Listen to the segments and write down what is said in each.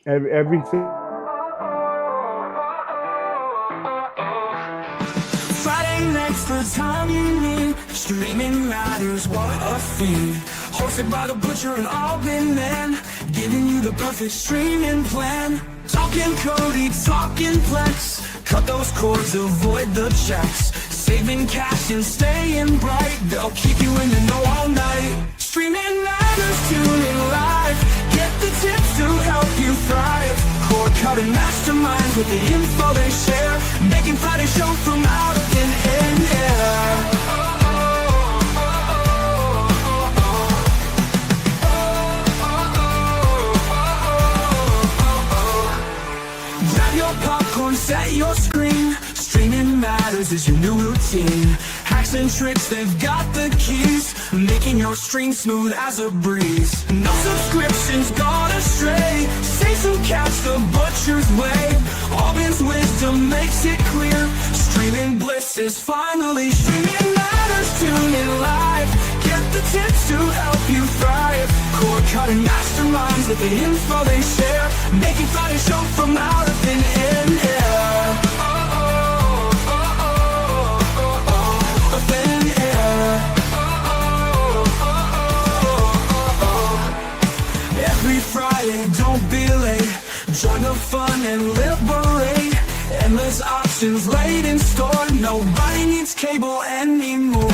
Everything. Friday nights, the time you need. Streaming matters, what a feed. Hosted by DaButcher and Albin, man. Giving you the perfect streaming plan. Talking Kodi, talking Plex. Cut those cords, avoid the checks. Saving cash and staying bright. They'll keep you in the know all night. Streaming matters, tuning live. Get the tips to help you thrive. Cord cutting masterminds with the info they share. Making Friday show from out of thin air. Grab your popcorn, set your screen. Streaming matters is your new routine. Hacks and tricks, they've got the keys. Making your stream smooth as a breeze. No subscriptions gone astray. Save some cash the butcher's way. Albin's wisdom makes it clear. Streaming bliss is finally streaming matters. Tune in live. Get the tips to help you thrive. Cord cutting masterminds with the info they share. Making Friday show from out of thin air. Every Friday, don't be late. Join the fun and liberate. Endless options laid in store. Nobody needs cable anymore.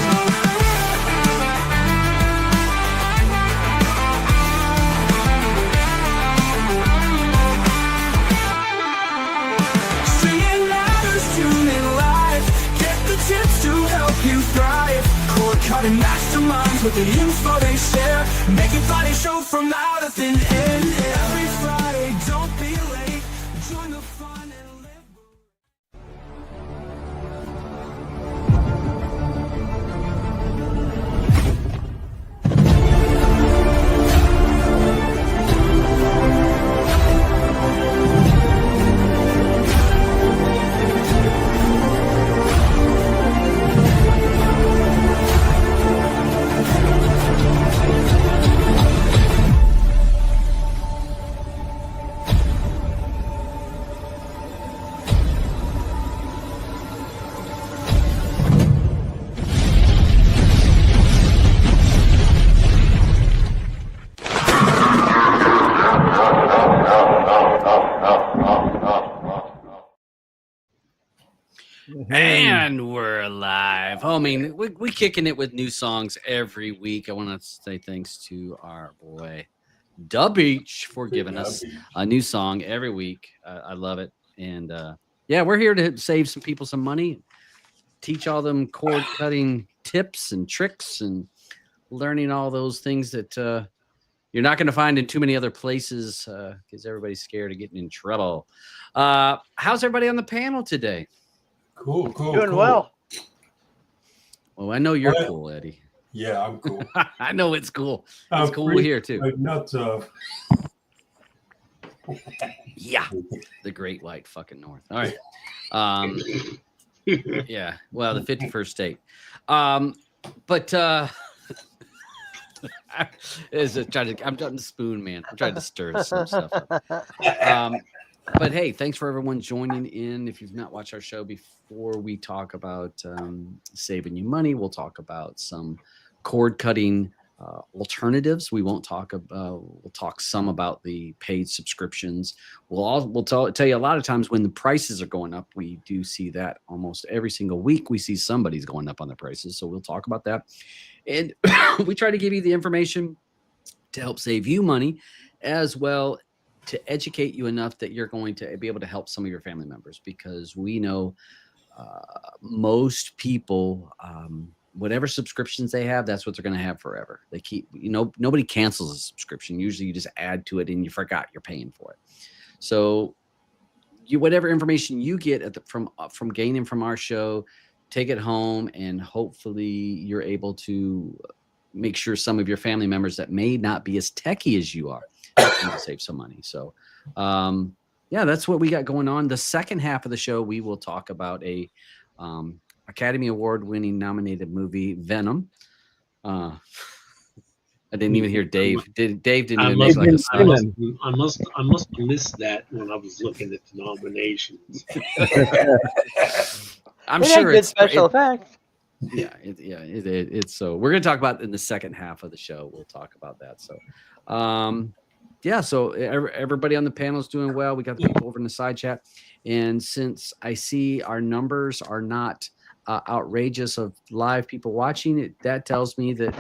Streaming matters, tune in live. Get the tips to help you thrive. Cord cutting masterminds with the info they share. Making Friday show from out of thin air. Every Friday, don't be late. Join the fun and live. And we're live. I mean, we kicking it with new songs every week. I want to say thanks to our boy DaButcher for giving us a new song every week. I love it. And yeah, we're here to save some people some money, teach all them cord cutting tips and tricks and learning all those things that you're not going to find in too many other places because everybody's scared of getting in trouble. How's everybody on the panel today? Cool. Doing well. Well, I know you're cool, Eddie. Yeah, I'm cool. I know it's cool. It's cool here too. Not Yeah, the Great White fucking North. All right. Yeah. Well, the 51st state. But I'm trying to spoon, man. I'm trying to stir some stuff up. But hey, thanks for everyone joining in. If you've not watched our show before, we talk about saving you money. We'll talk about some cord cutting alternatives. We won't talk about. We'll talk some about the paid subscriptions. We'll tell you a lot of times when the prices are going up. We do see that almost every single week. We see somebody's going up on the prices, so we'll talk about that. And we try to give you the information to help save you money, as well to educate you enough that you're going to be able to help some of your family members, because we know most people, whatever subscriptions they have, that's what they're going to have forever. They keep, nobody cancels a subscription. Usually you just add to it and you forgot you're paying for it. So whatever information you get from gaining from our show, take it home, and hopefully you're able to make sure some of your family members that may not be as techie as you are can save some money. So yeah, that's what we got going on. The second half of the show, we will talk about a Academy Award winning nominated movie, Venom. I didn't even hear Dave. Dave didn't I even must, make like a I sound. must have missed that when I was looking at the nominations. I'm It had sure good it's special effects. it's so we're gonna talk about it in the second half of the show. We'll talk about that. So so everybody on the panel is doing well. We got the people over in the side chat, and since I see our numbers are not outrageous of live people watching it, that tells me that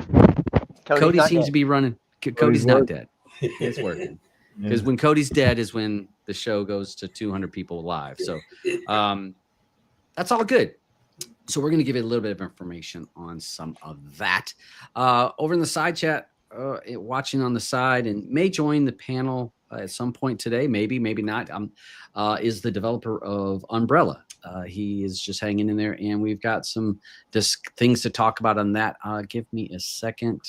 Cody seems to be running. Cody's not dead. It's working. Because when Cody's dead is when the show goes to 200 people live. So that's all good. So we're going to give you a little bit of information on some of that. Over in the side chat, watching on the side and may join the panel at some point today, maybe not, is the developer of Umbrella. He is just hanging in there, and we've got some things to talk about on that. Give me a second.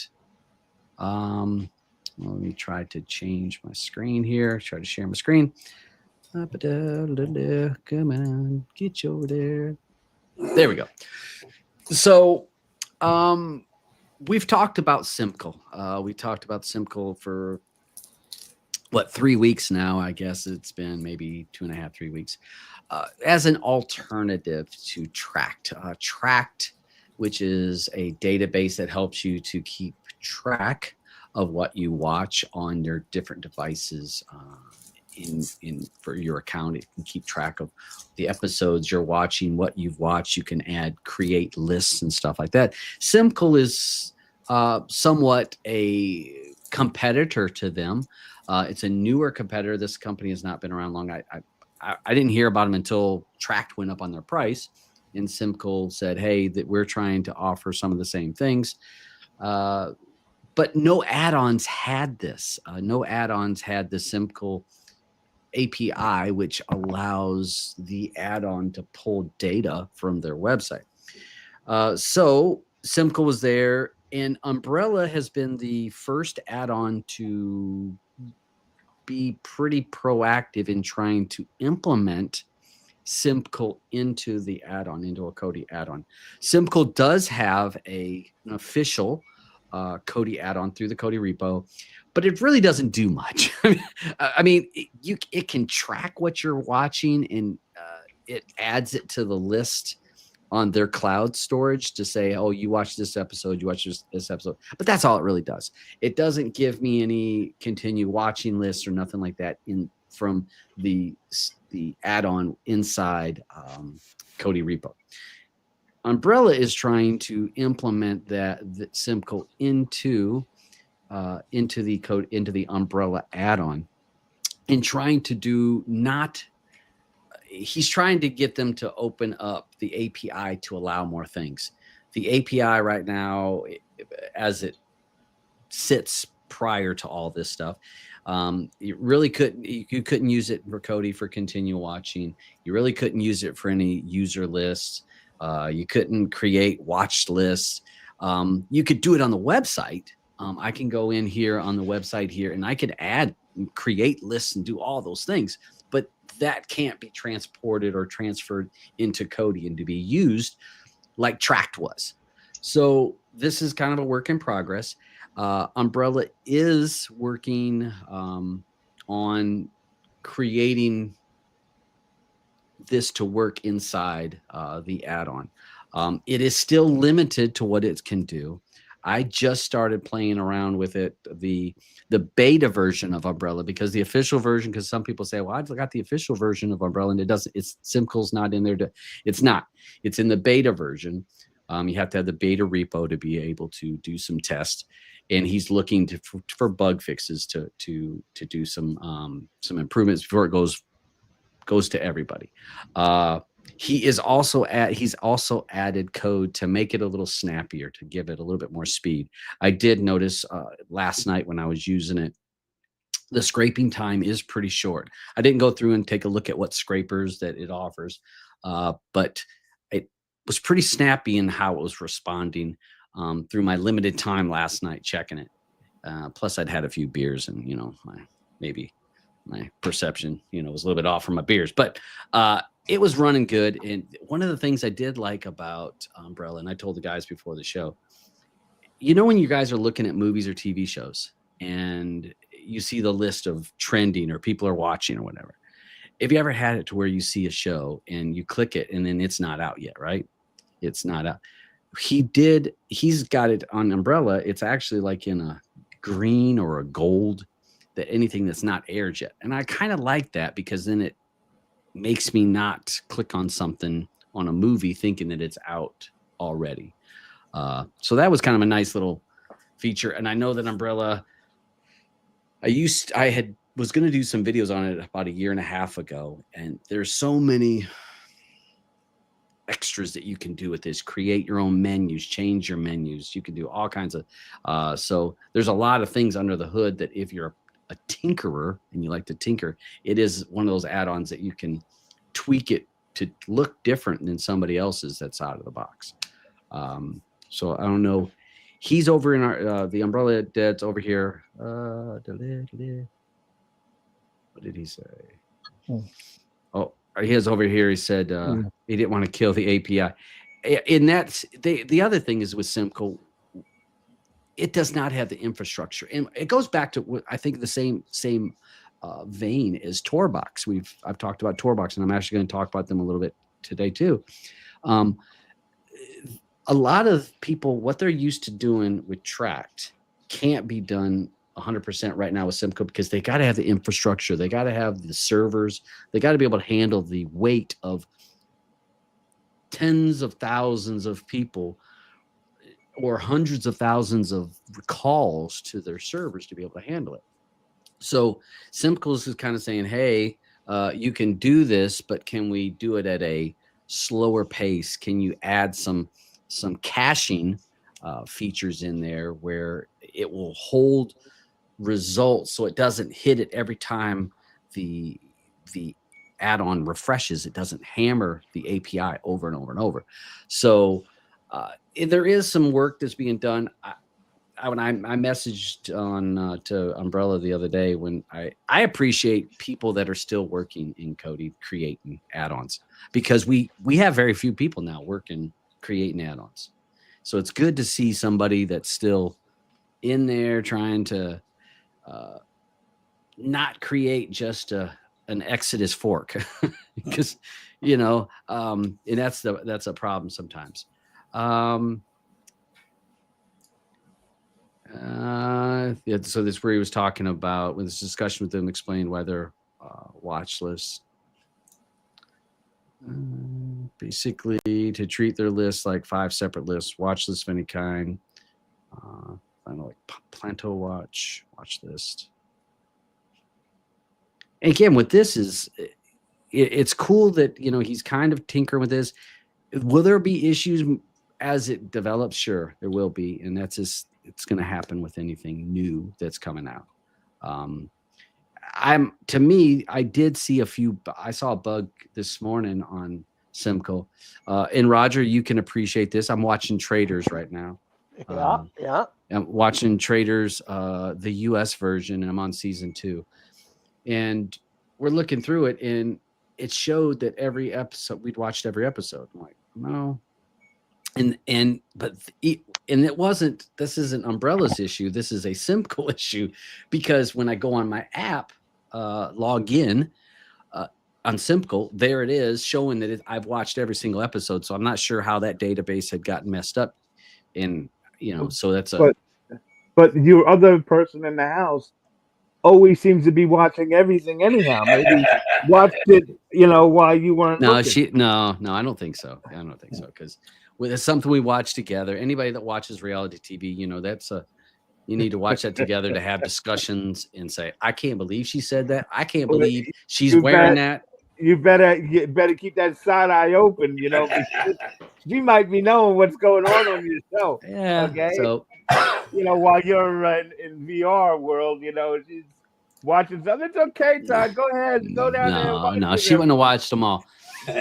Let me try to change my screen here. Try to share my screen. Come on, get you over there. There we go. So, we've talked about Simkl. We talked about Simkl for 3 weeks now? I guess it's been maybe 2.5, 3 weeks. As an alternative to Tract. Tract, which is a database that helps you to keep track of what you watch on your different devices in for your account. It can keep track of the episodes you're watching, what you've watched. You can create lists and stuff like that. Simkl is somewhat a competitor to them. It's a newer competitor. This company has not been around long. I didn't hear about them until Tract went up on their price, and Simkl said, hey, that we're trying to offer some of the same things. But no add-ons had this. No add-ons had the Simkl API, which allows the add-on to pull data from their website. So Simkl was there, and Umbrella has been the first add-on to be pretty proactive in trying to implement Simkl into the add-on, into a Kodi add-on. Simkl does have an official Kodi add-on through the Kodi repo, but it really doesn't do much. I mean, it can track what you're watching, and it adds it to the list on their cloud storage to say, oh, you watched this episode, you watched this episode. But that's all it really does. It doesn't give me any continue watching lists or nothing like that from the add-on inside Kodi repo. Umbrella is trying to implement the Simkl into the Umbrella add-on, and trying to do he's trying to get them to open up the API to allow more things. The API right now, as it sits prior to all this stuff, you really couldn't use it for Kodi for continue watching. You really couldn't use it for any user lists. You couldn't create watch lists. You could do it on the website. I can go in here on the website here, and I could add and create lists and do all those things, but that can't be transported or transferred into Kodi and to be used like Tract was. So this is kind of a work in progress. Umbrella is working on creating this to work inside the add-on. It is still limited to what it can do. I just started playing around with it, the beta version of Umbrella, because the official version, because some people say, well, I've got the official version of Umbrella, and Simkl's not in there. It's not. It's in the beta version. You have to have the beta repo to be able to do some tests, and he's looking for bug fixes to do some improvements before it goes to everybody. He's also added code to make it a little snappier, to give it a little bit more speed. I did notice last night when I was using it, the scraping time is pretty short. I didn't go through and take a look at what scrapers that it offers, but it was pretty snappy in how it was responding through my limited time last night checking it. Plus, I'd had a few beers, and my perception, was a little bit off from my beers, but it was running good. And one of the things I did like about Umbrella, and I told the guys before the show, you know, when you guys are looking at movies or TV shows and you see the list of trending or people are watching or whatever, have you ever had it to where you see a show and you click it and then it's not out yet, right? It's not out. He's got it on Umbrella. It's actually like in a green or a gold, that anything that's not aired yet. And I kind of like that because then it makes me not click on something on a movie thinking that it's out already. So that was kind of a nice little feature. And I know that Umbrella, I was going to do some videos on it about a year and a half ago. And there's so many extras that you can do with this. Create your own menus, change your menus. You can do all kinds of, so there's a lot of things under the hood that if you're a tinkerer and you like to tinker, it is one of those add-ons that you can tweak it to look different than somebody else's that's out of the box. So I don't know. He's over in our the Umbrella Dad's over here. What did he say? Oh, he is over here. He said he didn't want to kill the API. And that's the other thing is with Simkl, it does not have the infrastructure, and it goes back to I think the same vein as TorBox. I've talked about TorBox, and I'm actually going to talk about them a little bit today too. A lot of people, what they're used to doing with Tract can't be done 100% right now with Simkl because they got to have the infrastructure, they got to have the servers, they got to be able to handle the weight of tens of thousands of people or hundreds of thousands of calls to their servers to be able to handle it. So Simkl is kind of saying, hey, you can do this, but can we do it at a slower pace? Can you add some caching features in there where it will hold results so it doesn't hit it every time the add-on refreshes? It doesn't hammer the API over and over and over. So there is some work that's being done. When I messaged on to Umbrella the other day, when I appreciate people that are still working in Kodi creating add-ons, because we have very few people now working creating add-ons. So it's good to see somebody that's still in there trying to not create just an Exodus fork, because and that's a problem sometimes. Yeah, so this where he was talking about with this discussion with them, explained why their watch list. Basically, to treat their lists like 5 separate lists, watch lists of any kind. I don't know, like Planto watch list. And again, with this is, it's cool that he's kind of tinkering with this. Will there be issues as it develops? Sure, there will be, and that's just it's going to happen with anything new that's coming out. To me, I did see I saw a bug this morning on Simkl. And Roger, you can appreciate this. I'm watching Traders right now. Yeah. I'm watching Traders, the US version, and I'm on season 2. And we're looking through it, and it showed that every episode, we'd watched every episode. I'm like, no. And it wasn't, this isn't Umbrella's issue. This is a Simkl issue, because when I go on my app, log in on Simkl, there it is showing that I've watched every single episode. So I'm not sure how that database had gotten messed up. And, so that's but your other person in the house always seems to be watching everything anyhow. Maybe watched it, while you weren't looking. No, I don't think so. I don't think so. Because it's something we watch together. Anybody that watches reality TV, you need to watch that together to have discussions and say, I can't believe she said that. I can't believe she's wearing that. You better keep that side eye open, because she might be knowing what's going on your show. Yeah. Okay. So, while you're in VR world, she's watching something. It's okay, Todd. Go ahead. Go down there. No, she wouldn't have watched them all.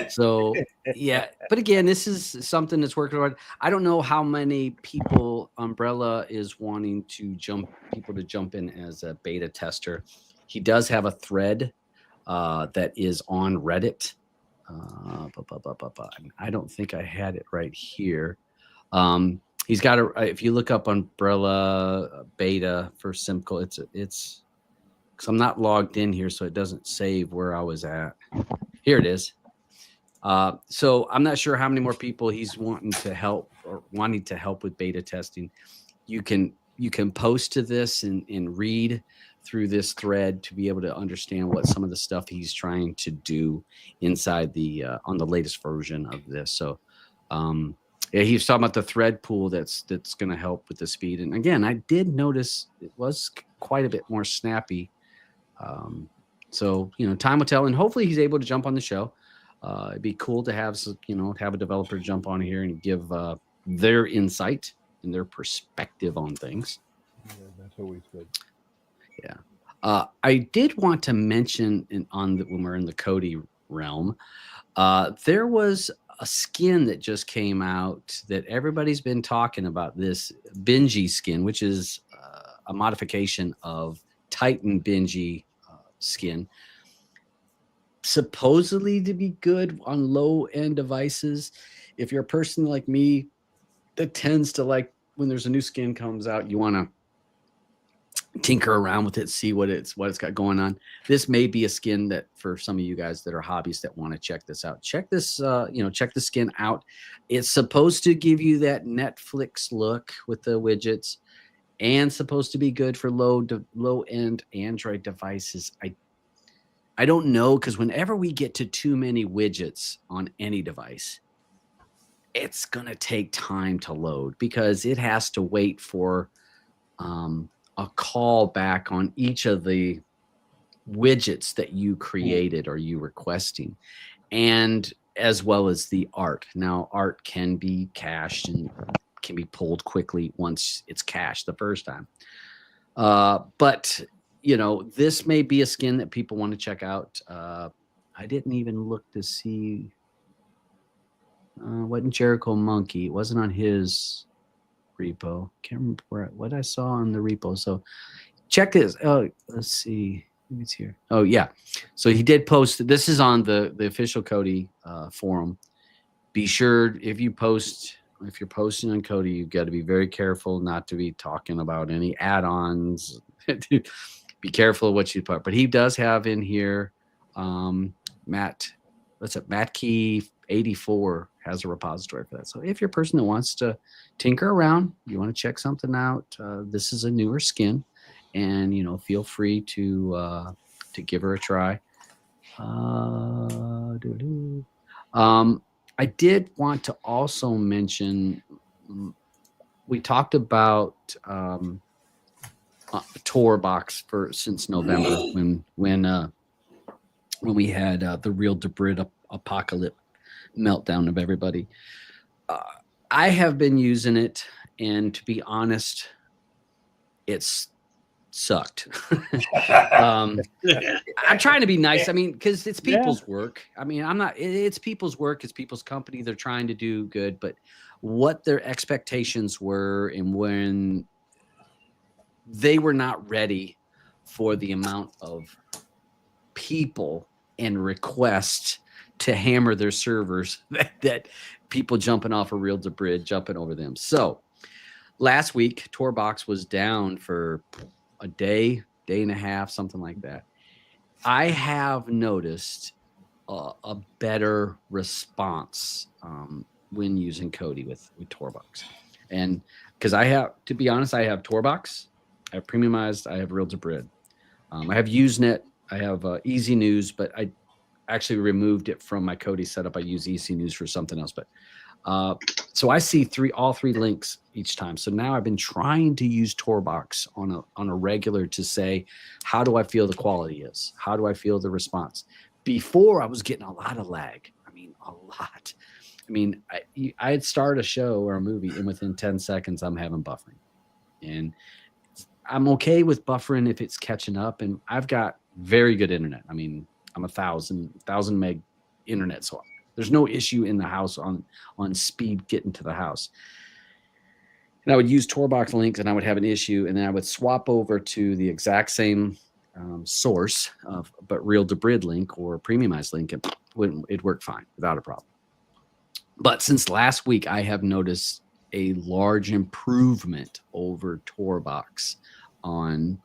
So, yeah. But again, this is something that's working hard. I don't know how many people Umbrella is wanting to jump in as a beta tester. He does have a thread that is on Reddit. I don't think I had it right here. He's got a. If you look up Umbrella Beta for Simkl, it's because I'm not logged in here, so it doesn't save where I was at. Here it is. So I'm not sure how many more people he's wanting to help with beta testing. You can post to this and read through this thread to be able to understand what some of the stuff he's trying to do inside the on the latest version of this. So yeah, he was talking about the thread pool that's going to help with the speed. And again, I did notice it was quite a bit more snappy. So time will tell, and hopefully he's able to jump on the show. It'd be cool to have a developer jump on here and give their insight and their perspective on things. Yeah, that's always good. Yeah. I did want to mention when we're in the Kodi realm, there was a skin that just came out that everybody's been talking about, this Benji skin, which is a modification of Titan Benji skin, supposedly to be good on low-end devices. If you're a person like me that tends to like when there's a new skin comes out, you want to tinker around with it, see what it's got going on. This may be a skin that for some of you guys that are hobbyists that want to check this out. Check this, check the skin out. It's supposed to give you that Netflix look with the widgets, and supposed to be good for low-end Android devices. I don't know, because whenever we get to too many widgets on any device, it's going to take time to load because it has to wait for a call back on each of the widgets that you created or you requesting, and as well as the art. Now, art can be cached and can be pulled quickly once it's cached the first time. But this may be a skin that people want to check out. I didn't even look to see. Wasn't Jericho Monkey? It wasn't on his repo. Can't remember what I saw on the repo. So check this. Oh, let's see. Maybe it's here. Oh yeah. So he did post. This is on the official Kodi forum. Be sure if you're posting on Kodi, you've got to be very careful not to be talking about any add-ons. Be careful of what you put. But he does have in here, Matt Key 84 has a repository for that. So if you're a person that wants to tinker around, you want to check something out, this is a newer skin, and feel free to give her a try. I did want to also mention, we talked about TorBox since November when we had the real debrid apocalypse meltdown of everybody. I have been using it, and to be honest, it's sucked. I'm trying to be nice. I mean, because it's people's work. I mean, it's people's work. It's people's company. They're trying to do good, but what their expectations were and when they were not ready for the amount of people and requests to hammer their servers that people jumping off a real debrid, jumping over them. So last week, TorBox was down for a day and a half, something like that. I have noticed a better response when using Kodi with TorBox. And because to be honest, I have TorBox, I have Premiumized, I have Real Debrid. I have Usenet, I have Easy News, but I actually removed it from my Kodi setup. I use Easy News for something else. But so I see all three links each time. So now I've been trying to use TorBox on a regular to say, how do I feel the quality is? How do I feel the response? Before I was getting a lot of lag. I mean, a lot. I mean, I'd start a show or a movie, and within 10 seconds, I'm having buffering. And I'm okay with buffering if it's catching up. And I've got very good internet. I mean, I'm 1,000 meg internet, so there's no issue in the house on speed getting to the house. And I would use TorBox links, and I would have an issue, and then I would swap over to the exact same source but Real Debrid link or Premiumized link, and it'd work fine without a problem. But since last week, I have noticed a large improvement over TorBox on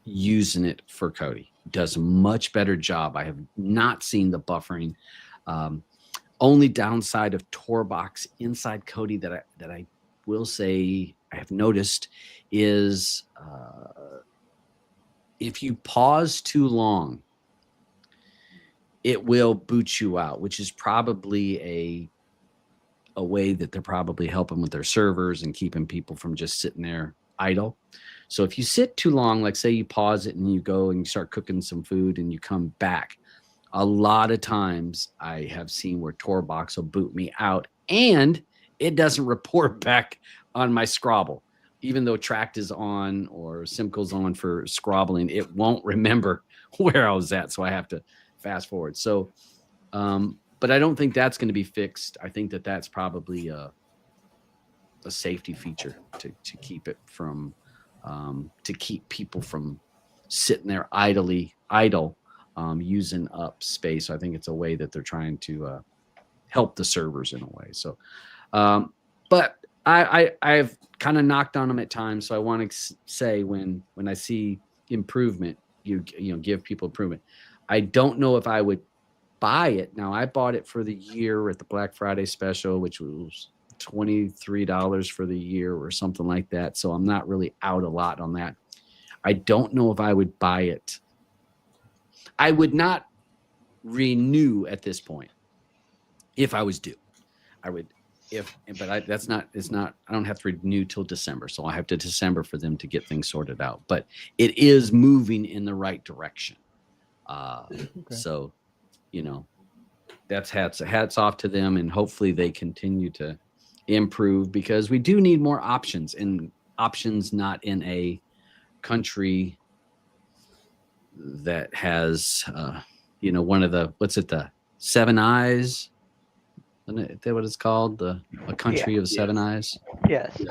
using it for Kodi. Does a much better job. I have not seen the buffering. Only downside of TorBox inside Kodi that I will say I have noticed is if you pause too long, it will boot you out, which is probably a way that they're probably helping with their servers and keeping people from just sitting there idle. So if you sit too long, like say you pause it and you go and you start cooking some food and you come back, a lot of times I have seen where TorBox will boot me out and it doesn't report back on my Scrabble. Even though Tract is on or Simkl's on for scrobbling, it won't remember where I was at. So I have to fast forward. So, but I don't think that's going to be fixed. I think that that's probably a safety feature to keep it from, to keep people from sitting there idle, using up space. So I think it's a way that they're trying to help the servers in a way. So, but I've kind of knocked on them at times. So I want to say when I see improvement, you know, give people improvement. I don't know if I would buy it. Now I bought it for the year at the Black Friday special, which was $23 for the year or something like that. So I'm not really out a lot on that. I don't know if I would buy it. I would not renew at this point. If I was due, I would. But I don't have to renew till December. So I have to December for them to get things sorted out. But it is moving in the right direction. Okay. So, you know, that's hats off to them, and hopefully they continue to improve because we do need more options, and options not in a country that has, you know, one of the, the Seven Eyes? Isn't that what it's called? A country of seven eyes? Yes.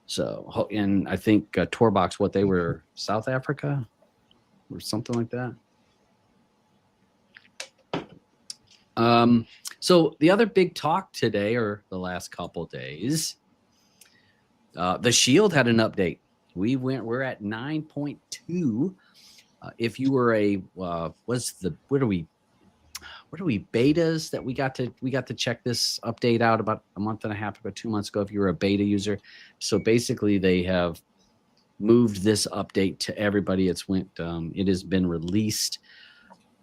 So, and I think TorBox, they were South Africa or something like that. So the other big talk today, or the last couple days, the Shield had an update. We're at 9.2. If you were what are we betas that we got to check this update out about a month and a half ago, 2 months ago, if you were a beta user. So basically they have moved this update to everybody. It has been released,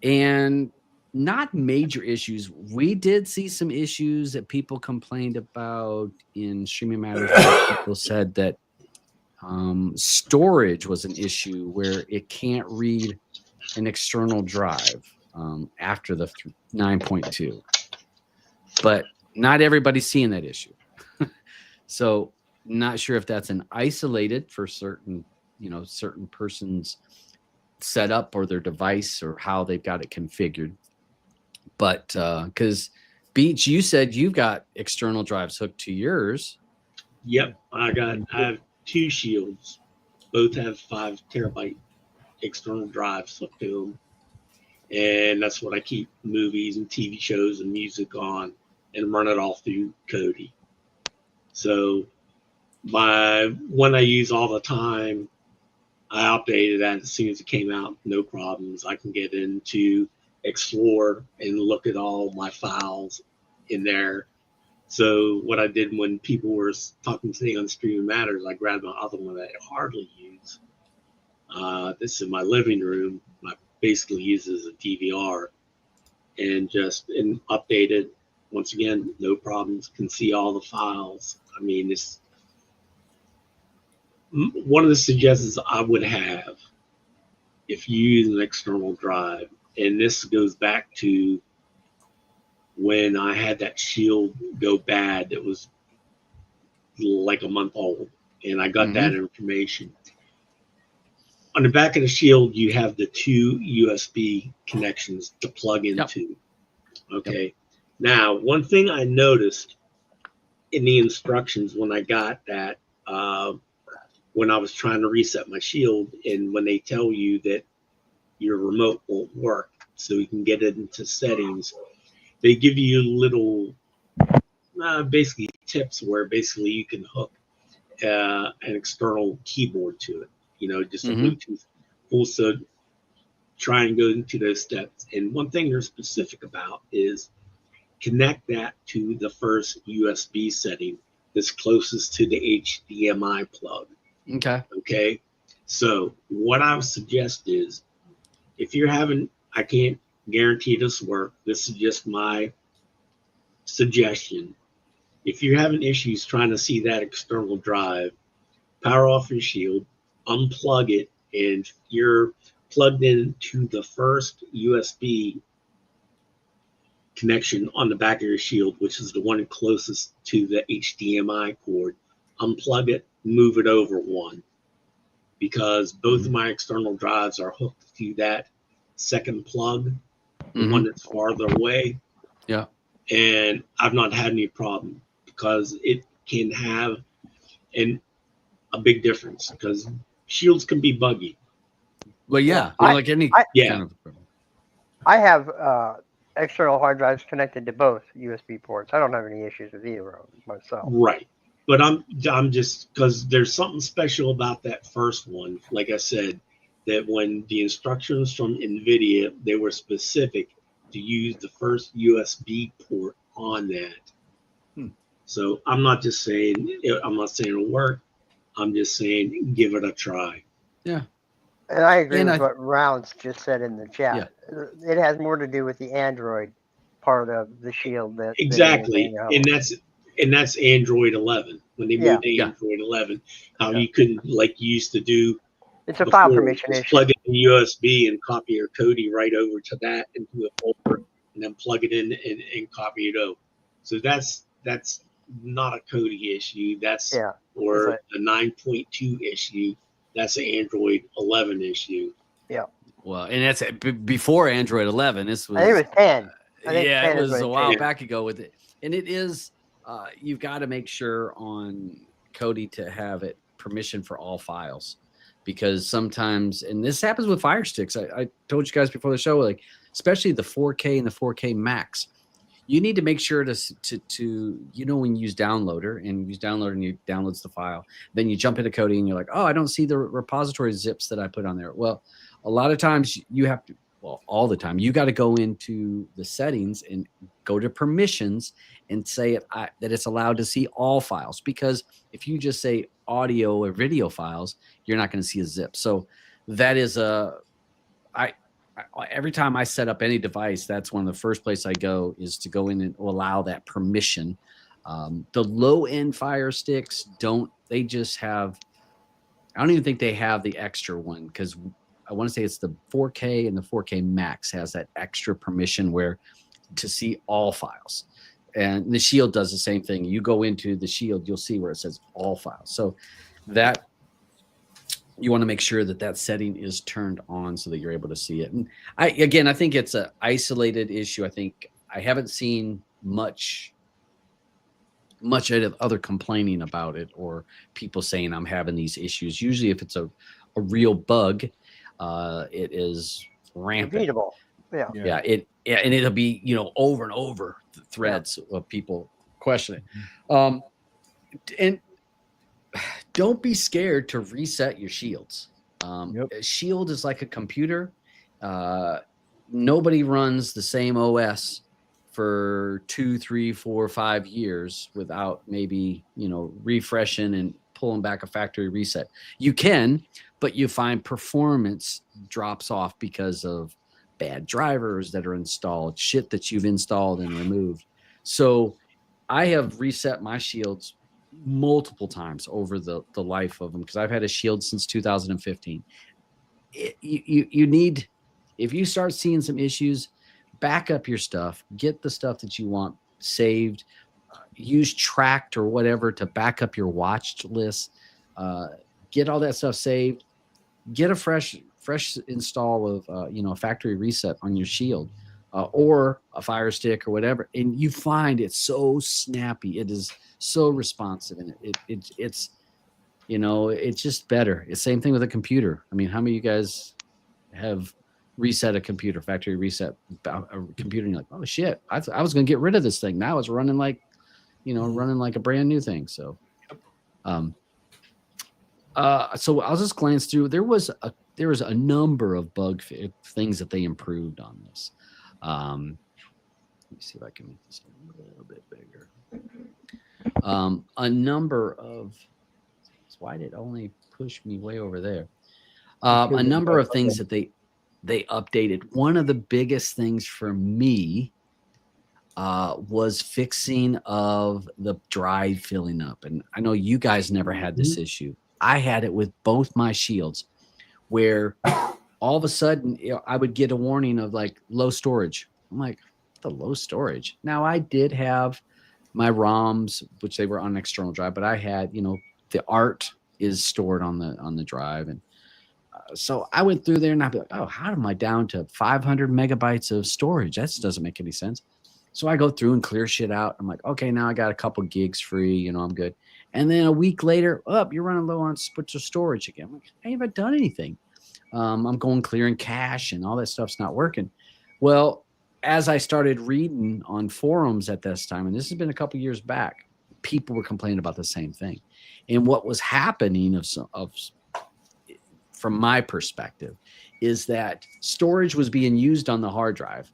and not major issues. We did see some issues that people complained about in Streaming Matters. People said that storage was an issue where it can't read an external drive after the 9.2, but not everybody's seeing that issue. So not sure if that's an isolated for certain person's setup or their device or how they've got it configured. But because Beach, you said you've got external drives hooked to yours. Yep, I have two Shields. Both have 5 terabyte external drives hooked to them. And that's what I keep movies and TV shows and music on, and run it all through Kodi. So my one I use all the time, I updated that as soon as it came out, no problems. I can get into Explore and look at all my files in there. So what I did when people were talking to me on Streaming Matters, I grabbed my other one that I hardly use. This is in my living room. I basically use it as a DVR, and update it. Once again, no problems. Can see all the files. I mean, this one of the suggestions I would have if you use an external drive, and this goes back to when I had that Shield go bad that was like a month old, and I got that information. On the back of the Shield, you have the 2 USB connections to plug into. Yep. Okay. Yep. Now, one thing I noticed in the instructions when I got that, when I was trying to reset my Shield, and when they tell you that your remote won't work, so you can get it into settings, they give you little, basically tips where basically you can hook an external keyboard to it, just a Bluetooth. Also, try and go into those steps. And one thing they're specific about is connect that to the first USB setting that's closest to the HDMI plug. Okay. So what I would suggest is, if you're having, I can't guarantee this work. This is just my suggestion. If you're having issues trying to see that external drive, power off your Shield, unplug it, and you're plugged into the first USB connection on the back of your Shield, which is the one closest to the HDMI cord. Unplug it, move it over one, because both of my external drives are hooked to that second plug, the one that's farther away. Yeah. And I've not had any problem, because it can have a big difference, because Shields can be buggy. Well, yeah, like any kind of. I have external hard drives connected to both USB ports. I don't have any issues with either of them myself. Right. But I'm just, because there's something special about that first one. Like I said, that when the instructions from Nvidia, they were specific to use the first USB port on that. So I'm not saying it'll work. I'm just saying give it a try. Yeah. And I agree with what Rounds just said in the chat. Yeah. It has more to do with the Android part of the Shield. Exactly. And that's Android 11. When they moved to Android 11, how you couldn't, like you used to do. It's a file permission issue. Plug it in USB and copy your Kodi right over to that into a folder, and then plug it in and copy it over. So that's not a Kodi issue. Or a 9.2 issue. That's an Android 11 issue. Yeah. Well, and that's before Android 11. This was. I think it was 10. It was a while back ago with it, and it is. You've got to make sure on Kodi to have it permission for all files, because sometimes, and this happens with Fire Sticks. I told you guys before the show, like especially the 4K and the 4K Max. You need to make sure to when you use Downloader and you downloads the file, then you jump into Kodi and you're like, oh, I don't see the repository zips that I put on there. Well, a lot of times you have to, all the time, you got to go into the settings and go to permissions and say that it's allowed to see all files, because if you just say audio or video files, you're not going to see a zip. So that is every time I set up any device, that's one of the first places I go, is to go in and allow that permission. The low end Fire Sticks they just have, I don't even think they have the extra one, because I want to say it's the 4K and the 4K Max has that extra permission where to see all files. And the Shield does the same thing. You go into the Shield, you'll see where it says all files. So that, you want to make sure that setting is turned on so that you're able to see it. And I think it's an isolated issue. I think I haven't seen much other complaining about it or people saying I'm having these issues. Usually if it's a real bug, it is rampant. Repeatable. Yeah. And it'll be, over and over threads of people questioning. And don't be scared to reset your shields. A shield is like a computer. Nobody runs the same OS for 2, 3, 4, 5 years without maybe, refreshing and pulling back a factory reset. You can, but you find performance drops off because of bad drivers that are installed, shit that you've installed and removed. So I have reset my shields multiple times over the life of them, because I've had a Shield since 2015. You need, if you start seeing some issues, back up your stuff, get the stuff that you want saved, use Tracked or whatever to back up your watched list, get all that stuff saved, get a fresh install of a factory reset on your Shield, or a Fire Stick or whatever, and you find it's so snappy. It is so responsive, and it's it's just better. It's the same thing with a computer. I mean, how many of you guys have reset a computer, factory reset a computer, and you're like, oh shit, I was going to get rid of this thing. Now it's running like running like a brand new thing. So, so I'll just glance through. There was a number of things that they improved on this. Let me see if I can make this a little bit bigger. A number of, why did it only push me way over there? A number of things that they updated. One of the biggest things for me was fixing of the drive filling up. And I know you guys never had this issue. I had it with both my shields where all of a sudden I would get a warning of like low storage. I'm like, the low storage. Now I did have my ROMs, which they were on an external drive, but I had, the art is stored on the drive. And so I went through there and I'd be like, oh, how am I down to 500 megabytes of storage? That doesn't make any sense. So I go through and clear shit out. I'm like, okay, now I got a couple gigs free, I'm good. And then a week later, you're running low on storage again. I'm like, I haven't done anything. I'm going clearing cache and all that stuff's not working. Well, as I started reading on forums at this time, and this has been a couple years back, people were complaining about the same thing. And what was happening from my perspective is that storage was being used on the hard drive,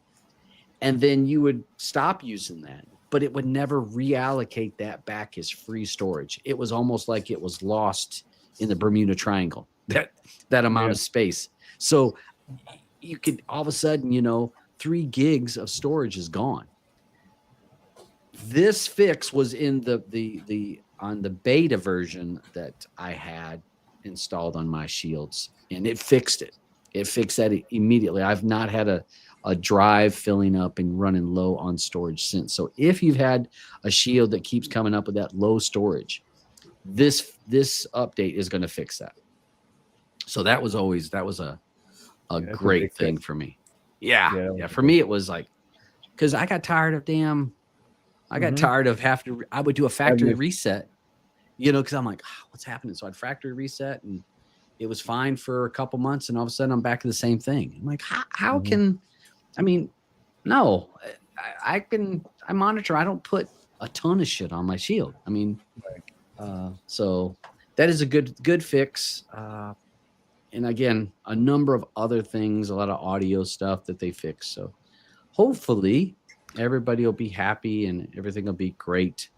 and then you would stop using that, but it would never reallocate that back as free storage. It was almost like it was lost in the Bermuda Triangle, that amount of space. So you could all of a sudden, 3 gigs of storage is gone. This fix was in on the beta version that I had installed on my shields, and it fixed it. It fixed that immediately. I've not had a drive filling up and running low on storage since. So if you've had a shield that keeps coming up with that low storage, this update is going to fix that. So that was a great thing for me. Yeah. For me, it was like, because I got tired of I would do a factory reset, because I'm like, what's happening? So I'd factory reset and it was fine for a couple months. And all of a sudden I'm back to the same thing. I'm like, how can, no, I monitor. I don't put a ton of shit on my shield. So that is a good fix. And again, a number of other things, a lot of audio stuff that they fix. So hopefully everybody will be happy and everything will be great.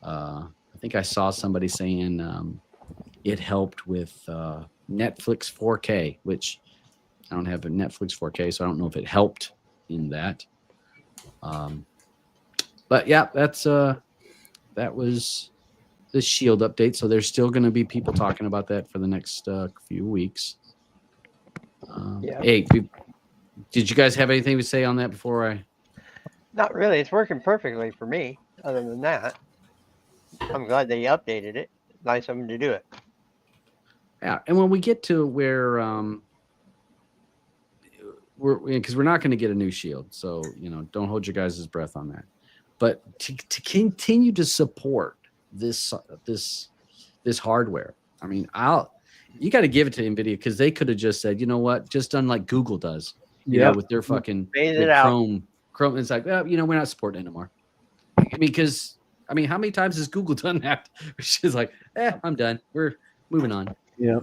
I think I saw somebody saying it helped with Netflix 4K, which I don't have a Netflix 4K, so I don't know if it helped in that. But yeah, that was the Shield update. So there's still going to be people talking about that for the next few weeks. Hey, did you guys have anything to say on that before I? Not really. It's working perfectly for me. Other than that, I'm glad they updated it. Nice of them to do it. Yeah, and when we get to where because we're not going to get a new Shield, so don't hold your guys' breath on that. But to continue to support this hardware, you got to give it to Nvidia, because they could have just said, you know what, just done like Google does, with their fucking Chrome. It's like, well, we're not supporting it anymore. Because how many times has Google done that? She's like, I'm done. We're moving on. Yeah.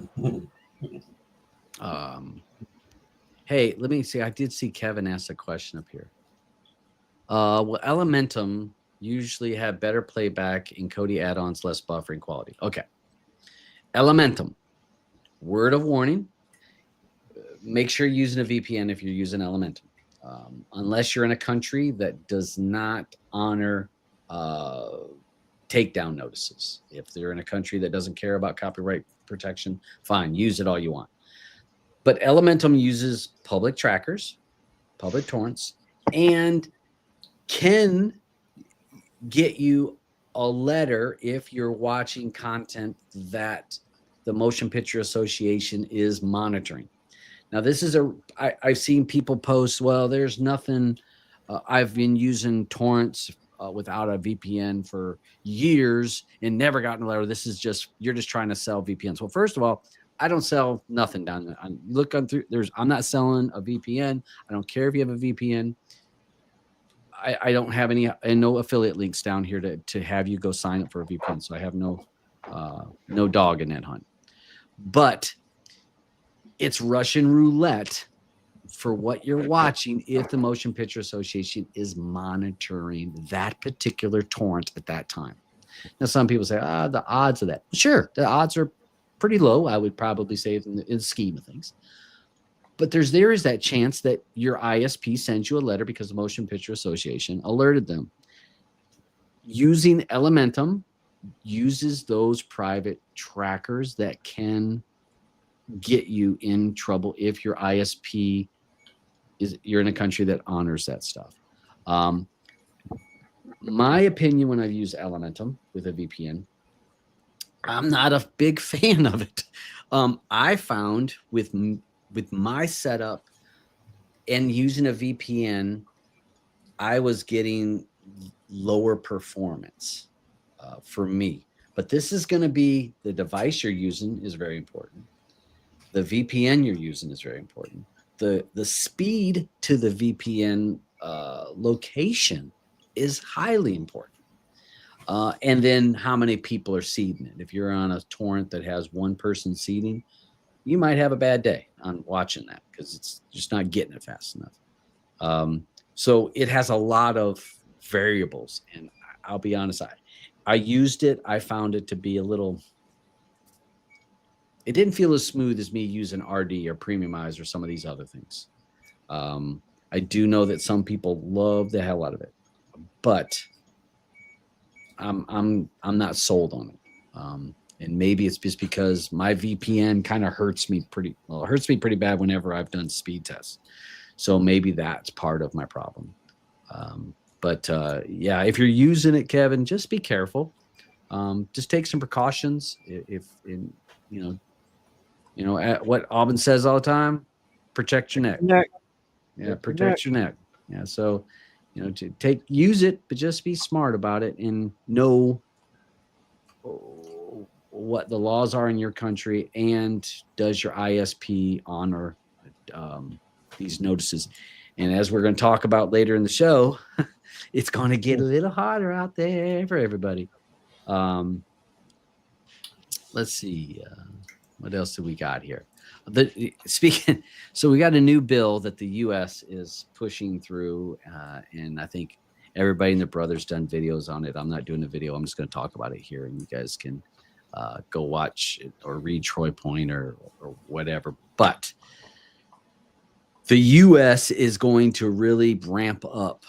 Hey, let me see. I did see Kevin ask a question up here. Well, Elementum usually have better playback in Kodi add-ons, less buffering quality. Okay. Elementum, word of warning, make sure you're using a VPN if you're using Elementum. Unless you're in a country that does not honor takedown notices. If they're in a country that doesn't care about copyright protection, fine, use it all you want. But Elementum uses public trackers, public torrents, and can get you a letter if you're watching content that the Motion Picture Association is monitoring. Now, this is I've seen people post, well, there's nothing. I've been using torrents without a VPN for years and never gotten a letter. This is you're just trying to sell VPNs. Well, first of all, I don't sell nothing down there. I'm not selling a VPN. I don't care if you have a VPN. I don't have any and no affiliate links down here to have you go sign up for a VPN. So I have no dog in that hunt. But it's Russian roulette for what you're watching if the Motion Picture Association is monitoring that particular torrent at that time. Now, some people say, the odds of that. Sure, the odds are pretty low, I would probably say, in the scheme of things. But there is that chance that your ISP sends you a letter because the Motion Picture Association alerted them. Using Elementum uses those private trackers that can get you in trouble if your ISP you're in a country that honors that stuff. My opinion when I've used Elementum with a VPN, I'm not a big fan of it. I found with my setup and using a VPN, I was getting lower performance for me. But this is going to be the device you're using is very important. The VPN you're using is very important. The speed to the VPN location is highly important. And then how many people are seeding it. If you're on a torrent that has one person seeding, you might have a bad day on watching that because it's just not getting it fast enough. So it has a lot of variables. And I'll be honest, I used it. I found it to be a little... It didn't feel as smooth as me using RD or Premiumize or some of these other things. I do know that some people love the hell out of it, but I'm not sold on it. And maybe it's just because my VPN kind of hurts me pretty bad whenever I've done speed tests. So maybe that's part of my problem. But yeah, if you're using it, Kevin, just be careful. Just take some precautions. What Aubin says all the time, protect your neck. Yeah, protect your neck. Yeah, so use it, but just be smart about it and know what the laws are in your country and does your ISP honor these notices. And as we're going to talk about later in the show, it's going to get a little hotter out there for everybody. Let's see. What else do we got here? So we got a new bill that the U.S. is pushing through, and I think everybody and their brother's done videos on it. I'm not doing a video. I'm just going to talk about it here, and you guys can go watch it or read Troy Point or whatever. But the U.S. is going to really ramp up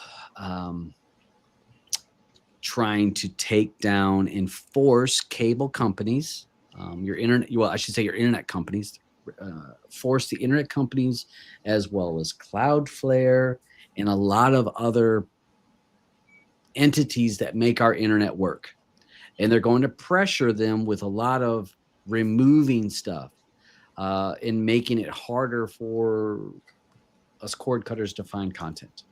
trying to take down and force cable companies, your internet companies, force the internet companies as well as Cloudflare and a lot of other entities that make our internet work. And they're going to pressure them with a lot of removing stuff and making it harder for us cord cutters to find content.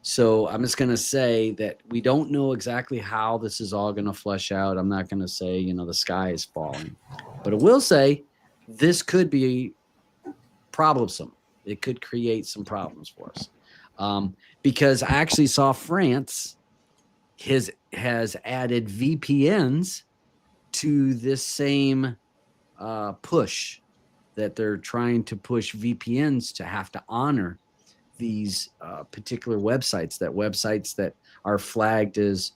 So I'm just going to say that we don't know exactly how this is all going to flesh out. I'm not going to say, the sky is falling. But I will say this could be troublesome. It could create some problems for us. Because I actually saw France has added VPNs to this same push that they're trying to push VPNs to have to honor these particular websites that are flagged as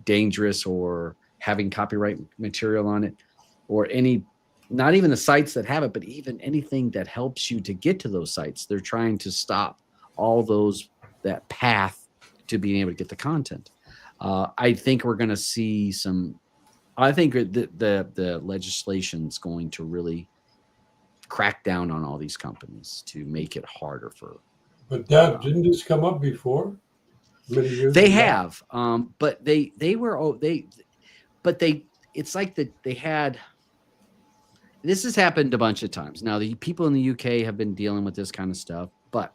dangerous or having copyright material on it, or not even the sites that have it, but even anything that helps you to get to those sites. They're trying to stop all that path to being able to get the content. I think we're going to see I think the legislation is going to really crack down on all these companies to make it harder for. But Dad, didn't this come up before? Many years they ago? have, but it's like that they had. This has happened a bunch of times. Now the people in the UK have been dealing with this kind of stuff, but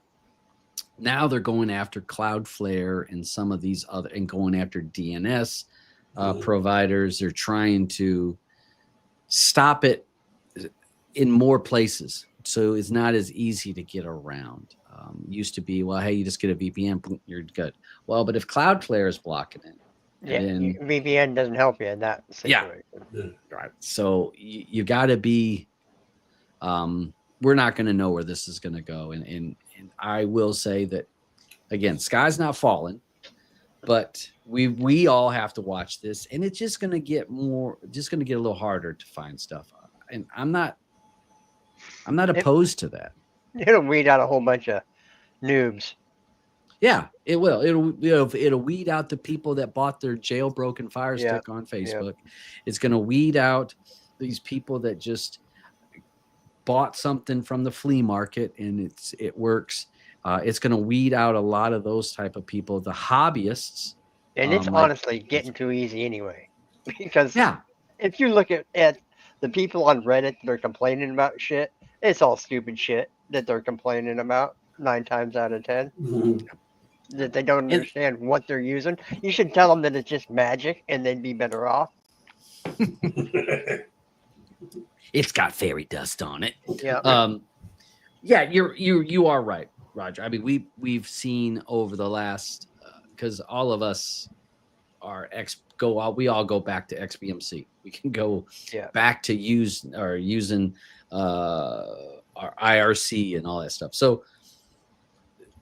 now they're going after Cloudflare and some of these other, and going after DNS providers. They're trying to stop it in more places, so it's not as easy to get around. used to be, well, hey, you just get a VPN, boom, you're good. Well, but if Cloudflare is blocking it, then VPN doesn't help you in that situation. Right. So you got to be. We're not going to know where this is going to go, and I will say that again, sky's not falling, but we all have to watch this, and it's just going to get a little harder to find stuff. And I'm not opposed to that. It'll weed out a whole bunch of noobs. Yeah, it will. It'll weed out the people that bought their jailbroken Fire Stick on Facebook. It's going to weed out these people that just bought something from the flea market and it works. It's going to weed out a lot of those type of people, the hobbyists. And it's honestly getting too easy anyway. Because if you look at the people on Reddit that are complaining about shit, it's all stupid shit that they're complaining about 9 times out of 10. Mhm. That they don't understand what they're using. You should tell them that it's just magic and they'd be better off. It's got fairy dust on it. Yeah. You are right, Roger. I mean, we've seen over the last because all of us are we all go back to XBMC. We can go back to using our IRC and all that stuff. So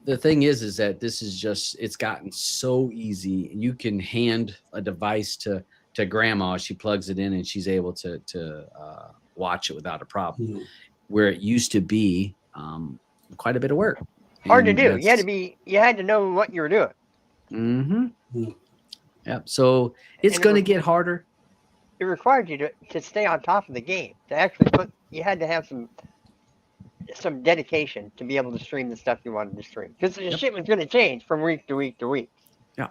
the thing is that this is it's gotten so easy. You can hand a device to grandma. She plugs it in and she's able to watch it without a problem. Mm-hmm. Where it used to be quite a bit of work. Hard to do. You had to know what you were doing. Mm-hmm. Yeah. So it's going to get harder. It required you to stay on top of the game. To actually you had to have some dedication to be able to stream the stuff you wanted to stream. Because the shit was going to change from week to week to week. Yeah.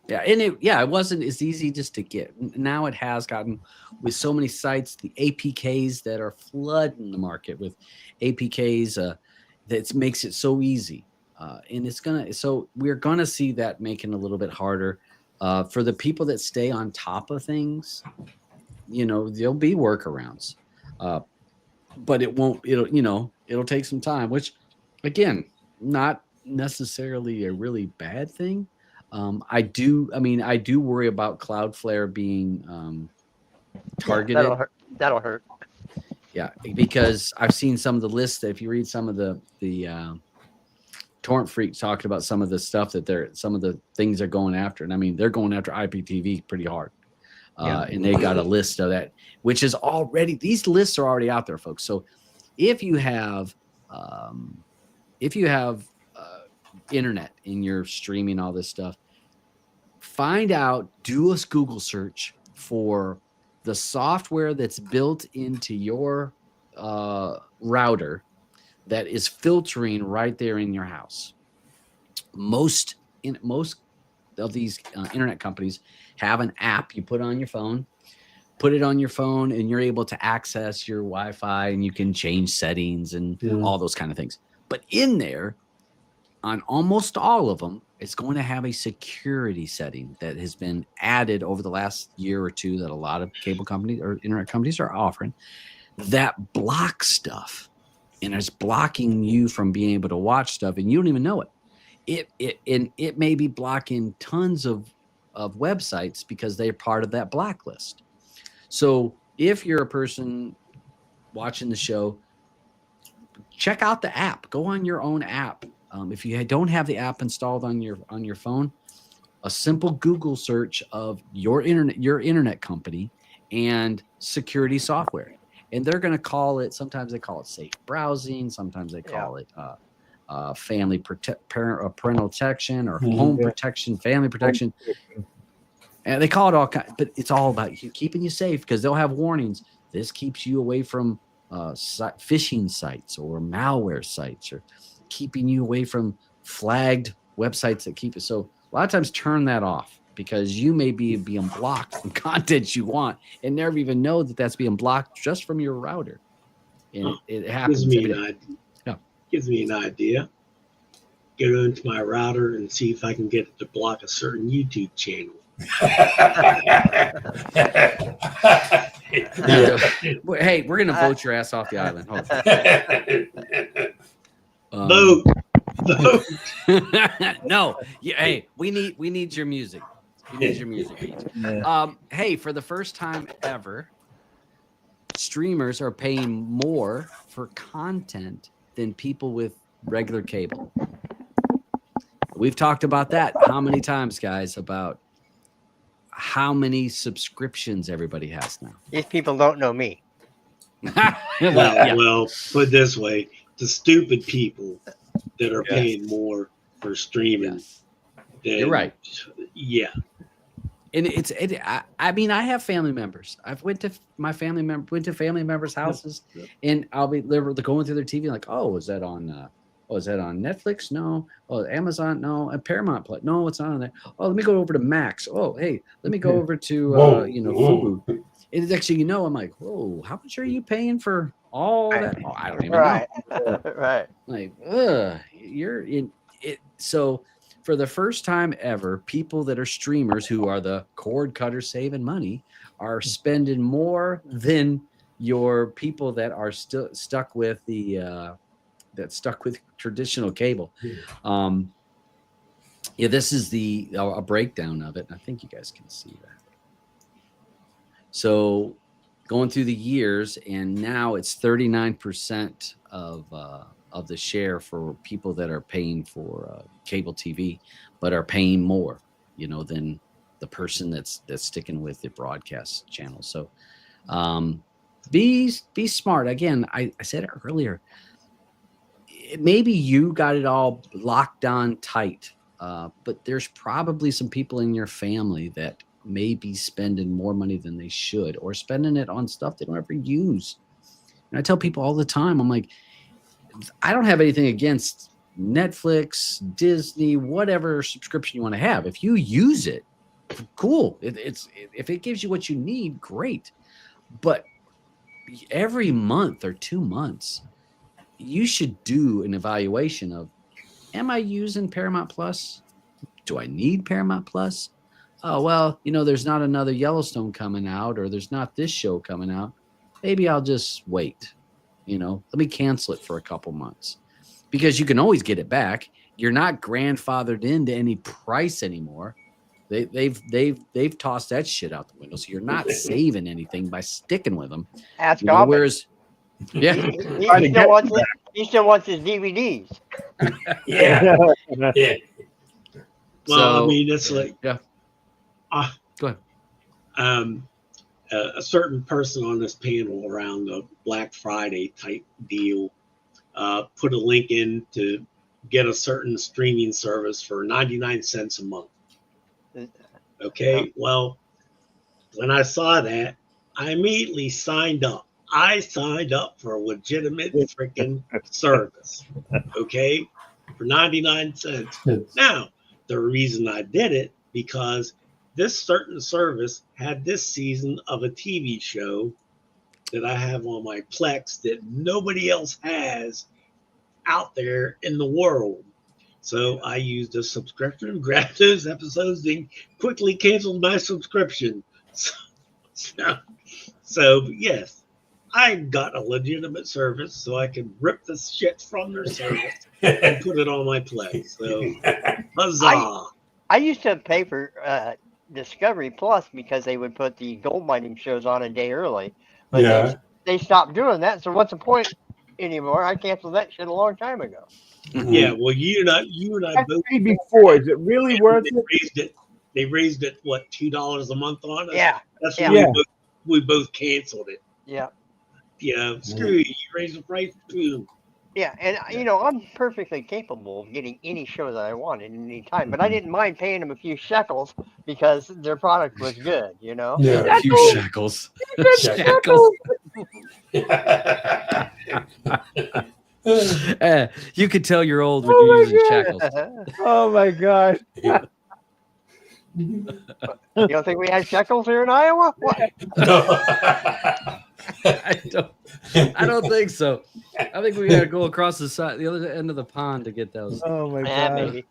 Yeah. And it wasn't as easy just to get. Now it has gotten with so many sites, the APKs that are flooding the market with APKs that makes it so easy. And we're going to see that making it a little bit harder for the people that stay on top of things. There'll be workarounds, but it'll take some time, which again, not necessarily a really bad thing. I do worry about Cloudflare being targeted. Yeah, that'll hurt. Yeah, because I've seen some of the lists that if you read some of the Torrent Freak talking about some of the stuff some of the things they're going after. And I mean, they're going after IPTV pretty hard. And they got a list of that, which is these lists are already out there, folks. So if you have internet and you're streaming all this stuff, do a Google search for the software that's built into your router that is filtering right there in your house. Most of these internet companies have an app you put it on your phone, and you're able to access your Wi-Fi and you can change settings and all those kind of things. But in there, on almost all of them, it's going to have a security setting that has been added over the last year or two that a lot of cable companies or internet companies are offering that blocks stuff. And it's blocking you from being able to watch stuff, and you don't even know it. It may be blocking tons of websites because they're part of that blacklist. So if you're a person watching the show, check out the app. Go on your own app. If you don't have the app installed on your phone, a simple Google search of your internet company and security software. And they're going to call it, sometimes they call it safe browsing. Sometimes they call it family parental protection or home protection, family protection. And they call it all kinds, but it's all about keeping you safe because they'll have warnings. This keeps you away from phishing sites or malware sites or keeping you away from flagged websites that keep it. So a lot of times turn that off because you may be being blocked from content you want and never even know that that's being blocked just from your router. And it happens. Gives me an idea. Go into my router and see if I can get it to block a certain YouTube channel. Hey, we're going to vote your ass off the island. Vote. vote. No, yeah, hey, we need your music. We need your music, Pete. Hey, for the first time ever, streamers are paying more for content than people with regular cable. We've talked about that how many times, guys, about how many subscriptions everybody has now. These people don't know me. Well, put it this way, the stupid people that are paying more for streaming. Yes. You're right. Yeah. And I mean, I have family members. I've went to family members' houses, and I'll be going through their TV like, oh, is that on Netflix? No. Oh, Amazon? No. And Paramount Plus? No, it's not on there. Oh, let me go over to Max. Oh, hey, let me go over to Fubu. And next thing you know, I'm like, whoa, how much are you paying for all that? Oh, I don't even know. Right. Like, you're in it. So for the first time ever, people that are streamers who are the cord cutters saving money are spending more than your people that are still stuck with traditional cable. This is a breakdown of it. And I think you guys can see that. So going through the years, and now it's 39% of the share for people that are paying for cable TV, but are paying more, than the person that's sticking with the broadcast channel. So be smart. Again, I said it earlier. Maybe you got it all locked on tight, but there's probably some people in your family that may be spending more money than they should, or spending it on stuff they don't ever use. And I tell people all the time, I'm like, I don't have anything against Netflix, Disney, whatever subscription you want to have. If you use it, cool. If it gives you what you need, great. But every month or 2 months, you should do an evaluation of, am I using Paramount Plus? Do I need Paramount Plus? Oh, well, there's not another Yellowstone coming out, or there's not this show coming out. Maybe I'll just wait. Let me cancel it for a couple months, because you can always get it back. You're not grandfathered into any price anymore. They've tossed that shit out the window. So you're not saving anything by sticking with them. Ask whereas, yeah, he still wants his DVDs. Yeah. Well, I mean, it's like, go ahead. A certain person on this panel around the Black Friday type deal put a link in to get a certain streaming service for 99 cents a month. Okay, well, when I saw that, I immediately signed up. I signed up for a legitimate freaking service, okay, for 99 cents. Now, the reason I did it, because this certain service had this season of a TV show that I have on my Plex that nobody else has out there in the world. So I used a subscription, grabbed those episodes, and quickly canceled my subscription. So yes, I got a legitimate service so I could rip the shit from their service and put it on my Plex. So huzzah! I used to pay for Discovery Plus because they would put the gold mining shows on a day early, but they stopped doing that. So what's the point anymore? I canceled that shit a long time ago. Yeah, well, you and I both before. Is it really worth it? They raised it what, $2 a month on us? Yeah, that's when we both canceled it. Yeah, screw you. You raised the price too. Yeah, and I'm perfectly capable of getting any show that I want at any time, but I didn't mind paying them a few shekels because their product was good, Yeah, a few shekels. Shekels. You could tell you're old when you're using shekels. Oh my God. You don't think we had shekels here in Iowa? What? I don't think so. I think we got to go across the other end of the pond to get those. Oh my God. Maybe.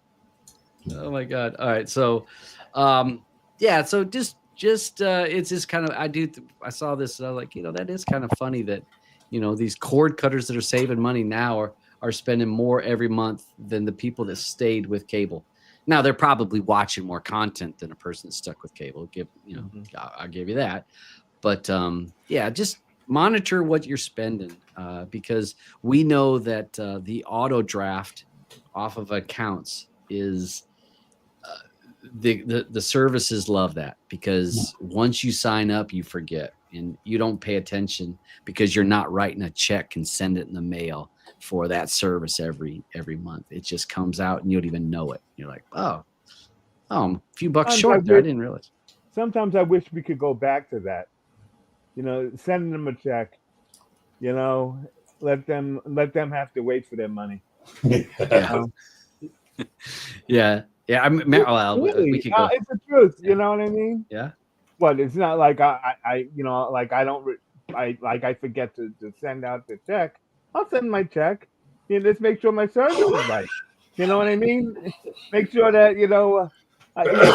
Oh my God. All right. So, so just it's just kind of, I saw this and I was like, that is kind of funny that, these cord cutters that are saving money now are spending more every month than the people that stayed with cable. Now they're probably watching more content than a person that's stuck with cable. I'll give you that. But yeah, just monitor what you're spending because we know that the auto draft off of accounts is the services love that because once you sign up, you forget and you don't pay attention because you're not writing a check and send it in the mail for that service every month. It just comes out and you don't even know it. You're like, oh, a few bucks short there. I didn't realize. Sometimes I wish we could go back to that. Send them a check. Let them have to wait for their money. Yeah. Yeah. Yeah. Really, we could go. It's the truth. You know what I mean? Yeah. But it's not like I forget to send out the check. I'll send my check. Let's make sure my service is right. You know what I mean? Make sure that if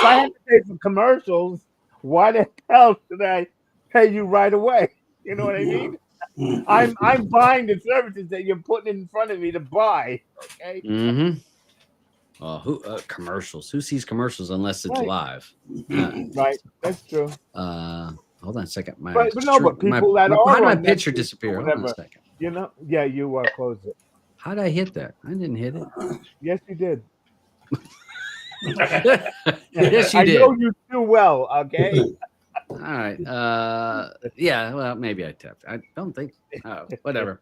I have to pay for commercials, why the hell should I pay you right away? You know what I mean? I'm buying the services that you're putting in front of me to buy. Okay. Mm-hmm. Who commercials? Who sees commercials unless it's live? Right. That's true. Hold on a second. But people that are how did my picture disappear? Hold on a second. Yeah, you closed it. How did I hit that? I didn't hit it. Yes, you did. Yes, you did. I know you too well. Okay. All right. Yeah. Well, maybe I tapped. I don't think. Whatever.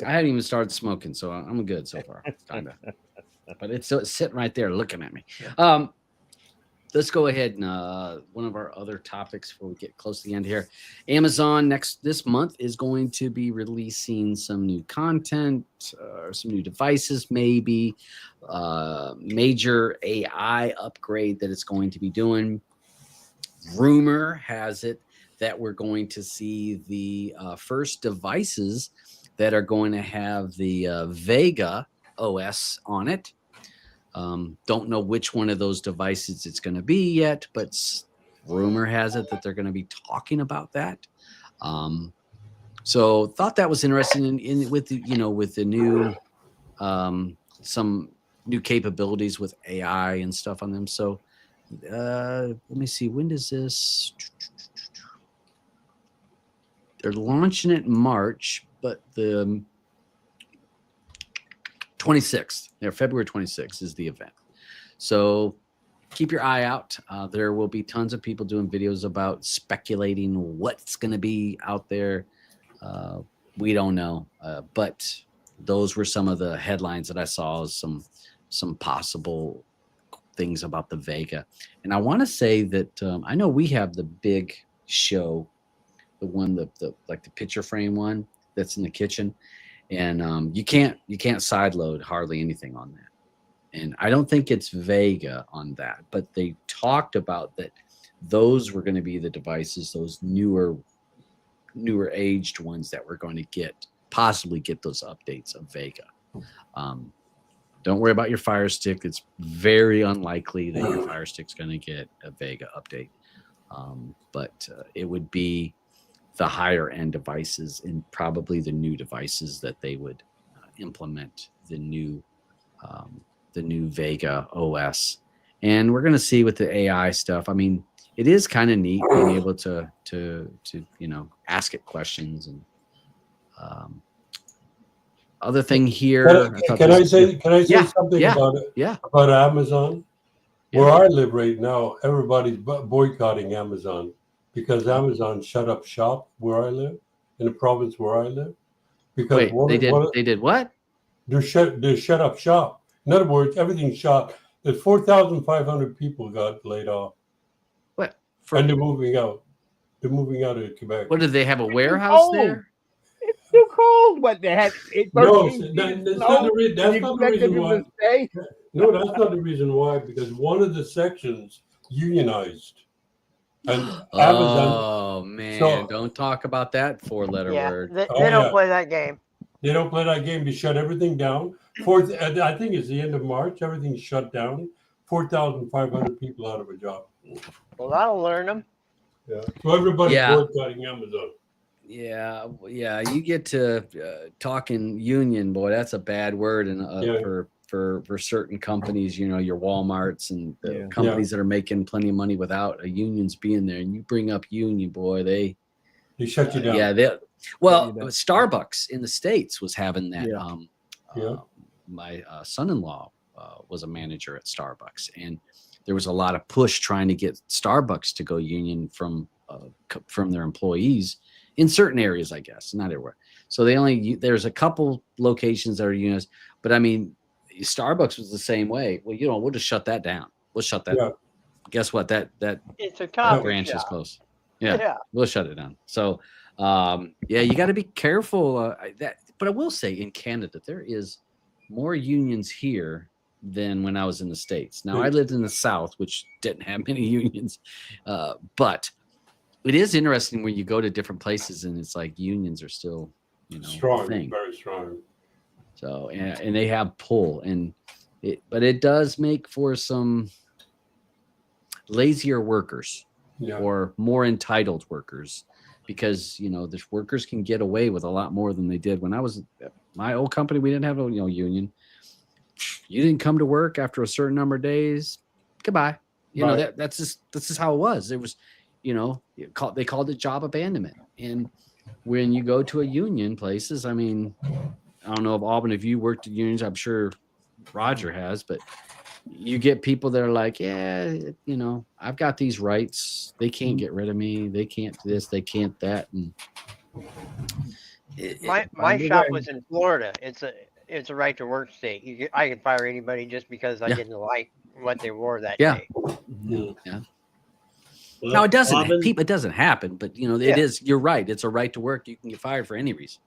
I hadn't even started smoking, so I'm good so far. Kinda. But it's sitting right there looking at me. Let's go ahead and one of our other topics before we get close to the end here. Amazon this month is going to be releasing some new content, some new devices, maybe major AI upgrade that it's going to be doing. Rumor has it that we're going to see the first devices that are going to have the Vega OS on it. Don't know which one of those devices it's going to be yet, but rumor has it that they're going to be talking about that. So thought that was interesting with the new some new capabilities with AI and stuff on them. So let me see, when does this? They're launching it in March, but the 26th, February 26th is the event. So keep your eye out. There will be tons of people doing videos about speculating what's going to be out there. We don't know, but those were some of the headlines that I saw as some possible things about the Vega. And I want to say that I know we have the big show, the one the picture frame one that's in the kitchen. And you can't sideload hardly anything on that, and I don't think it's Vega on that. But they talked about that; those were going to be the devices, those newer aged ones that we're going to possibly get those updates of Vega. Don't worry about your Fire Stick; it's very unlikely that your Fire Stick's going to get a Vega update. But it would be the higher end devices and probably the new devices that they would implement the new Vega OS. And we're going to see with the AI stuff. I mean, it is kind of neat being able to ask it questions and other thing here. Can I say something about it? Yeah. About Amazon? Where I live right now, everybody's boycotting Amazon. Because Amazon shut up shop where I live, in the province where I live. Because they did what? They shut up shop. In other words, everything's shot. There's 4,500 people got laid off. What? And they're moving out. They're moving out of Quebec. What, did they have a warehouse there? It's too cold. What, they had? No, that's not the reason why. No, that's not the reason why. Because one of the sections unionized. And Amazon, oh man, don't talk about that four-letter word. They don't play that game. They don't play that game. They shut everything down. I think it's the end of March. Everything's shut down. 4,500 people out of a job. Well, that'll learn them. Yeah. So everybody's boycotting Amazon. Yeah, you get to talking union, boy. That's a bad word, and for certain companies, you know, your WalMarts and the companies that are making plenty of money without a unions being there. And you bring up union, boy, they shut you down. Starbucks in the States was having that. My son-in-law was a manager at Starbucks, and there was a lot of push trying to get Starbucks to go union from their employees in certain areas, I guess, not everywhere. So there's a couple locations that are unions, but I mean, Starbucks was the same way. Well, you know, we'll just shut that down. We'll shut that. Yeah. Guess what? That it's a coffee branch shop. Is closed. Yeah, we'll shut it down. So, you got to be careful. But I will say, in Canada, there is more unions here than when I was in the States. Now, I lived in the South, which didn't have many unions, but it is interesting when you go to different places and it's like unions are still, you know, strong, very strong. So, and they have pull, but it does make for some lazier workers or more entitled workers, because, you know, the workers can get away with a lot more than they did when I was at my old company. We didn't have a union. You didn't come to work after a certain number of days. Goodbye. You know, that's just how it was. It was, you know, they called it job abandonment. And when you go to a union places, I mean, I don't know if Alban, if you worked at unions, I'm sure Roger has, but you get people that are like, yeah, you know, I've got these rights. They can't get rid of me. They can't do this. They can't that. And my shop was in Florida. It's a right to work state. I can fire anybody just because I didn't like what they wore that day. Yeah. Well, now it doesn't happen, but you know, it is. You're right. It's a right to work. You can get fired for any reason.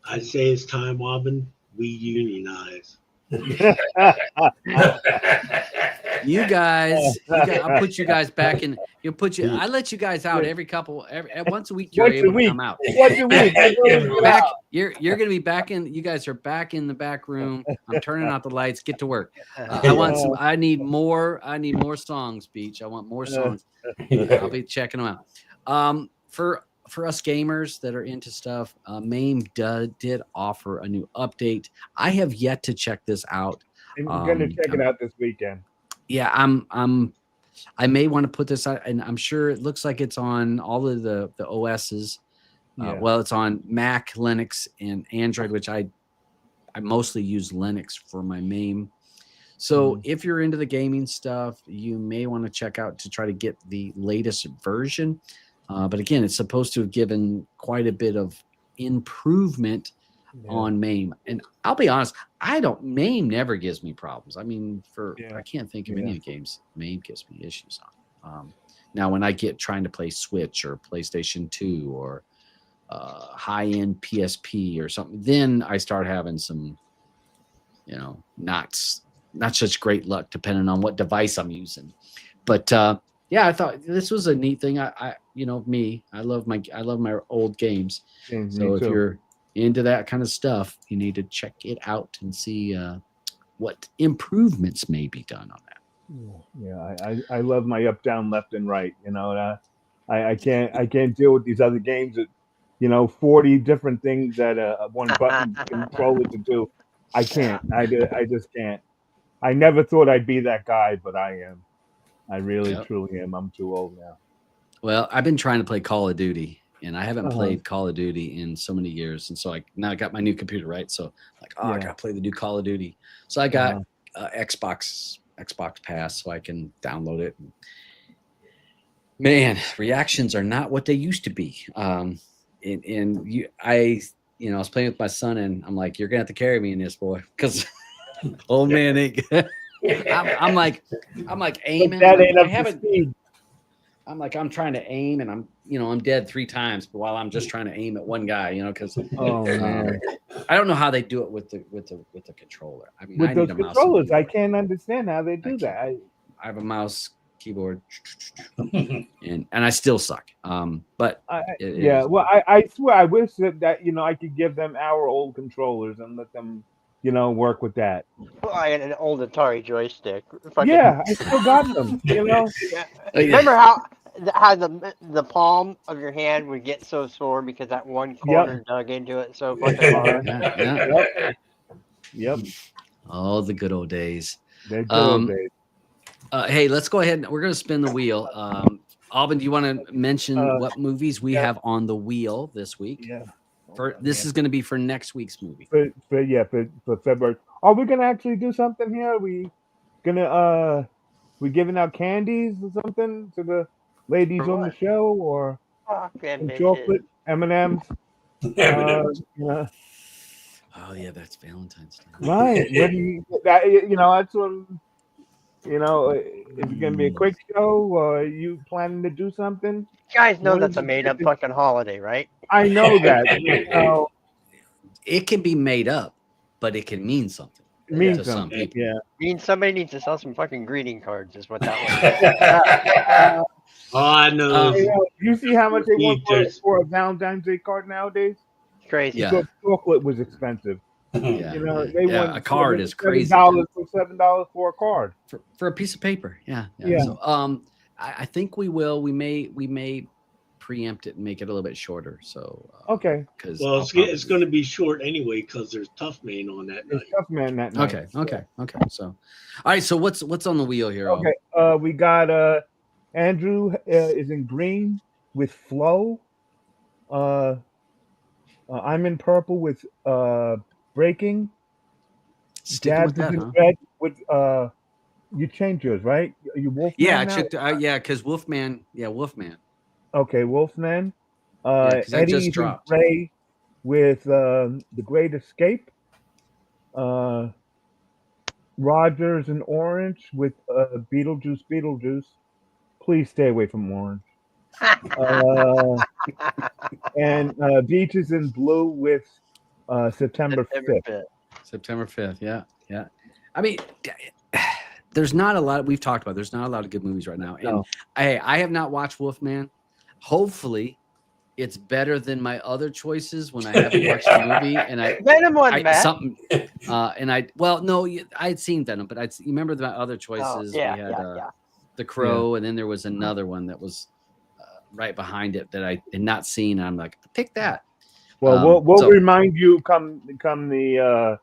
I say it's time, Alban. We unionize. You guys, I'll put you guys back in. I let you guys out every once a week. You're able to come out. Once a week. Back, you're going to be back in. You guys are back in the back room. I'm turning out the lights. Get to work. I need more songs, Beach. I want more songs. I'll be checking them out. For us gamers that are into stuff, MAME did offer a new update. I have yet to check this out. I'm going to check it out this weekend. Yeah, I may want to put this out, and I'm sure it looks like it's on all of the OSs. Well, it's on Mac, Linux, and Android, which I mostly use Linux for my MAME. So if you're into the gaming stuff, you may want to check out to try to get the latest version. But again, it's supposed to have given quite a bit of improvement on MAME. And I'll be honest, MAME never gives me problems. I mean, I can't think of any games MAME gives me issues on. Now, when I get trying to play Switch or PlayStation 2 or high-end PSP or something, then I start having some, you know, not such great luck depending on what device I'm using. But I thought this was a neat thing. I love my old games. So if you're into that kind of stuff, you need to check it out and see what improvements may be done on that. Yeah, I love my up, down, left, and right. You know, I can't deal with these other games that, you know, 40 different things that one button controller to do. I can't. I just can't. I never thought I'd be that guy, but I am. I really, truly am. I'm too old now. Well, I've been trying to play Call of Duty, and I haven't played Call of Duty in so many years. And so now I got my new computer, right? So I got to play the new Call of Duty. So I got Xbox Pass, so I can download it. Man, reactions are not what they used to be. I was playing with my son, and I'm like, you're gonna have to carry me in this, boy, because old man, I'm like aiming. That ain't up to speed. I'm like, I'm trying to aim, and I'm dead 3 times while I'm just trying to aim at one guy, you know, because I don't know how they do it with the controller. I mean, with those controllers, I can't understand how they do that. I have a mouse, keyboard, and I still suck. But I swear, I wish that you know, I could give them our old controllers and let them, you know, work with that. Well, I had an old Atari joystick. I still got them. You know, how the palm of your hand would get so sore because that one corner dug into it so fucking hard. Yep. Oh, the good old days. They're good old days. Hey, let's go ahead. We're going to spin the wheel. Alvin, do you want to mention what movies we have on the wheel this week? Yeah. This is going to be for next week's movie. For February. Are we gonna actually do something here? Are we gonna we giving out candies or something to the ladies on the show, or some chocolate M&Ms? Yeah. Oh yeah, that's Valentine's Day. Right. What do you? That's what. Is it gonna be a quick show, or are you planning to do something? You guys know that's a made-up fucking holiday, right? I know that. It can be made up, but it can mean something. It means something. Yeah. Means somebody needs to sell some fucking greeting cards, is what that was. Oh, I know. You see how much they want for a Valentine's Day card nowadays? It's crazy. Yeah. Because chocolate was expensive. Yeah. They want a card is crazy. $7 for a card for a piece of paper. Yeah. So, I think we will. We may preempt it and make it a little bit shorter. So okay. Because it's going to be short anyway because there's Tough Man on that night. Tough Man that night. Okay. So, all right. So what's on the wheel here? Okay. We got Andrew is in green with Flo. I'm in purple with Breaking. Dad is in red with you changed yours, right? Are you Wolfman? Yeah, I checked. Because Wolfman. Yeah, Wolfman. Okay, Wolfman. Eddie is in gray with The Great Escape. Roger's in orange with Beetlejuice. Please stay away from orange. And Beach is in blue with September 5th. September 5th, yeah. I mean, there's not a lot. We've talked about. There's not a lot of good movies right now. And No. I have not watched Wolfman. Hopefully, it's better than my other choices when I haven't watched the movie. And Venom wasn't bad. Something. I had seen Venom, but you remember the other choices? Oh, yeah, we had The Crow, and then there was another one that was right behind it that I had not seen. And I'm like, pick that. Well, we'll remind you come the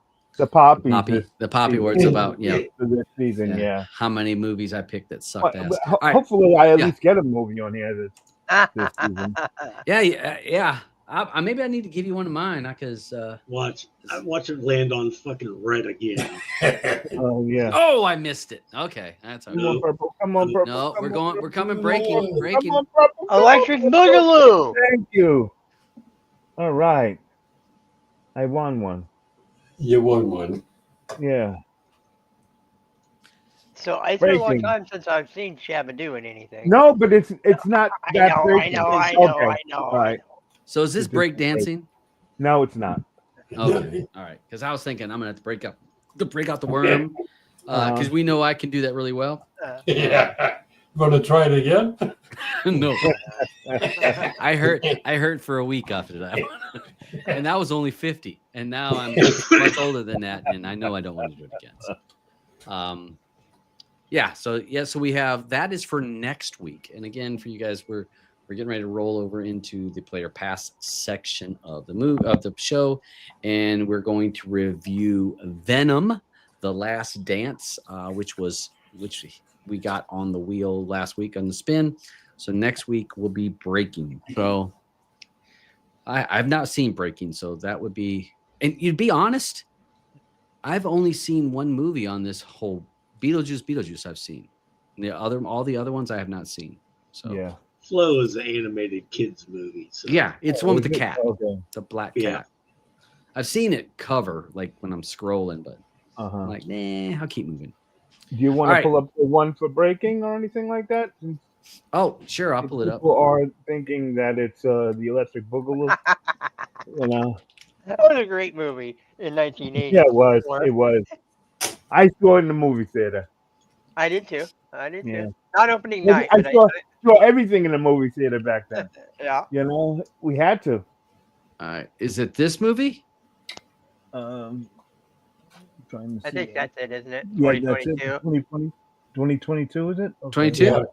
poppy. The poppy where it's about for this season. Yeah. How many movies I picked that sucked ass. Hopefully, I at least get a movie on here this season. Yeah. Maybe I need to give you one of mine because watch it land on fucking red again. Oh yeah. Oh, I missed it. Okay, that's all right. Come on, purple. No, we're coming breaking. Come on, purple. Electric Boogaloo. Thank you. All right. I won one. You won one. Yeah. So it's been a long time since I've seen Shabba doing anything. No, but it's not that I know. All right. So is this break dancing? No, it's not. Okay. All right. Because I was thinking I'm gonna have to break out the worm. Because we know I can do that really well. Yeah. Want to try it again? No. I hurt for a week after that one. And that was only 50. And now I'm much older than that, and I know I don't want to do it again. So we have that is for next week. And again, for you guys, we're getting ready to roll over into the player pass section of the show, and we're going to review Venom: The Last Dance, which we got on the wheel last week on the spin. So next week will be Breaking. So I've not seen Breaking, so that would be. And you'd be honest, I've only seen one movie on this whole Beetlejuice. I've seen all the other ones I have not seen. So yeah. Flo is an animated kids movie. So. Yeah, it's the one with the cat, okay. the black cat. I've seen it cover like when I'm scrolling, but I'm like, nah, I'll keep moving. Do you want to pull up the one for Breaking or anything like that? Oh, sure, I'll pull it up. People are thinking that it's the Electric Boogaloo. That was a great movie in 1980. Yeah, it was. It was. I saw it in the movie theater. I did too. Yeah. Not opening night. I saw everything in the movie theater back then. Yeah. We had to. All right. Is it this movie? Trying to see. I think that's it, isn't it? Yeah, 2022. 2022, is it? Okay. 22?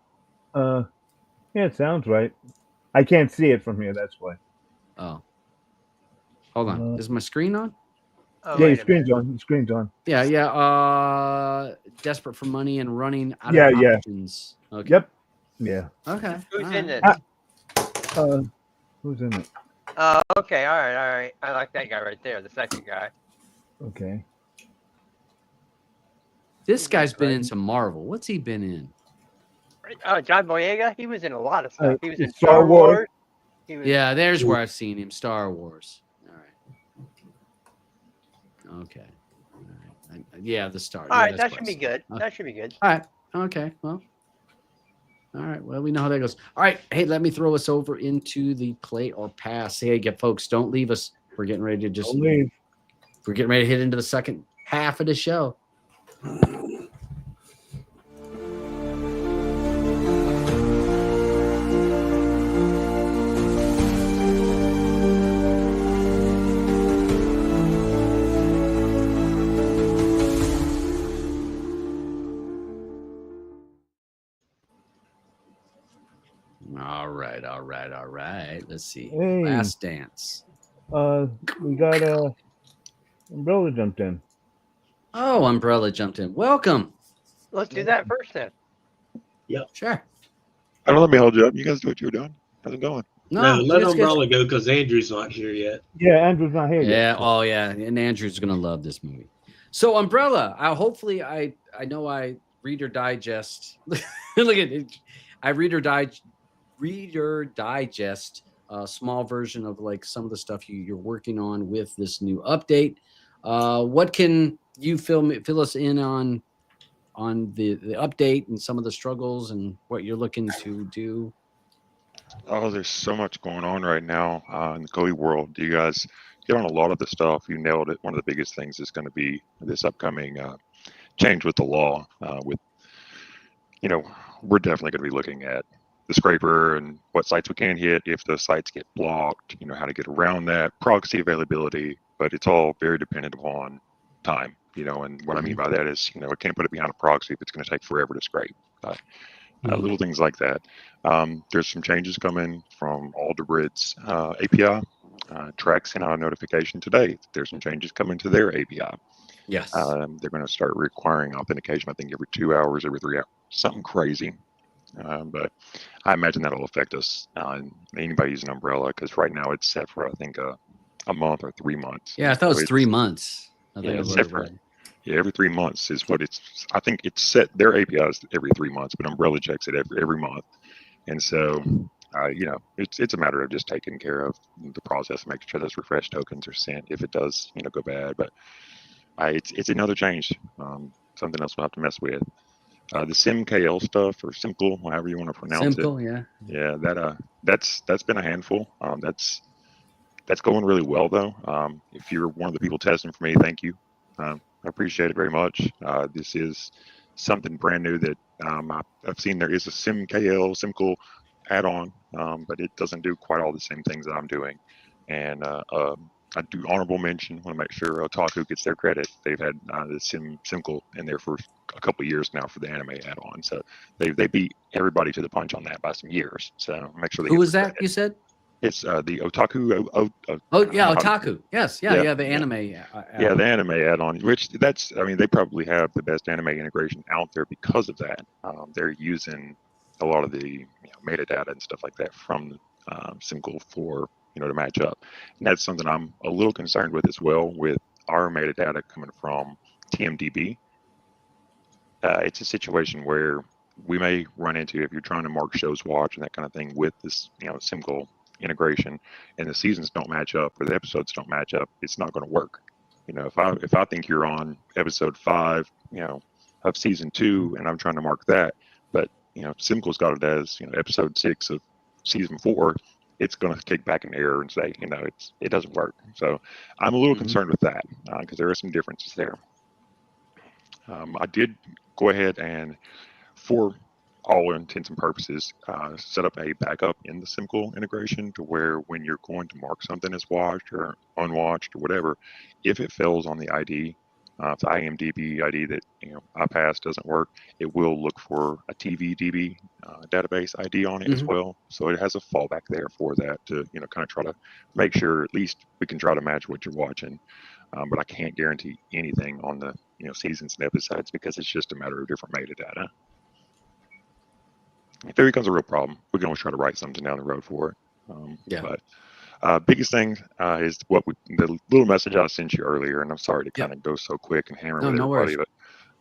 Yeah, it sounds right. I can't see it from here. That's why. Oh, hold on. Is my screen on? Oh, Yeah, your wait a minute. screen's on. Your screen's on. Yeah, yeah. Desperate for money and running out Yeah, of yeah. options. Okay. Yep. Yeah. Okay. Who's all in right. this? Who's in it? Oh, okay. All right. All right. I like that guy right there, the second guy. Okay. This guy's been in some Marvel. What's he been in? John Boyega. He was in a lot of stuff. He was in Star Star Wars. Wars. He was, Yeah, there's where I've seen him. Star Wars. All right. Okay. All right. Yeah, the Star. All yeah, right. that's That where should I be saw him. good. That should be good. All right. Okay. Well. All right. Well, we know how that goes. All right. Hey, let me throw us over into the play or pass. Hey, folks, don't leave us. We're getting ready to just. Don't leave. We're getting ready to hit into the second half of the show. All right. Let's see. Hey. Last Dance. We got Umbrella jumped in. Oh, Umbrella jumped in. Welcome. Let's do that first then. Sure. I don't let me hold you up. You guys do what you're doing. How's it going? No, let it's good. Umbrella go because Andrew's not here yet. Yeah, Andrew's not here yet. Yeah. Oh, yeah. And Andrew's gonna love this movie. So Umbrella. Hopefully I know I Reader Digest. Look at it. I Reader Digest. A small version of like some of the stuff you're working on with this new update. What can you fill us in on the update and some of the struggles and what you're looking to do? Oh, there's so much going on right now in the Kodi world. You guys get on a lot of the stuff. You nailed it. One of the biggest things is going to be this upcoming change with the law. We're definitely going to be looking at the scraper and what sites we can hit if the sites get blocked, how to get around that, proxy availability, but it's all very dependent upon time, and what I mean by that is, I can't put it behind a proxy if it's going to take forever to scrape. Little things like that. There's some changes coming from Alderbrid's API. Track sent out a notification today. There's some changes coming to their API. Yes. They're going to start requiring authentication, I think, every 2 hours, every 3 hours, something crazy. But I imagine that'll affect us. Anybody using Umbrella, because right now it's set for, I think, a month or 3 months. Yeah, I thought it was 3 months. It's set for, every 3 months is what it's. I think it's set. Their API is every 3 months, but Umbrella checks it every month. And so, it's a matter of just taking care of the process, making sure those refresh tokens are sent if it does, go bad. But it's another change. Something else we'll have to mess with. The Simkl stuff, or Simkl, however you want to pronounce it. Simkl, yeah. Yeah, that's been a handful. That's going really well though. If you're one of the people testing for me, thank you. I appreciate it very much. This is something brand new that I've seen. There is a Simkl add-on, but it doesn't do quite all the same things that I'm doing. And I do honorable mention. Want to make sure Otaku gets their credit. They've had the Simkl in there for a couple of years now for the anime add-on. So they beat everybody to the punch on that by some years. So make sure they. Who was that? You said. It's the Otaku. Otaku. Yes, yeah, the anime. Yeah, the anime add-on, which they probably have the best anime integration out there because of that. They're using a lot of the metadata and stuff like that from Simkl for to match up, and that's something I'm a little concerned with as well. With our metadata coming from TMDB, it's a situation where we may run into, if you're trying to mark shows watch and that kind of thing with this Simkl integration, and the seasons don't match up or the episodes don't match up, it's not going to work. If I think you're on episode 5 of season 2 and I'm trying to mark that, but Simkl's got it as episode 6 of season 4, it's going to kick back an error and say it doesn't work. So I'm a little concerned with that because there are some differences there. I did go ahead and, for all intents and purposes, set up a backup in the Simkl integration to where when you're going to mark something as watched or unwatched or whatever, if it fails on the ID, if the IMDB ID that I passed doesn't work, it will look for a TVDB database ID on it as well. So it has a fallback there for that to kind of try to make sure at least we can try to match what you're watching. But I can't guarantee anything on the seasons and episodes because it's just a matter of different metadata. If it becomes a real problem, we can always try to write something down the road for it. But biggest thing is the little message I sent you earlier, and I'm sorry to kind of go so quick and hammer with everybody,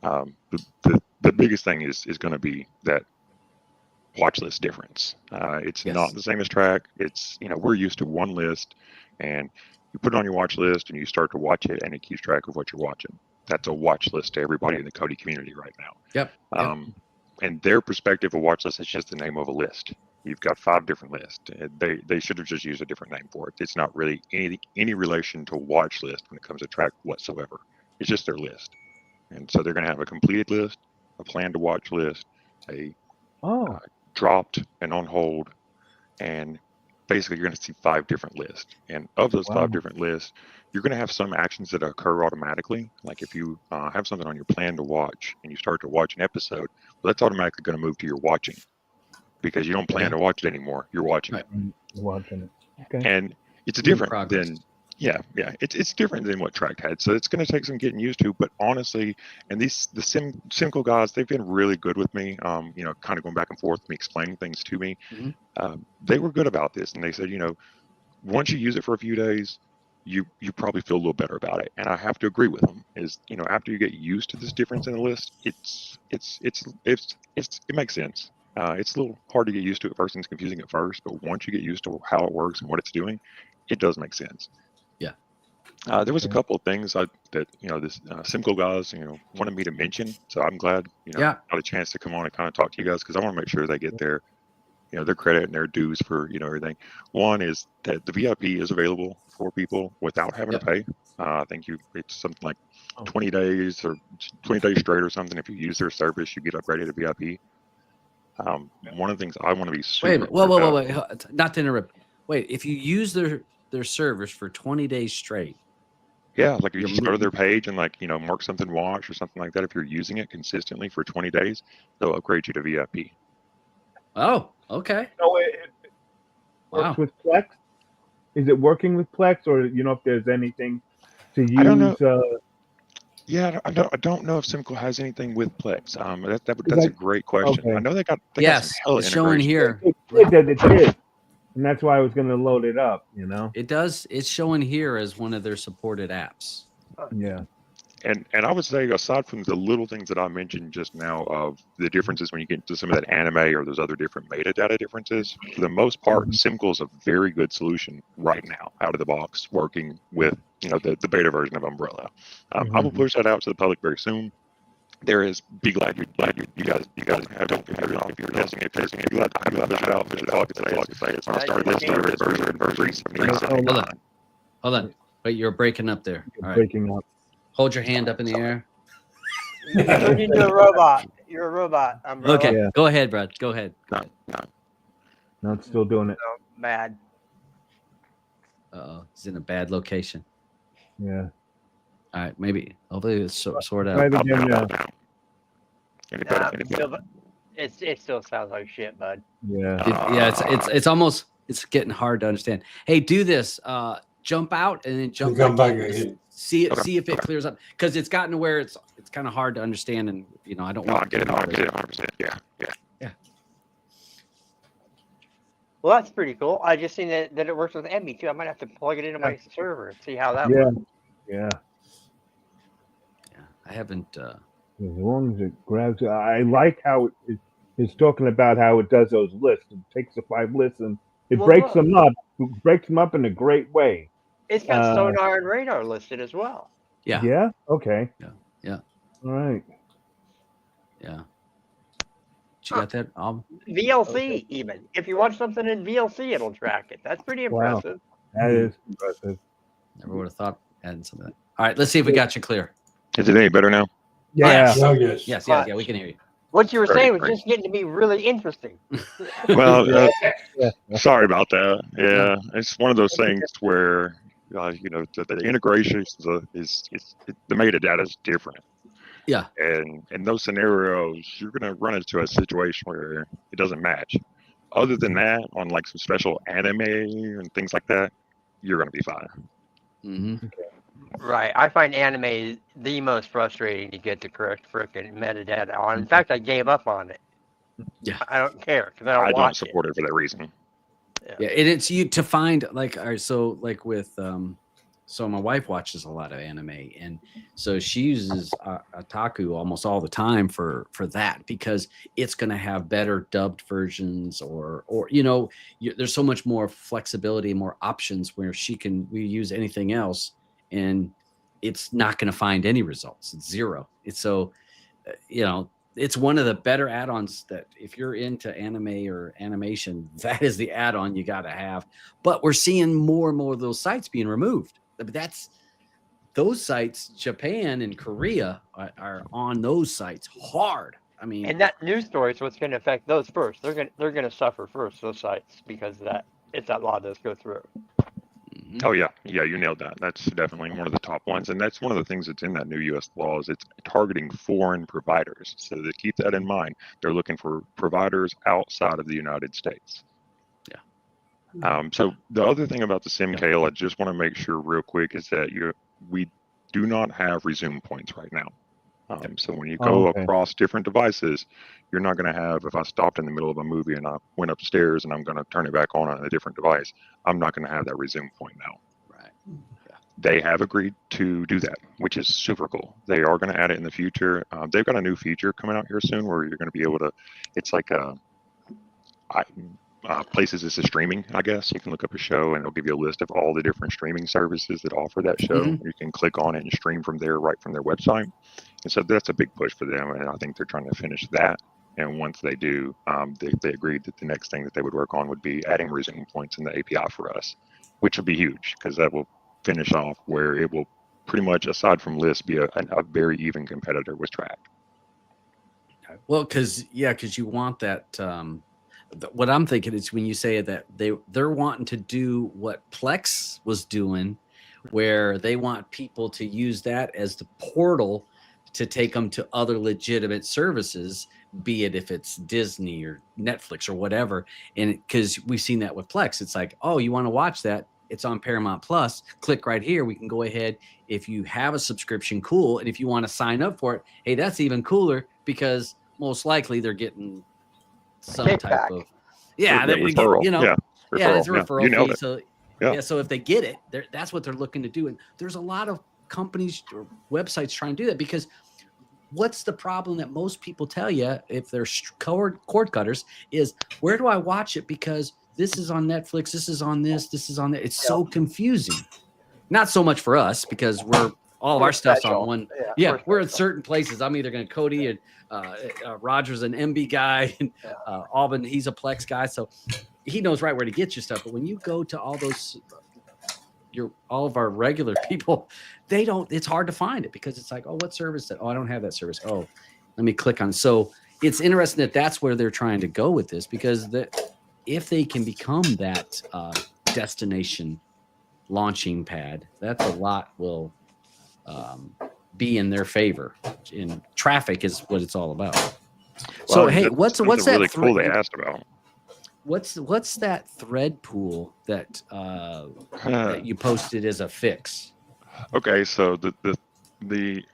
but the biggest thing is going to be that watch list difference. It's not the same as track. It's we're used to one list, and you put it on your watch list, and you start to watch it, and it keeps track of what you're watching. That's a watch list to everybody in the Kodi community right now. And their perspective of watch list is just the name of a list. You've got 5 different lists. They should have just used a different name for it. It's not really any relation to watch list when it comes to track whatsoever. It's just their list. And so they're going to have a completed list, a plan to watch list, a dropped and on hold, and basically you're going to see 5 different lists. And of those 5 different lists, you're going to have some actions that occur automatically. Like if you have something on your plan to watch and you start to watch an episode, well, that's automatically going to move to your watching because you don't plan to watch it anymore. You're watching it. You're watching it. Okay. And it's different than it's different than what track had. So it's going to take some getting used to. But honestly, and the Simkl guys, they've been really good with me. Kind of going back and forth, me explaining things to me. They were good about this, and they said, once you use it for a few days, you probably feel a little better about it. And I have to agree with them. Is after you get used to this difference in the list, it makes sense. It's a little hard to get used to at first, and it's confusing at first. But once you get used to how it works and what it's doing, it does make sense. There was a couple of things that this Simkl guys wanted me to mention, so I'm glad got a chance to come on and kind of talk to you guys because I want to make sure they get their credit and their dues for everything. One is that the VIP is available for people without having to pay. I think it's something like 20 days or 20 days straight or something. If you use their service, you get upgraded to VIP. One of the things I want to be super wait, not to interrupt. Wait, if you use their service for 20 days straight. Yeah, like if you just go to their page and mark something watch or something like that. If you're using it consistently for 20 days, they'll upgrade you to VIP. Oh, okay. So it works with Plex? Is it working with Plex, or if there's anything to use? I don't know. I don't know if Simkl has anything with Plex. That's a great question. Okay. I know they got some hell it's showing here. It did. And that's why I was going to load it up, It does. It's showing here as one of their supported apps. Yeah. And I would say, aside from the little things that I mentioned just now of the differences when you get into some of that anime or those other different metadata differences, for the most part, Simkl is a very good solution right now, out of the box, working with the beta version of Umbrella. I will push that out to the public very soon. There is be glad you guys have don't if you're testing it, be glad to push it out. I'll start version. Hold on. Wait, you're breaking up there. You're breaking up. Hold your hand up in the air. You're a robot. You're a robot. Okay, go ahead, Brad. Go ahead. No, it's still doing it. So bad. He's in a bad location. Yeah. All right, maybe. Hopefully it's sort out. Right again, it still sounds like shit, bud. Yeah. It's almost getting hard to understand. Hey, do this. Jump out and then jump back in. See if it clears up, because it's gotten to where it's kind of hard to understand, and I don't want to get it 100%. Yeah. Well, that's pretty cool. I just seen that it works with Emmy too. I might have to plug it into my server and see how that works. Yeah. I haven't. As long as it grabs, I like how it's talking about how it does those lists. It takes the 5 lists and it breaks them up. It breaks them up in a great way. It's got sonar and radar listed as well. Yeah. Yeah. Okay. Yeah. All right. Yeah. You got that? VLC even. If you watch something in VLC, it'll track it. That's pretty impressive. Wow. That is impressive. Never would have thought adding some of that. All right, let's see if we got you clear. Is it any better now? Yeah. Yes, we can hear you. What you were saying was just getting to be really interesting. Well, sorry about that. Yeah, it's one of those things where the integration is the metadata is different. Yeah. And in those scenarios, you're going to run into a situation where it doesn't match. Other than that, on like some special anime and things like that, you're going to be fine. Mm-hmm. Right. I find anime the most frustrating to get the correct frickin' metadata on. In fact, I gave up on it. Yeah. I don't care because I don't support it for that reason. Yeah, and it's you to find like so like with so my wife watches a lot of anime, and so she uses Otaku almost all the time for that, because it's going to have better dubbed versions, or there's so much more flexibility, more options where we use anything else and it's not going to find any results. It's zero. It's so it's one of the better add-ons that if you're into anime or animation, that is the add-on you got to have. But we're seeing more and more of those sites being removed. Those sites, Japan and Korea are on those sites hard. I mean, and that news story is what's going to affect those first. They're going to suffer first, those sites, because if that law does go through. Oh yeah, you nailed that. That's definitely one of the top ones, and that's one of the things that's in that new U.S. law is it's targeting foreign providers. So to keep that in mind, they're looking for providers outside of the United States. Yeah. So the other thing about the Simkl, I just want to make sure real quick is that we do not have resume points right now. So when you go across different devices, you're not going to have, if I stopped in the middle of a movie and I went upstairs and I'm going to turn it back on a different device, I'm not going to have that resume point now. Right. Yeah. They have agreed to do that, which is super cool. They are going to add it in the future. They've got a new feature coming out here soon where you're going to be able to, it's like places this is streaming, I guess. You can look up a show and it'll give you a list of all the different streaming services that offer that show. Mm-hmm. You can click on it and stream from there, right from their website. And so that's a big push for them. And I think they're trying to finish that. And once they do, they agreed that the next thing that they would work on would be adding resume points in the API for us, which will be huge because that will finish off where it will pretty much, aside from lists, be a very even competitor with track. Well, because you want that. What I'm thinking is when you say that they're wanting to do what Plex was doing, where they want people to use that as the portal to take them to other legitimate services, be it if it's Disney or Netflix or whatever. And because we've seen that with Plex, it's like, oh, you want to watch that? It's on Paramount Plus. Click right here. We can go ahead. If you have a subscription, cool. And if you want to sign up for it, hey, that's even cooler because most likely they're getting some type of referral. It's a referral fee. It. So so if they get it, that's what they're looking to do. And there's a lot of companies or websites trying to do that, because what's the problem that most people tell you if they're cord cutters is, where do I watch it? Because this is on Netflix, this is on this is on that. It's so confusing. Not so much for us because all of our stuff's on one. We're at certain places. I'm either going to Kodi and Roger's an MB guy, and Alban, he's a Plex guy, so he knows right where to get your stuff. But when you go to all those, all of our regular people, they don't. It's hard to find it because it's like, oh, what service? That? Oh, I don't have that service. Oh, let me click on. So it's interesting that that's where they're trying to go with this, because if they can become that destination launching pad, that's a lot will be in their favor. In traffic is what it's all about. So hey, what's that really cool they asked about? What's that thread pool that that you posted as a fix? Okay, so the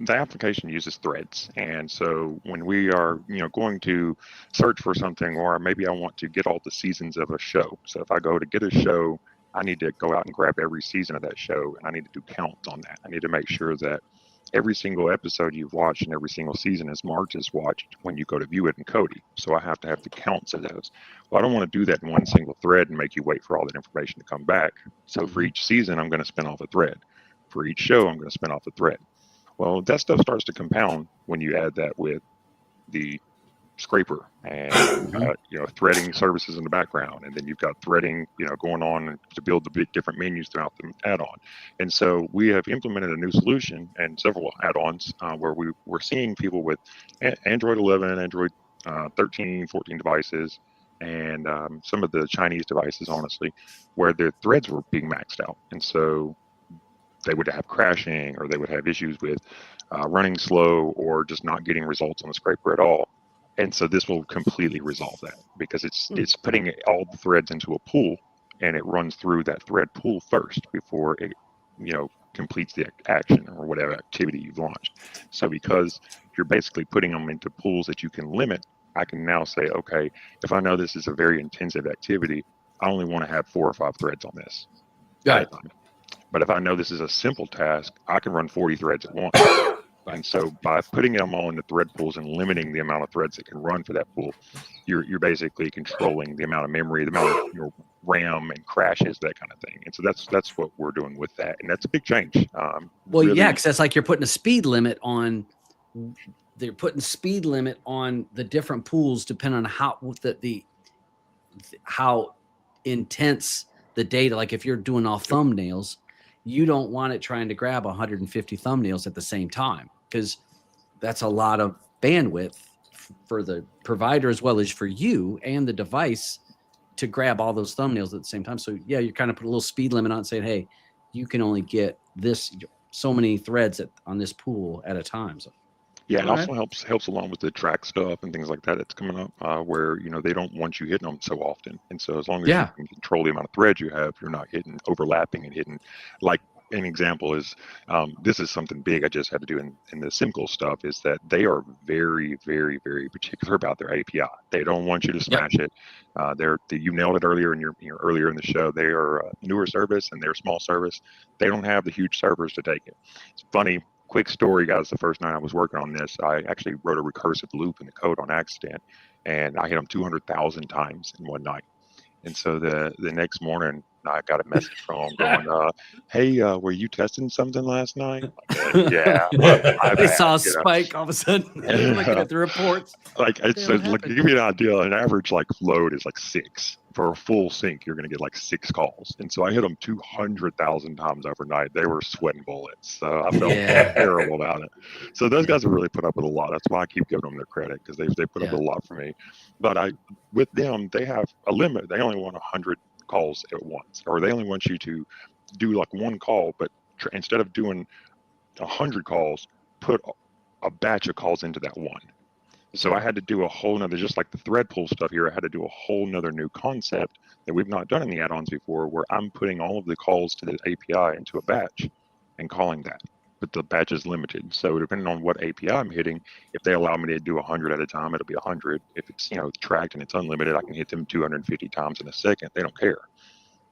application uses threads, and so when we are going to search for something, or maybe I want to get all the seasons of a show. So if I go to get a show, I need to go out and grab every season of that show, and I need to do counts on that. I need to make sure that every single episode you've watched and every single season is marked as watched when you go to view it in Kodi. So I have to have the counts of those. Well, I don't want to do that in one single thread and make you wait for all that information to come back. So for each season, I'm going to spin off a thread. For each show, I'm going to spin off a thread. Well, that stuff starts to compound when you add that with the scraper and threading services in the background, and then you've got threading going on to build the big different menus throughout the add-on. And so we have implemented a new solution and several add-ons where we're seeing people with Android 11, Android 13, 14 devices and some of the Chinese devices, honestly, where their threads were being maxed out, and so they would have crashing, or they would have issues with running slow, or just not getting results on the scraper at all. And so this will completely resolve that, because it's putting all the threads into a pool, and it runs through that thread pool first before it, completes the action or whatever activity you've launched. So because you're basically putting them into pools that you can limit, I can now say, okay, if I know this is a very intensive activity, I only want to have 4 or 5 threads on this. Right. But if I know this is a simple task, I can run 40 threads at once. And so by putting them all into thread pools and limiting the amount of threads that can run for that pool, you're basically controlling the amount of memory, the amount of RAM and crashes, that kind of thing. And so that's what we're doing with that, and that's a big change. Well, really, yeah, because that's like you're putting a speed limit on. They're putting speed limit on the different pools depending on how intense the data. Like if you're doing all thumbnails, you don't want it trying to grab 150 thumbnails at the same time, because that's a lot of bandwidth for the provider as well as for you and the device to grab all those thumbnails at the same time. So yeah, you kind of put a little speed limit on it, saying, hey, you can only get so many threads on this pool at a time. So yeah, it also helps along with the track stuff and things like that that's coming up, where they don't want you hitting them so often. And so as long as you can control the amount of threads you have, you're not overlapping and hitting. Like an example is, this is something big I just had to do in the Simkl stuff, is that they are very, very, very particular about their API. They don't want you to smash it. You nailed it earlier in your earlier in the show. They are a newer service, and they're a small service. They don't have the huge servers to take it. It's funny. Quick story, guys. The first night I was working on this, I actually wrote a recursive loop in the code on accident, and I hit them 200,000 times in one night. And so the next morning, I got a message from them going, hey, were you testing something last night? Like, yeah. They saw a spike all of a sudden. Looking at the reports. To give you an idea, an average load is 6. For a full sync, you're going to get 6 calls. And so I hit them 200,000 times overnight. They were sweating bullets. So I felt terrible about it. So those guys have really put up with a lot. That's why I keep giving them their credit, because they put up with a lot for me. But with them, they have a limit. They only want 100 calls at once, or they only want you to do one call, but instead of doing 100 calls, put a batch of calls into that one. So I had to do a whole nother, just like the thread pool stuff here, I had to do a whole nother new concept that we've not done in the add-ons before, where I'm putting all of the calls to the API into a batch and calling that. But the batch is limited. So depending on what API I'm hitting, if they allow me to do 100 at a time, it'll be 100. If it's tracked and it's unlimited, I can hit them 250 times in a second. They don't care.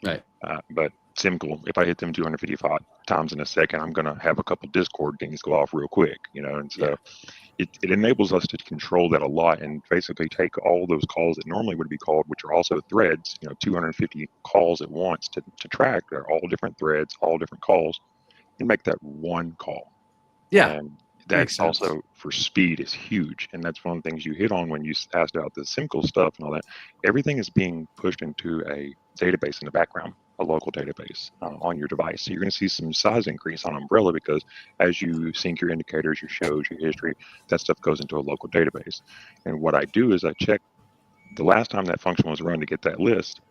Right. But Simkl, if I hit them 255 times in a second, I'm going to have a couple Discord things go off real quick, and so it enables us to control that a lot, and basically take all those calls that normally would be called, which are also threads, 250 calls at once to track. They're all different threads, all different calls, and make that one call. Yeah. And that's also for speed is huge. And that's one of the things you hit on when you asked about the Simkl stuff and all that. Everything is being pushed into a database in the background, a local database on your device. So you're going to see some size increase on Umbrella, because as you sync your indicators, your shows, your history, that stuff goes into a local database. And what I do is I check the last time that function was run to get that list,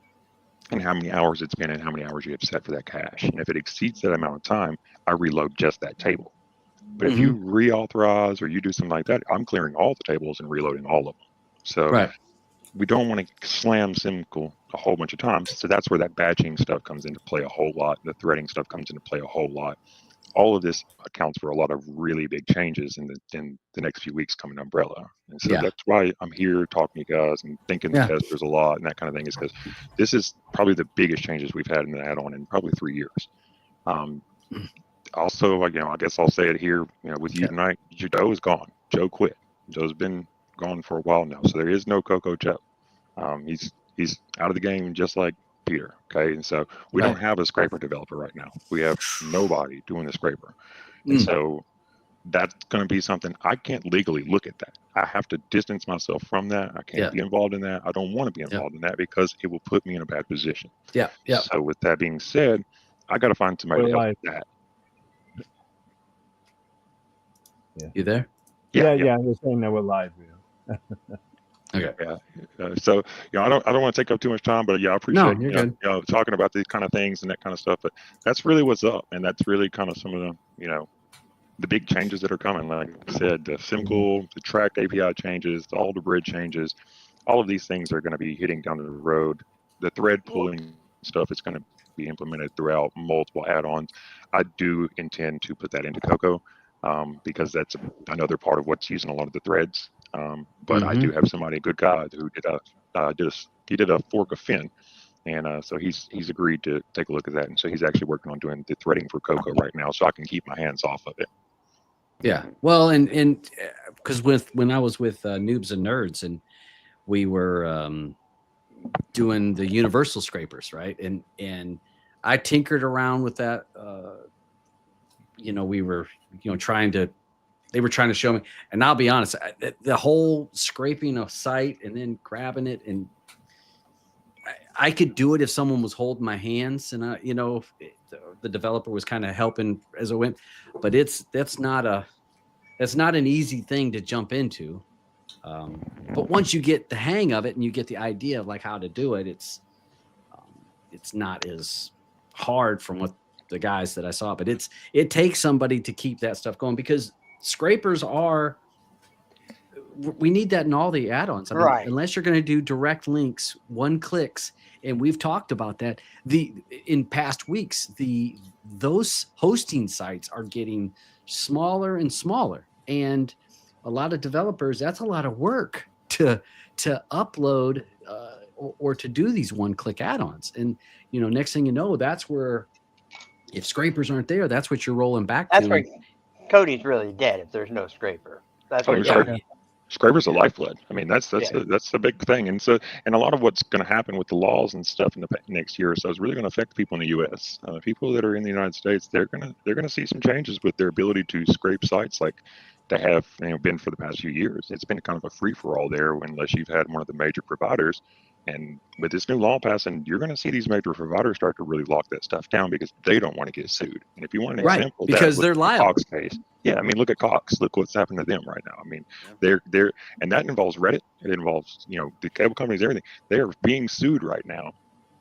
and how many hours it's been, and how many hours you have set for that cache. And if it exceeds that amount of time, I reload just that table. But if you reauthorize or you do something like that, I'm clearing all the tables and reloading all of them. So we don't want to slam Simkl a whole bunch of times. So that's where that batching stuff comes into play a whole lot. The threading stuff comes into play a whole lot. All of this accounts for a lot of really big changes in the next few weeks coming to Umbrella. And so that's why I'm here talking to you guys and thinking the testers a lot and that kind of thing, is because this is probably the biggest changes we've had in the add-on in probably 3 years. Also, I guess I'll say it here, with you tonight, Joe is gone. Joe quit. Joe's been gone for a while now. So there is no Coco Joe. He's out of the game, just like Peter. Okay. And so we don't have a scraper developer right now. We have nobody doing the scraper. And so that's going to be something I can't legally look at that. I have to distance myself from that. I can't be involved in that. I don't want to be involved in that, because it will put me in a bad position. So with that being said, I got to find somebody to help with that. You there? Yeah. I'm just saying that we're live. Okay. Yeah. So I don't want to take up too much time, but I appreciate talking about these kind of things and that kind of stuff. But that's really what's up, and that's really kind of some of the the big changes that are coming. Like I said, the Simkl, the tracked API changes, all the bridge changes, all of these things are going to be hitting down the road. The thread pooling stuff is going to be implemented throughout multiple add-ons. I do intend to put that into Cocoa because that's another part of what's using a lot of the threads. But I do have somebody, a good guy, who did a fork of Finn, and so he's agreed to take a look at that. And so he's actually working on doing the threading for Cocoa right now, so I can keep my hands off of it. Yeah, well, and because when I was with Noobs and Nerds, and we were doing the universal scrapers, right? And I tinkered around with that. We were they were trying to show me, and I'll be honest, the whole scraping a site and then grabbing it, and I could do it if someone was holding my hands, and the developer was kind of helping as it went, but that's not an easy thing to jump into. But once you get the hang of it and you get the idea of like how to do it, it's not as hard from what the guys that I saw, but it takes somebody to keep that stuff going, because scrapers we need that in all the add-ons. I mean, Right. Unless you're going to do direct links, one clicks, and we've talked about that. In past weeks, those hosting sites are getting smaller and smaller, and a lot of developers, that's a lot of work to upload or to do these one-click add-ons. And next thing you know, that's where, if scrapers aren't there, that's what you're rolling back That's to. where Kodi's really dead if there's no scraper. That's what Scraper's a lifeblood. I mean, that's the big thing. And so, and a lot of what's going to happen with the laws and stuff in the next year or so is really going to affect people in the U.S. People that are in the United States, they're going to see some changes with their ability to scrape sites like they have been for the past few years. It's been kind of a free for all there unless you've had one of the major providers. And with this new law passing, you're going to see these major providers start to really lock that stuff down because they don't want to get sued. And if you want an example, because they're liable. Cox case. Yeah, I mean, look at Cox. Look what's happened to them right now. I mean, they're and that involves Reddit. It involves the cable companies, everything. They are being sued right now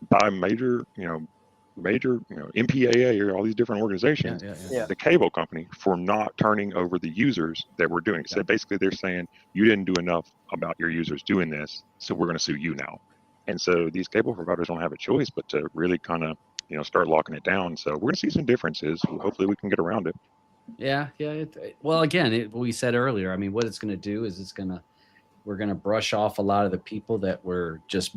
by major MPAA or all these different organizations. The cable company for not turning over the users that were doing it. So basically, they're saying you didn't do enough about your users doing this, so we're going to sue you now. And so these cable providers don't have a choice but to really kind of start locking it down. So we're going to see some differences. Hopefully, we can get around it. Yeah. Well, again, we said earlier. I mean, what it's going to do is we're going to brush off a lot of the people that are just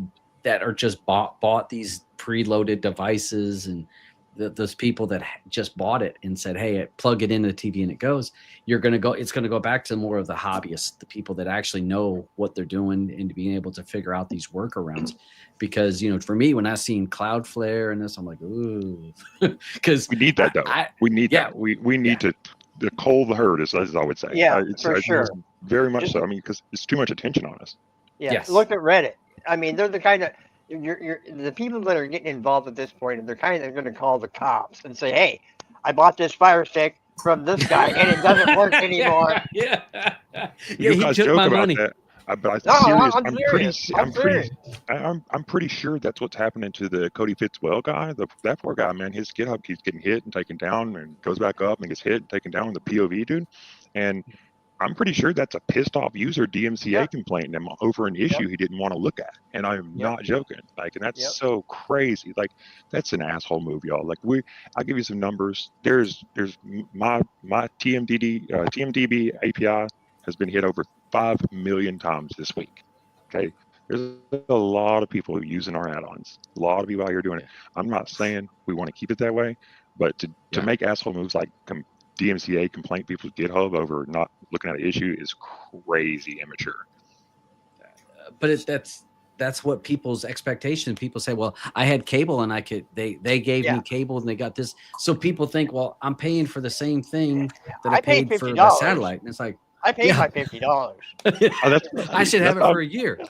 bought these preloaded devices, and those people that just bought it and said, "Hey, plug it into the TV and it goes." It's going to go back to more of the hobbyists, the people that actually know what they're doing and being able to figure out these workarounds. Because for me, when I seen Cloudflare and this, I'm like, ooh, because we need that though. We need that. We need to cull the herd, as I would say. Yeah, for sure. Very much so. I mean, because it's too much attention on us. Yeah. Yes. Look at Reddit. I mean, they're the kind of the people that are getting involved at this point, and they're kind of going to call the cops and say, "Hey, I bought this Fire Stick from this guy, and it doesn't work anymore." Yeah, You he guys took joke my about money. that. But I'm pretty sure that's what's happening to the Kodi Fitzwell guy. That poor guy, man, his GitHub keeps getting hit and taken down, and goes back up and gets hit and taken down with the POV dude. And I'm pretty sure that's a pissed off user DMCA complaining him over an issue he didn't want to look at. And I'm not joking. Like, and that's so crazy. Like, that's an asshole move, y'all. Like, I'll give you some numbers. There's my TMDB API has been hit over 5 million times this week. Okay. There's a lot of people using our add-ons. A lot of people out here doing it. I'm not saying we want to keep it that way, but to make asshole moves like DMCA complaint people's GitHub over not looking at an issue is crazy immature. But that's what people's expectations. People say, "Well, I had cable and they gave me cable and they got this." So people think, "Well, I'm paying for the same thing that I paid for the satellite." And it's like, I paid my $50. I should have it for a year.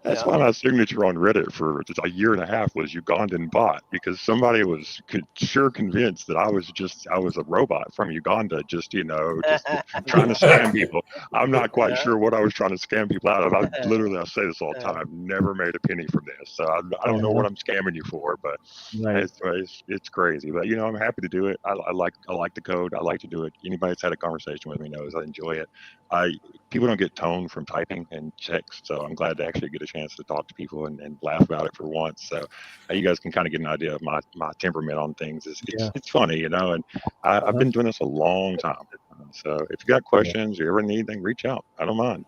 That's why my signature on Reddit for just a year and a half was Ugandan bot, because somebody was sure convinced that I was a robot from Uganda, just trying to scam people. I'm not quite sure what I was trying to scam people out of. I say this all the time. I've never made a penny from this, so I don't know what I'm scamming you for, but it's crazy. But I'm happy to do it. I like the code. I like to do it. Anybody that's had a conversation with me knows I enjoy it. People don't get tone from typing and text, so I'm glad to actually get a chance to talk to people and laugh about it for once. So you guys can kind of get an idea of my temperament on things. It's funny, and I've been doing this a long time. So if you got questions or ever need anything, reach out. I don't mind.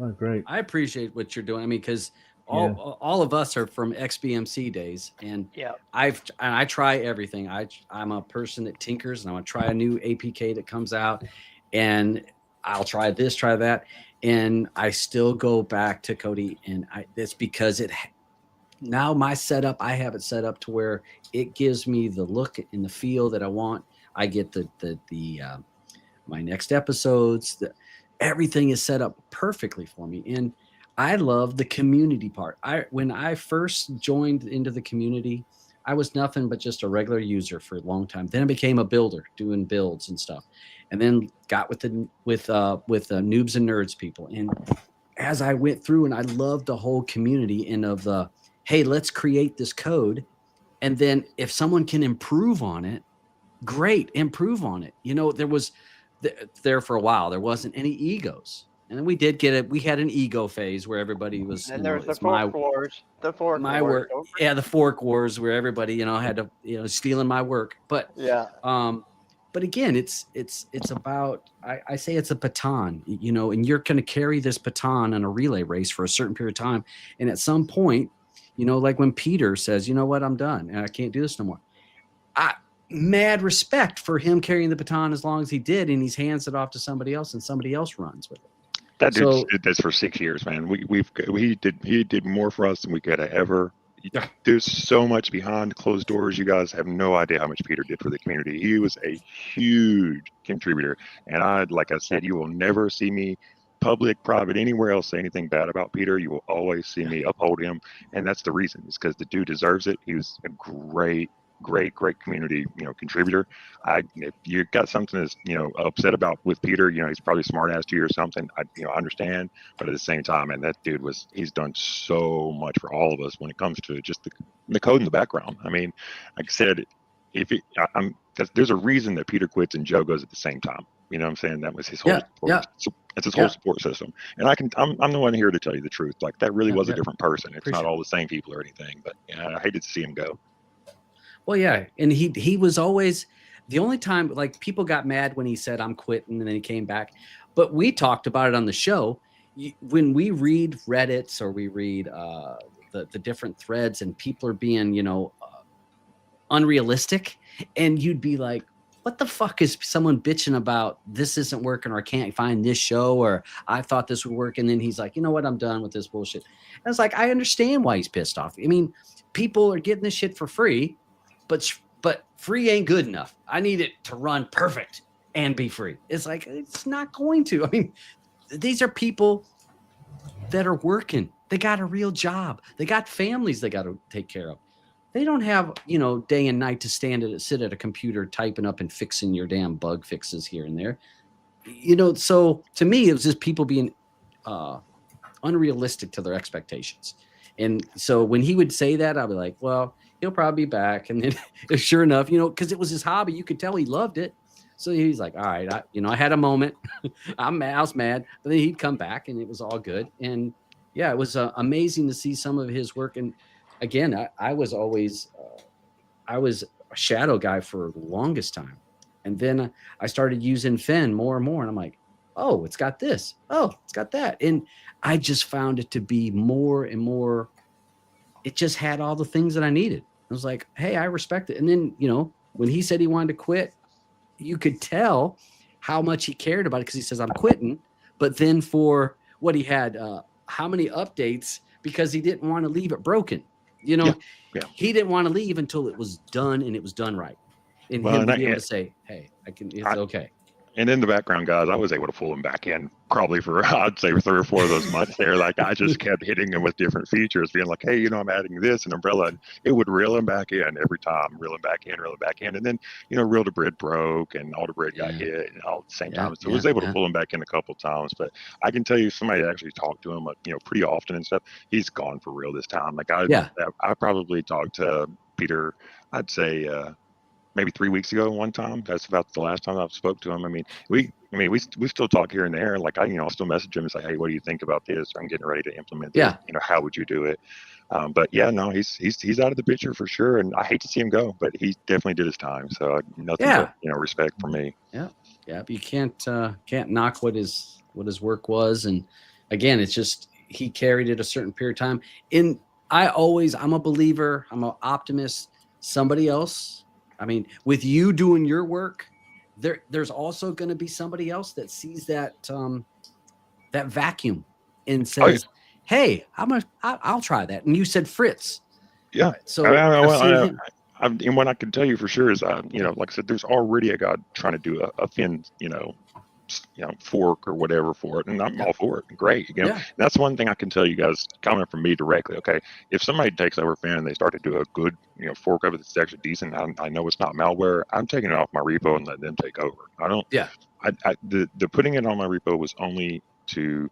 Oh, great. I appreciate what you're doing. I mean, because all of us are from XBMC days, and I try everything. I'm a person that tinkers, and I want to try a new APK that comes out, and I'll try this, try that, and I still go back to Kodi, and it's because now my setup, I have it set up to where it gives me the look and the feel that I want. I get the my next episodes. Everything is set up perfectly for me, and I love the community part. When I first joined into the community, I was nothing but just a regular user for a long time. Then I became a builder, doing builds and stuff, and then got with the noobs and nerds people. And as I went through, and I loved the whole community and of the, hey, let's create this code, and then if someone can improve on it, great, improve on it. There was there for a while, there wasn't any egos. And then we did get it. We had an ego phase where everybody was. And there's the fork wars. The fork my wars. work. Yeah, the fork wars where everybody, had to, stealing my work. But but again, it's about. I say it's a baton, and you're going to carry this baton in a relay race for a certain period of time. And at some point, like when Peter says, "You know what? I'm done, and I can't do this no more." Mad respect for him carrying the baton as long as he did, and he's hands it off to somebody else, and somebody else runs with it. That dude did this for 6 years, man. He did more for us than we could have ever. There's so much behind closed doors. You guys have no idea how much Peter did for the community. He was a huge contributor, and like I said, you will never see me public, private, anywhere else say anything bad about Peter. You will always see me uphold him, and that's the reason. It's because the dude deserves it. He was a great community, contributor. If you got something that's, upset about with Peter, he's probably smart ass to you or something. I understand, but at the same time, and that dude he's done so much for all of us when it comes to just the code in the background. I mean, like I said, there's a reason that Peter quits and Joe goes at the same time. You know what I'm saying? That was his whole support. That's his whole support system. And I'm the one here to tell you the truth. Like that really was a different person. It's not all the same people or anything, but I hated to see him go. Well, yeah, and he was always the only time, like, people got mad when he said I'm quitting, and then he came back. But we talked about it on the show. When we read Reddits or we read the different threads, and people are being, unrealistic, and you'd be like, what the fuck is someone bitching about? This isn't working, or I can't find this show, or I thought this would work. And then he's like, you know what? I'm done with this bullshit. And it's like, I understand why he's pissed off. I mean, people are getting this shit for free. But free ain't good enough. I need it to run perfect and be free. It's like, it's not going to. I mean, these are people that are working. They got a real job. They got families they got to take care of. They don't have, day and night to sit at a computer typing up and fixing your damn bug fixes here and there. So to me, it was just people being unrealistic to their expectations. And so when he would say that, I'd be like, well, he'll probably be back. And then sure enough, because it was his hobby, you could tell he loved it. So he's like, all right, I had a moment. I was mad, but then he'd come back and it was all good. And yeah, it was amazing to see some of his work. And again, I was always, I was a shadow guy for the longest time. And then I started using Fen more and more. And I'm like, oh, it's got this. Oh, it's got that. And I just found it to be more and more. It just had all the things that I needed. I was like, hey, I respect it. And then, when he said he wanted to quit, you could tell how much he cared about it, because he says, I'm quitting. But then for what he had, how many updates, because he didn't want to leave it broken. He didn't want to leave until it was done and it was done right. And him to be able to say, hey, it's okay. And in the background, guys, I was able to pull them back in probably for, I'd say, 3 or 4 of those months there. Like, I just kept hitting them with different features, being like, hey, I'm adding this, an umbrella. And it would reel them back in every time, reel them back in, reel them back in. And then, reel to bread broke and all the bread got hit all at the same time. So I was able to pull them back in a couple of times. But I can tell you, somebody actually talked to him, pretty often and stuff. He's gone for real this time. Like, I probably talked to Peter, I'd say, maybe 3 weeks ago one time. That's about the last time I've spoke to him. I mean, we still talk here and there. Like, I'll still message him and say, hey, what do you think about this? I'm getting ready to implement this. How would you do it? But yeah, no, he's out of the picture for sure. And I hate to see him go, but he definitely did his time. So nothing but, respect for me. Yeah. Yeah. But you can't knock what his work was. And again, it's just, he carried it a certain period of time. I'm a believer. I'm an optimist. Somebody else, I mean, with you doing your work, there's also going to be somebody else that sees that vacuum and says, "Hey, I'll try that." And you said Fritz. Yeah. So and what I can tell you for sure is, like I said, there's already a guy trying to do a thin, fork or whatever for it, and I'm all for it. Great. That's one thing I can tell you guys, coming from me directly. Okay, if somebody takes over Finn and they start to do a good fork of it that's actually decent, I know it's not malware, I'm taking it off my repo and letting them take over. I don't the putting it on my repo was only to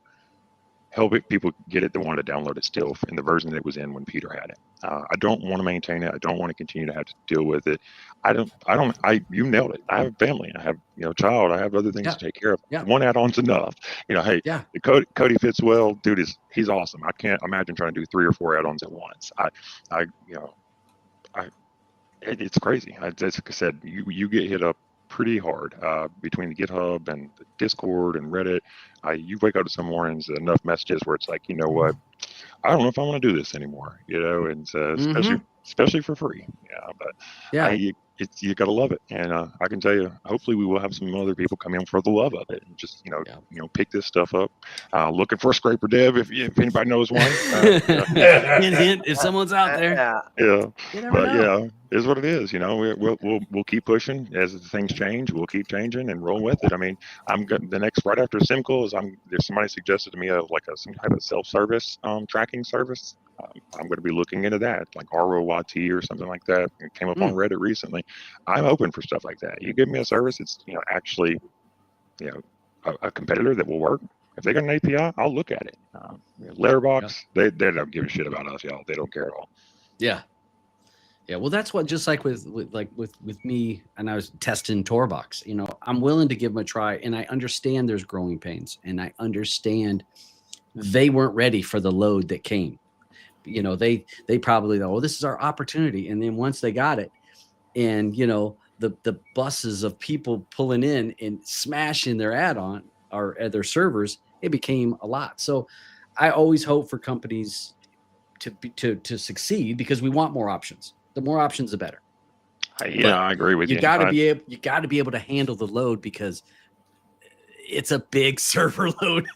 help people get it that wanted to download it still in the version that it was in when Peter had it. I don't want to maintain it. I don't want to continue to have to deal with it. You nailed it. I have a family. I have, a child. I have other things to take care of. One add-on's enough. Hey, the Kodi fits well. Dude, he's awesome. I can't imagine trying to do 3 or 4 add-ons at once. It's crazy. Like I said, you get hit up pretty hard between the GitHub and the Discord and Reddit. You wake up to some mornings, enough messages where it's like, you know what, I don't know if I want to do this anymore, and especially for free. You gotta love it. And I can tell you, hopefully we will have some other people come in for the love of it and just pick this stuff up. Looking for a scraper dev if anybody knows one. Hint, if someone's out there. Is what it is. We'll keep pushing as things change. We'll keep changing and roll with it. I mean, the next right after Simkl is there's somebody suggested to me of like some type of self-service tracking service. I'm going to be looking into that, like ROYT or something like that. It came up on Reddit recently. I'm open for stuff like that. You give me a service, it's actually a competitor that will work. If they got an API, I'll look at it. Letterbox, they don't give a shit about us, y'all. They don't care at all. Yeah. Yeah, well, that's what, just like with me, and I was testing TorBox, I'm willing to give them a try, and I understand there's growing pains, and I understand they weren't ready for the load that came. They probably thought, this is our opportunity, and then once they got it, and the buses of people pulling in and smashing their add-on or their servers, it became a lot. So I always hope for companies to succeed, because we want more options. The more options, the better. I agree with you. You got to be able to handle the load, because it's a big server load.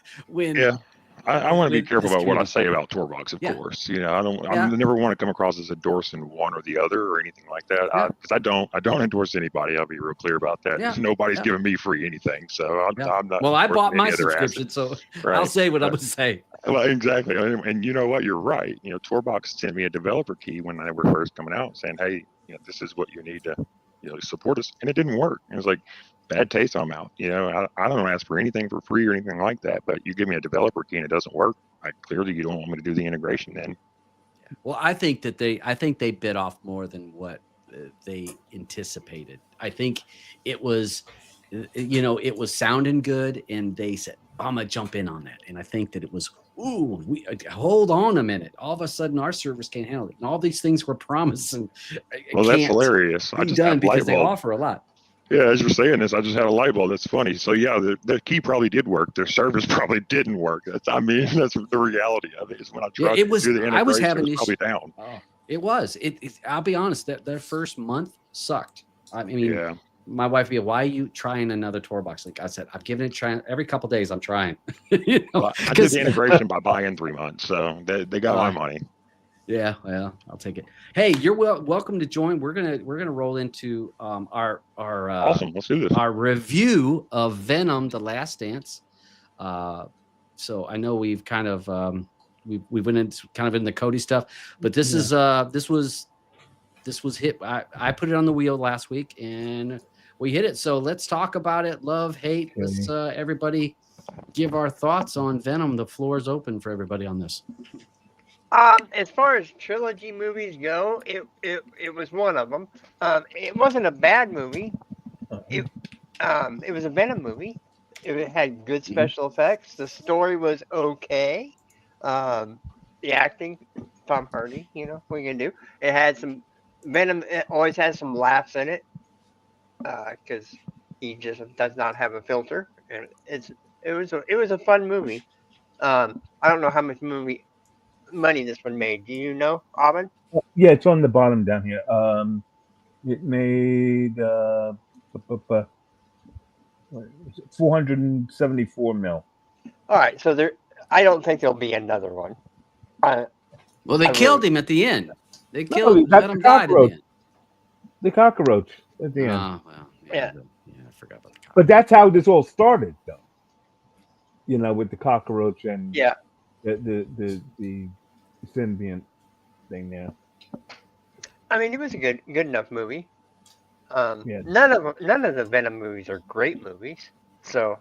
I want to be careful about what I say about TorBox, of course. I never want to come across as endorsing one or the other or anything like that. Because I don't endorse anybody. I'll be real clear about that. Nobody's giving me free anything, so I'm not. Well, I bought my subscription, so I'll say what I would say. Well, exactly, and you know what? You're right. TorBox sent me a developer key when they were first coming out, saying, "Hey, this is what you need to, support us," and it didn't work. It was like, bad taste, I'm out. I don't ask for anything for free or anything like that, but you give me a developer key and it doesn't work. Clearly you don't want me to do the integration then. Well, I think they bit off more than what they anticipated. I think it was, it was sounding good, and they said, I'm gonna jump in on that. And I think that it was, hold on a minute. All of a sudden our servers can't handle it. And all these things were promised, and well, that's hilarious. I just done because they offer a lot. Yeah, as you're saying this, I just had a light bulb. That's funny. So yeah, the key probably did work. Their service probably didn't work. That's the reality of it. Is when I tried to do the integration, I was having it was probably down. Oh, it was. I'll be honest. Their first month sucked. I mean, my wife would be, why are you trying another TorBox? Like I said, I've given it a try. Every couple of days, I'm trying. Well, I did the integration by buying 3 months, so they got my money. Yeah, well, I'll take it. Hey, you're welcome to join. We're gonna roll into our Awesome. Let's do this. our review of Venom: The Last Dance. So I know we've kind of we went into kind of in the Kodi stuff, but this is this was hit. I put it on the wheel last week and we hit it. So let's talk about it. Love, hate. Okay. Let's everybody give our thoughts on Venom. The floor is open for everybody on this. As far as trilogy movies go, it was one of them. It wasn't a bad movie. It was a Venom movie. It had good special effects. The story was okay. The acting, Tom Hardy, what are you gonna do? It had some Venom. It always has some laughs in it, because he just does not have a filter. And it was a fun movie. I don't know how much money this one made. Do you know, Aubin? Yeah, it's on the bottom down here. It made 474 mil. All right, so I don't think there'll be another one. Well, they killed him at the end. They No, killed that's let him the die at the cockroach. end. The cockroach at the end. Oh, well, Yeah. I forgot about the cockroach. But that's how this all started, though. With the cockroach and Yeah. the symbiont thing there. I mean, it was a good enough movie. Yeah. None of the Venom movies are great movies. So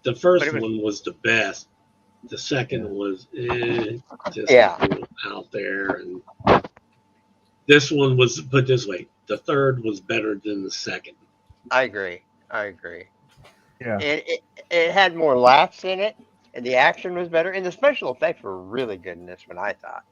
The first But it was- one was the best. The second was just Yeah. a little out there, and this one was put this way: the third was better than the second. I agree. Yeah. It had more laughs in it, and the action was better, and the special effects were really good in this one. I thought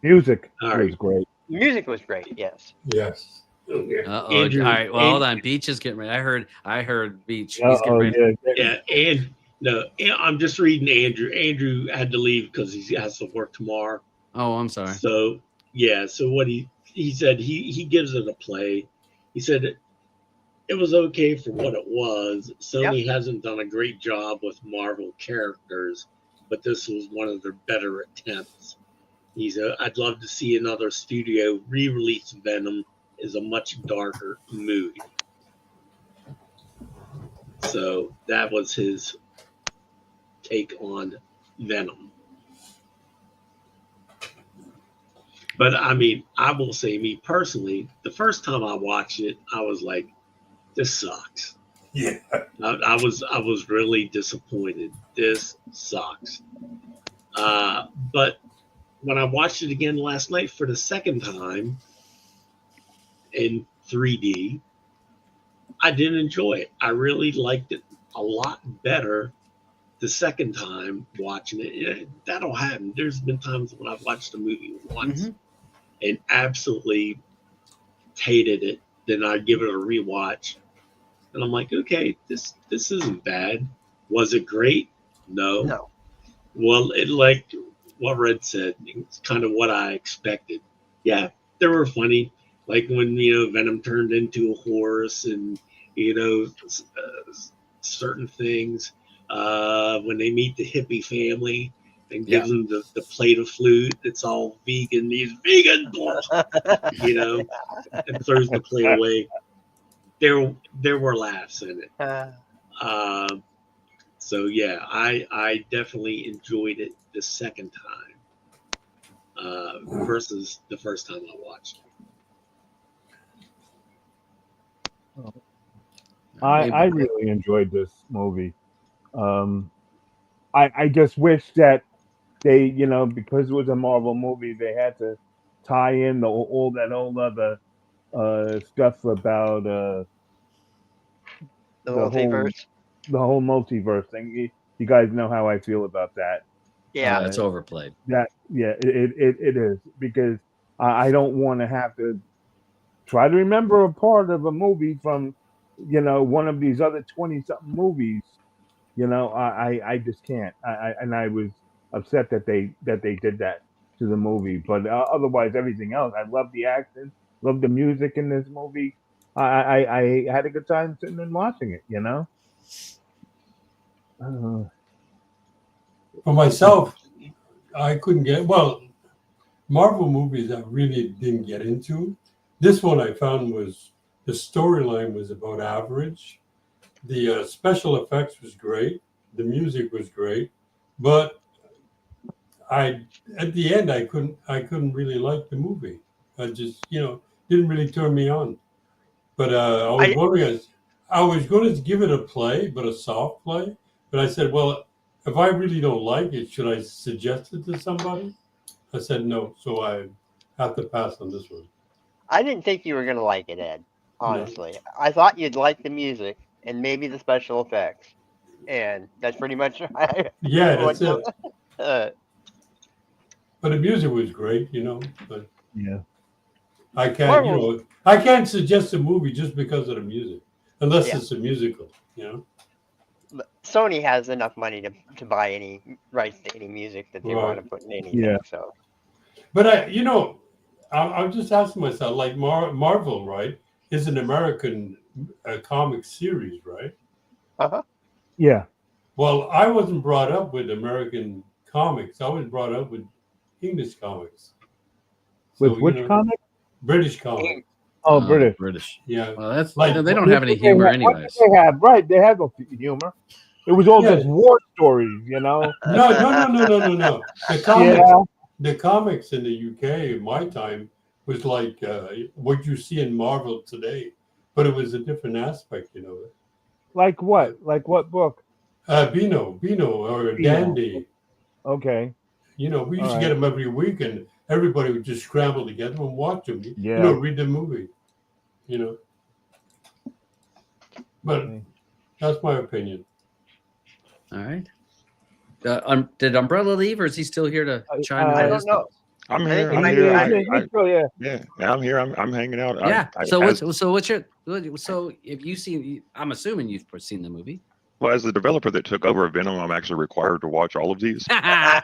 Music All was right. great. music was great. Yes. Yes. Okay. Uh-oh. Andrew, All right. Well, hold on. Beach is getting ready. I heard Beach. He's getting Oh, ready. Yeah, and no, I'm just reading Andrew. Andrew had to leave because he has to work tomorrow. Oh, I'm sorry. So yeah, so what he said, he gives it a play. He said it was okay for what it was. Sony hasn't done a great job with Marvel characters, but this was one of their better attempts. He said, I'd love to see another studio re-release Venom as a much darker movie. So that was his take on Venom. But I mean, I will say, me personally, the first time I watched it, I was like, this sucks. Yeah. I was really disappointed. This sucks. But when I watched it again last night for the second time in 3D, I did enjoy it. I really liked it a lot better the second time watching it. That'll happen. There's been times when I've watched a movie once and absolutely hated it. Then I give it a rewatch, and I'm like, okay, this isn't bad. Was it great? No. Well, it like what Red said, it's kind of what I expected. Yeah, they were funny, like when Venom turned into a horse, and certain things. When they meet the hippie family and gives them the plate of food that's all vegan. He's vegan, and throws the plate away. There were laughs in it. So yeah, I definitely enjoyed it the second time versus the first time I watched it. I really enjoyed this movie. I just wish that they, because it was a Marvel movie, they had to tie in all that old other stuff about the multiverse. The whole multiverse thing. You guys know how I feel about that. Yeah, it's overplayed. It is, because I don't want to have to try to remember a part of a movie from one of these other 20-something movies. I just can't. I was upset that they did that to the movie. But otherwise, everything else, I love the action, love the music in this movie. I had a good time sitting and watching it. For myself, I couldn't get well. Marvel movies I really didn't get into. This one I found was the storyline was about average. The special effects was great. The music was great, but I at the end I couldn't really like the movie. I just didn't really turn me on. But I was going to give it a play, but a soft play. But I said, well, if I really don't like it, should I suggest it to somebody? I said no, so I have to pass on this one. I didn't think you were gonna like it, Ed. No. Honestly, I thought you'd like the music and maybe the special effects, and that's pretty much. Yeah, that's it. Uh, But the music was great, But Yeah. I can't, I can't suggest a movie just because of the music, unless Yeah. it's a musical, but Sony has enough money to buy any rights to any music that they want to Right. put in anything. Yeah. So But I'm just asking myself, like Marvel, right, is an American comic series, right? Yeah. Well, I wasn't brought up with American comics. I was brought up with English comics. With which comic? British comics. Oh, British. British. Yeah. Well, that's Like, they don't have any What they humor, had- what anyways. did They have right. They had no humor. It was all Yeah. just war stories, No. The comics in the UK in my time was like what you see in Marvel today, but it was a different aspect, Like what? Like what book? Beano or Dandy. Okay. We used to All get them every week, and everybody would just scramble together and watch them. Yeah. Read the movie. But that's my opinion. All right. Did Umbrella leave, or is he still here to chime in? I on don't his know. thoughts? I'm here. I- I'm I- here. Yeah. I'm here. I'm hanging out. Yeah. So as what's your so if you seen? I'm assuming you've seen the movie. the developer that took over Venom, I'm actually required to watch all of these. yeah.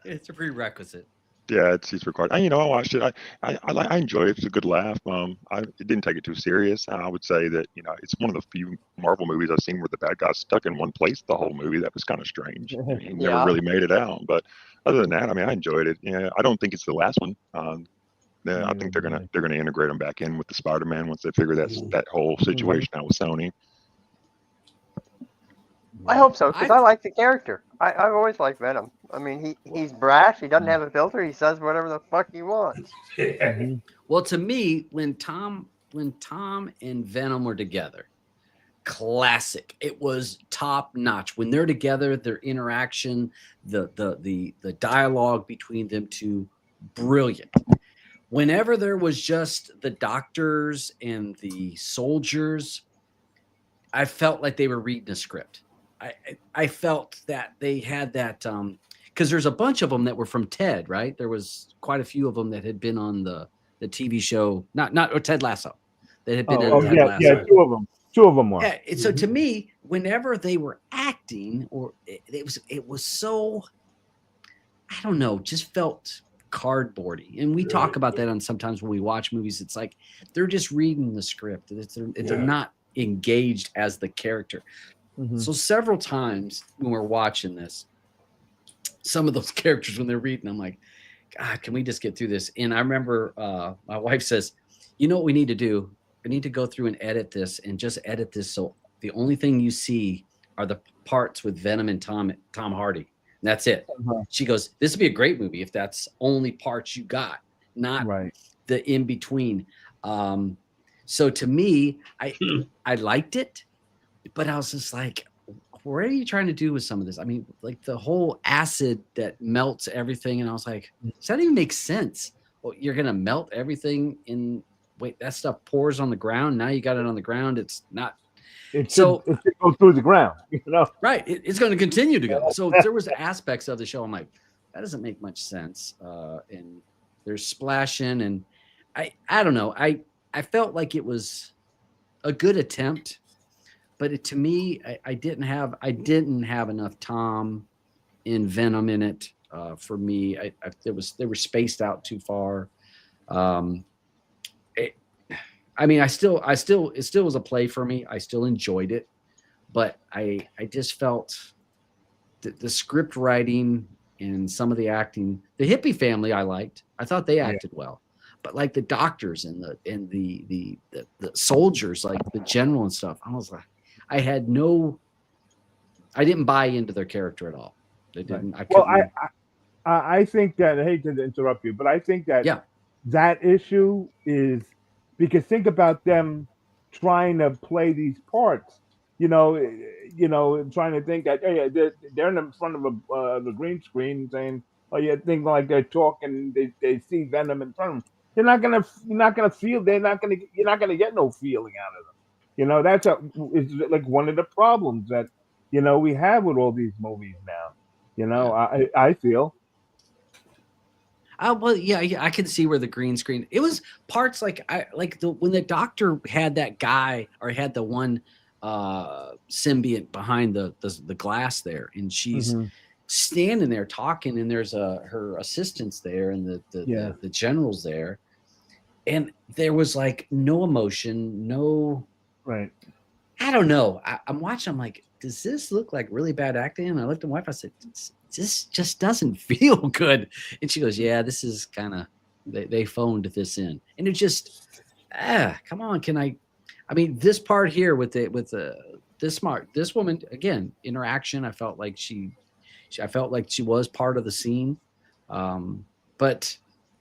It's a prerequisite. Yeah, it's required. I watched it. I enjoy it. It's a good laugh. It didn't take it too serious. I would say that it's one of the few Marvel movies I've seen where the bad guy's stuck in one place the whole movie. That was kind of strange. He never Yeah. really made it out. But other than that, I enjoyed it. Yeah, I don't think it's the last one. Yeah, I think they're gonna integrate them back in with the Spider-Man once they figure that whole situation out with Sony. I hope so because I like the character. I've always liked Venom. I mean, he's brash. He doesn't have a filter. He says whatever the fuck he wants. Well, to me, when Tom and Venom were together, classic. It was top notch. When they're together, their interaction, the dialogue between them two, brilliant. Whenever there was just the doctors and the soldiers, I felt like they were reading a script. I felt that they had that because there's a bunch of them that were from Ted, right? There was quite a few of them that had been on the TV show, not or Ted Lasso, that had been in Ted Lasso. Yeah, two of them were. Yeah, so to me, whenever they were acting, or it was so, I don't know, just felt cardboardy. And we talk about that on sometimes when we watch movies. It's like they're just reading the script. They're not engaged as the character. Mm-hmm. So several times when we're watching this, some of those characters when they're reading, I'm like, God, can we just get through this? And I remember my wife says, you know what we need to do? We need to go through and edit this and just edit this so the only thing you see are the parts with Venom and Tom Hardy. And that's it. Uh-huh. She goes, this would be a great movie if that's only parts you got, not the in between. So to me, I liked it, but I was just like, what are you trying to do with some of this? I mean, like the whole acid that melts everything. And I was like, does that even make sense? Well, you're going to melt everything in, wait, that stuff pours on the ground. Now you got it on the ground. It's not. It should go through the ground, Right. It's going to continue to go. So there was aspects of the show. I'm like, that doesn't make much sense. And there's splashing. And I don't know. I felt like it was a good attempt. But to me, I didn't have enough Tom and Venom in it for me. They were spaced out too far. It still was a play for me. I still enjoyed it, but I just felt the script writing and some of the acting. The hippie family I liked. I thought they acted well, but like the doctors and the soldiers, like the general and stuff, I was like, I didn't buy into their character at all. They didn't. I think that, I hate to interrupt you, but I think that that issue is because think about them trying to play these parts, trying to think that they're in front of the green screen saying, oh yeah, think like they're talking, they see Venom in front of them. You're not gonna feel. You're not gonna get no feeling out of them. That's it's like one of the problems that we have with all these movies now. I feel. Well, yeah, I can see where the green screen. It was parts like when the doctor had that guy or had the one symbiont behind the glass there, and she's standing there talking, and there's her assistants there, and the general's there, and there was like no emotion, no. Right. I don't know. I'm watching. I'm like, does this look like really bad acting? And I looked at my wife. I said, this just doesn't feel good. And she goes, yeah, this is kind of, they phoned this in. And it just, come on. I mean, this part here with this woman, again, interaction, I felt like she was part of the scene. But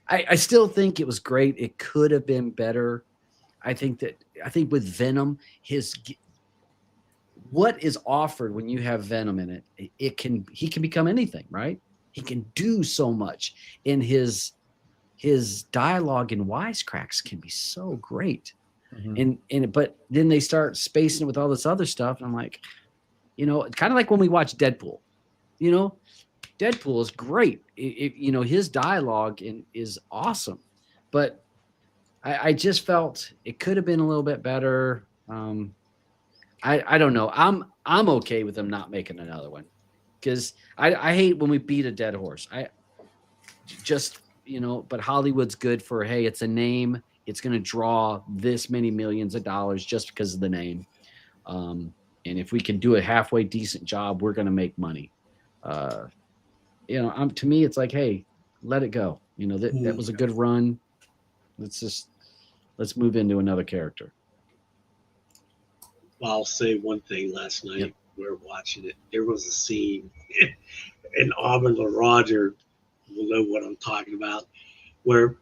I still think it was great. It could have been better. I think with Venom, what is offered when you have Venom in it, he can become anything, right? He can do so much. And his dialogue and wisecracks can be so great. But then they start spacing it with all this other stuff. And I'm like, kind of like when we watch Deadpool, Deadpool is great. His dialogue is awesome, but I just felt it could have been a little bit better. I don't know. I'm okay with them not making another one because I hate when we beat a dead horse. But Hollywood's good for, hey, it's a name. It's going to draw this many millions of dollars just because of the name. And if we can do a halfway decent job, we're going to make money. To me, it's like, hey, let it go. That was a good run. Let's move into another character. Well, I'll say one thing. Last night we were watching it. There was a scene, and Auburn or Roger will know what I'm talking about, where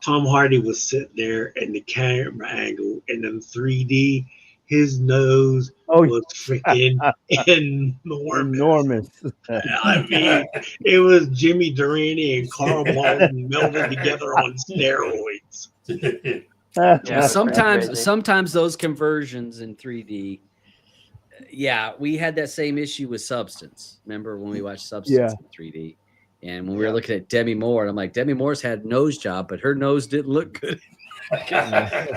Tom Hardy was sitting there, and the camera angle, and then 3D, his nose was freaking enormous. I mean, it was Jimmy Durante and Carl Malden melded together on steroids. Yeah, sometimes those conversions in 3D. Yeah, we had that same issue with Substance. Remember when we watched Substance in 3D? And when we were looking at Demi Moore, and I'm like, Demi Moore's had a nose job, but her nose didn't look good. The camera,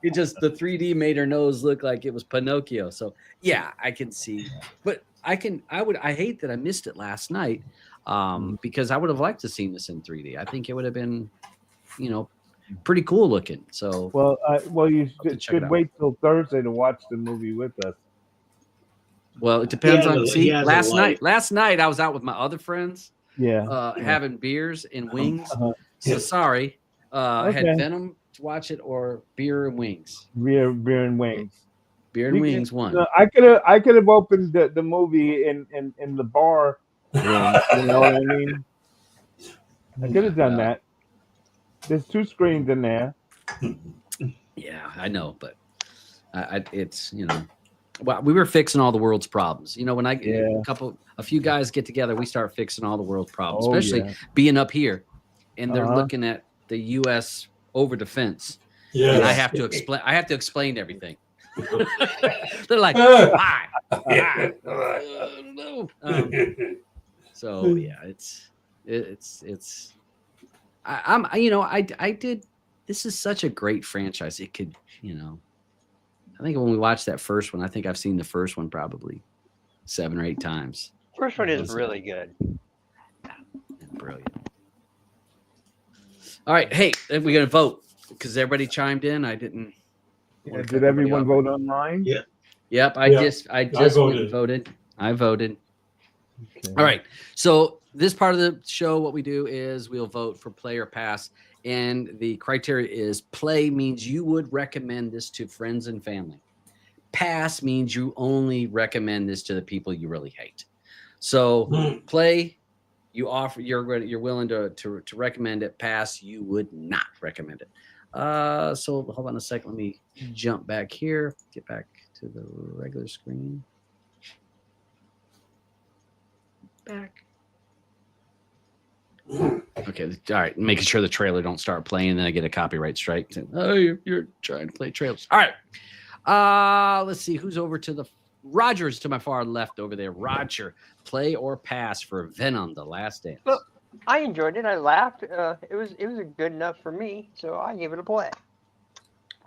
the 3D made her nose look like it was Pinocchio. So yeah, I can see, but I hate that I missed it last night because I would have liked to seen this in 3D. I think it would have been, pretty cool looking. So you should wait till Thursday to watch the movie with us. Well, it depends on. See, last night I was out with my other friends. Having beers and wings. So sorry. I had Venom to watch it or beer and wings. Beer and wings. Beer and wings won. I could have opened the movie in the bar room. You know what I mean? I could have done that. There's 2 screens in there. Yeah, I know, but it's well, we were fixing all the world's problems. When a few guys get together, we start fixing all the world's problems, especially being up here, and they're looking at the U.S. over defense. Yeah, and I have to explain everything. They're like, hi. No. So yeah, it's. I did. This is such a great franchise. It could, I think when we watched that first one, I think I've seen the first one probably 7 or 8 times. First one is really good. Brilliant. All right. Hey, we're going to vote because everybody chimed in. I didn't. Did everyone vote online? Yeah. Yep. I just voted. I voted. Okay. All right. So this part of the show, what we do is we'll vote for play or pass. And the criteria is play means you would recommend this to friends and family. Pass means you only recommend this to the people you really hate. So play, you offer, you're willing to recommend it. Pass, you would not recommend it. So hold on a second. Let me jump back here. Get back to the regular screen. Back. Okay, all right. Making sure the trailer don't start playing, and then I get a copyright strike. Oh, you're trying to play trailers. All right. Let's see who's over to the Roger's to my far left over there. Roger, play or pass for Venom: The Last Dance? Well, I enjoyed it. I laughed. It was good enough for me, so I gave it a play.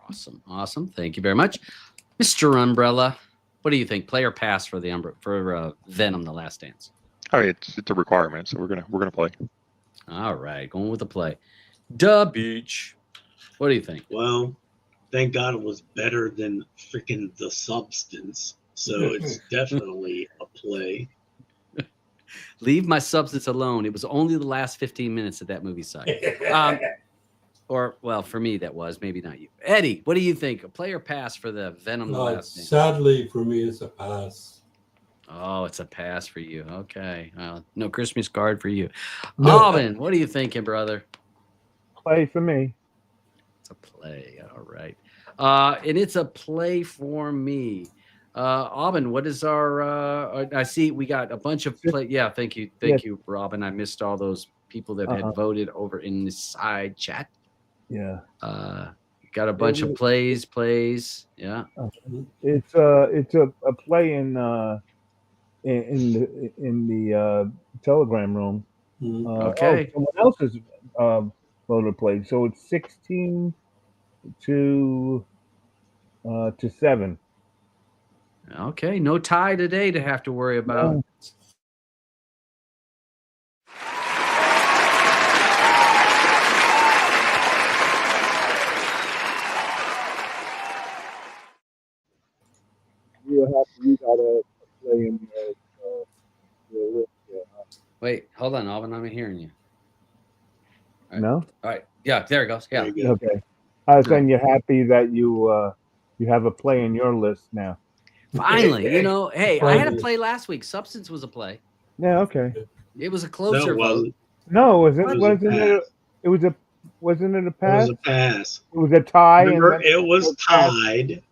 Awesome. Thank you very much, Mr. Umbrella. What do you think? Play or pass for Venom: The Last Dance? Oh, it's a requirement, so we're gonna play. All right, going with the play. DaButcher, what do you think? Well, thank God it was better than freaking The Substance. So it's definitely a play. Leave my substance alone. It was only the last 15 minutes of that movie sucked. Or, well, for me, that was. Maybe not you. Eddie, what do you think? A play or pass for the Venom: The Last Dance? Sadly, for me, it's a pass. Oh, it's a pass for you. Okay. No Christmas card for you. No. Alvin, what are you thinking, brother? Play for me. It's a play. All right. And it's a play for me. Alvin, what is our I see we got a bunch of play. Yeah, thank you. Thank you, Robin. I missed all those people that had voted over in the side chat. Yeah. Got a bunch of plays. Yeah. It's a play in the Telegram room. Okay. Someone else's voter play. So it's 16 to 7. Okay. No tie today to have to worry about. No. You gotta play in your list. Wait, hold on, Alvin. I'm hearing you. All right. No? All right. Yeah, there it goes. Yeah. There you go. Okay. I was saying you're happy that you have a play in your list now. Finally, hey, I had a play last week. Substance was a play. Yeah, okay. It was a closer vote. No, wasn't it Wasn't a It pass? was a pass. It was a tie. Remember, it was tied.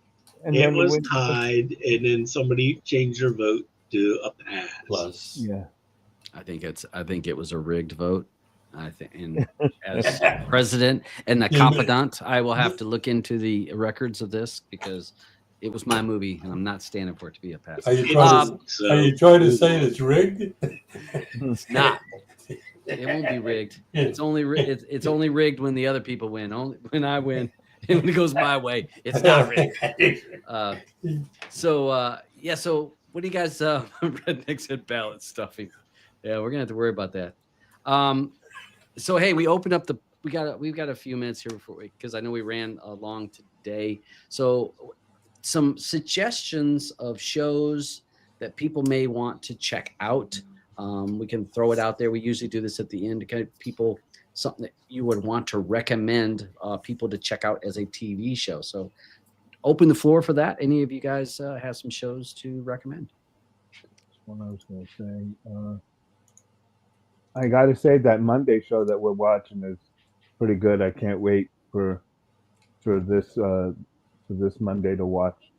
And It then was tied, and then somebody changed their vote to a pass. Plus. Yeah. I think it was a rigged vote. I think, and as president and the confidant, I will have to look into the records of this because it was my movie, and I'm not standing for it to be a pass. Are you trying to say it's rigged? It's not. It won't be rigged. It's only rigged when the other people win. Only when I win, and when it goes my way, it's not rigged. So what do you guys? Redneck said ballot stuffing. Yeah, we're gonna have to worry about that. So hey, we opened up we've got a few minutes here because I know we ran long today. So some suggestions of shows that people may want to check out. We can throw it out there. We usually do this at the end to kind of people something that you would want to recommend people to check out as a TV show. So open the floor for that. Any of you guys have some shows to recommend? That's what I was going to say. I got to say that Monday show that we're watching is pretty good. I can't wait for this Monday to watch.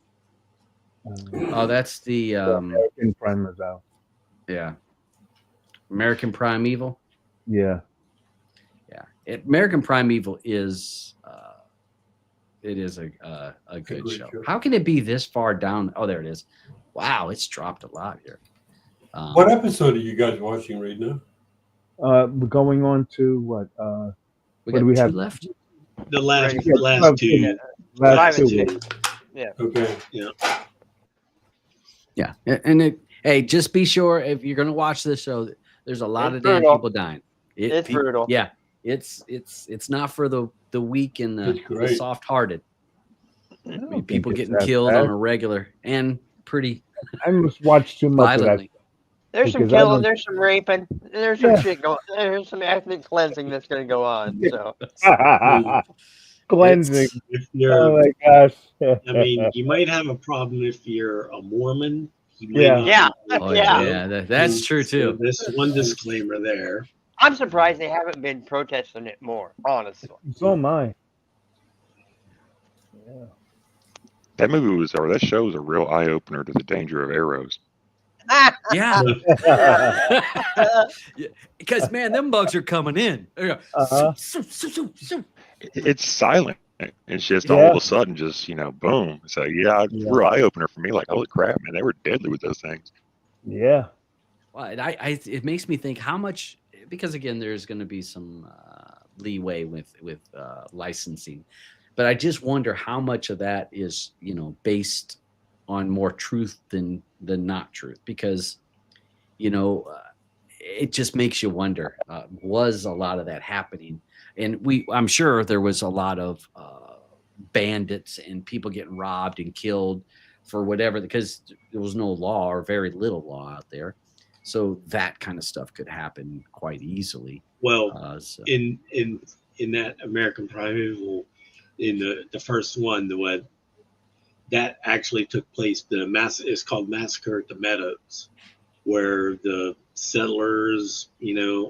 That's the American Prime is out. Yeah, American Primeval. Yeah. American Primeval is it is a good show. How can it be this far down? Oh, there it is. Wow, it's dropped a lot here. What episode are you guys watching right now? We're going on to what? We what got do we two have left. The last two. Last two. Yeah. Okay. Yeah, and hey, just be sure if you're going to watch this show, there's a lot of damn people dying. It's brutal. Yeah, it's not for the weak and the soft-hearted. I mean, people getting killed on a regular and pretty. I must watch too much violently. of There's some Because I killing, don't- there's some raping, there's some Yeah. shit going. There's some ethnic cleansing that's going to go on. So Cleansing. If Oh you're, my gosh. I mean, you might have a problem if you're a Mormon. You might Yeah. not Yeah. be Oh Yeah. yeah, that's true So too. this one disclaimer there. I'm surprised they haven't been protesting it more. Honestly. So am I. Yeah. That movie was, or that show was a real eye opener to the danger of arrows. Yeah, Uh, because man, them bugs are coming in. Uh-huh. It's silent. It's just all Yeah. of a sudden, just boom. So yeah, Yeah. real eye opener for me. Like, holy crap, man, they were deadly with those things. Yeah. Well, it makes me think how much, because again, there's going to be some leeway with licensing, but I just wonder how much of that is based on more truth than not truth, because it just makes you wonder, was a lot of that happening? And I'm sure there was a lot of bandits and people getting robbed and killed for whatever, because there was no law or very little law out there. So that kind of stuff could happen quite easily. Well, So. in that American Primeval, in the first one, the one that actually took place, it's called Massacre at the Meadows, where the settlers,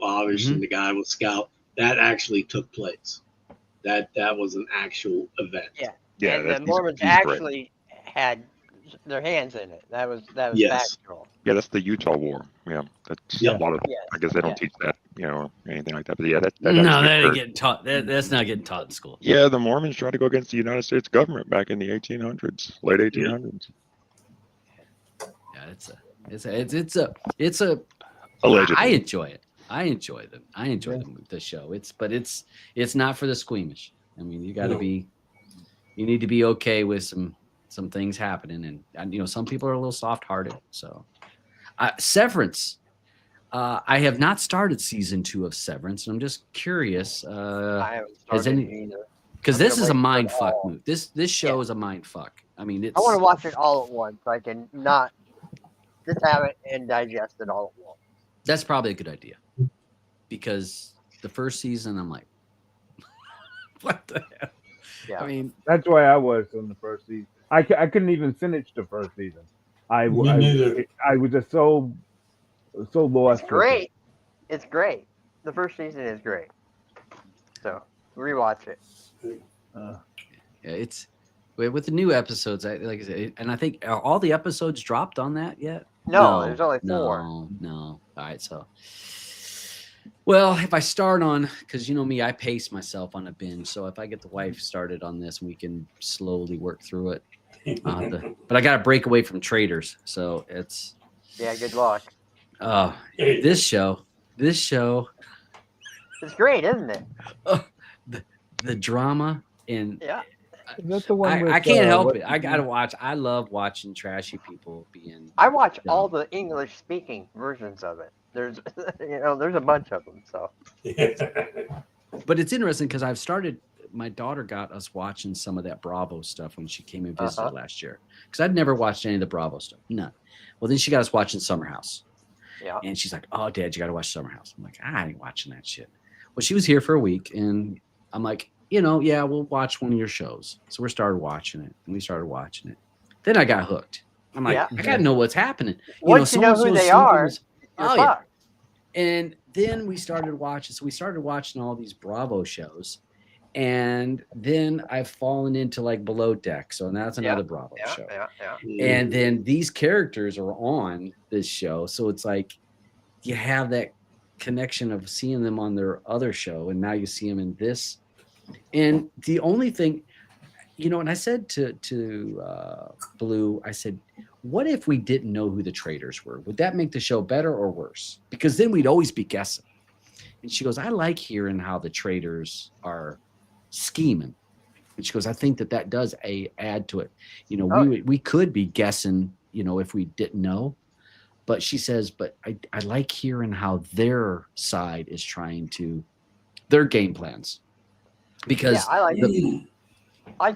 obviously the guy was scout, that actually took place. That was an actual event. Yeah. Yeah, And the Mormons he's correct. actually had their hands in it. That was Yes. factual. Yeah, that's the Utah War. Yeah, that's Yeah. a lot of. Yes. I guess they don't teach that, or anything like that. But yeah, that No, actually that ain't occurred. getting taught. That's not getting taught in school. Yeah, the Mormons tried to go against the United States government back in the 1800s, late 1800s. Yeah, it's a. Allegedly. I enjoy it. I enjoy the show. It's not for the squeamish. I mean, you need to be okay with some things happening, and some people are a little soft-hearted. So, Severance. I have not started season 2 of Severance, and I'm just curious. I haven't has started any- either. Because this I'm is a gonna wait mind for it fuck all. move. This show is a mind fuck. I mean, it's. I want to watch it all at once. So I can not just have it and digest it all at once. That's probably a good idea, because the first season, I'm like, what the hell? Yeah. I mean, That's why I was on the first season. I couldn't even finish the first season. I Me neither. was just so lost. It's great. It's great. The first season is great. So rewatch it. Uh, yeah, it's with the new episodes. Like I said, and I think are all the episodes dropped on that yet? No, there's only 4. No. All right, so. Well, if I start on, because me, I pace myself on a binge. So if I get the wife started on this, we can slowly work through it. But I got to break away from traders. So it's. Yeah, good luck. This show. It's great, isn't it? The drama and. Yeah. is that the one with, I can't help what- it. I gotta watch. I love watching trashy people being. I watch Yeah. all the English speaking versions of it. There's there's a bunch of them. So But it's interesting because I've started. My daughter got us watching some of that Bravo stuff when she came and visited last year. Because I'd never watched any of the Bravo stuff. None. Well, then she got us watching Summer House. yeah. And she's like, "Oh, Dad, you got to watch Summer House." I'm like, "I ain't watching that shit." Well, she was here for a week, and I'm like, yeah, we'll watch one of your shows. So we started watching it, and we started watching it. Then I got hooked. I'm like, Yeah. I got to know what's happening. Once you know who so-and-so's they sleeping are, with- You're Oh, yeah. fucked. And then we started watching. So we started watching all these Bravo shows. And then I've fallen into like Below Deck. So that's another Bravo Yeah, show. yeah. And then these characters are on this show. So it's like you have that connection of seeing them on their other show. And now you see them in this. And the only thing, and I said to Blue, I said, what if we didn't know who the traders were? Would that make the show better or worse? Because then we'd always be guessing. And she goes, I like hearing how the traders are scheming. And she goes, I think that does add to it. We could be guessing, if we didn't know. But she says, but I like hearing how their side is trying to, their game plans. Because I like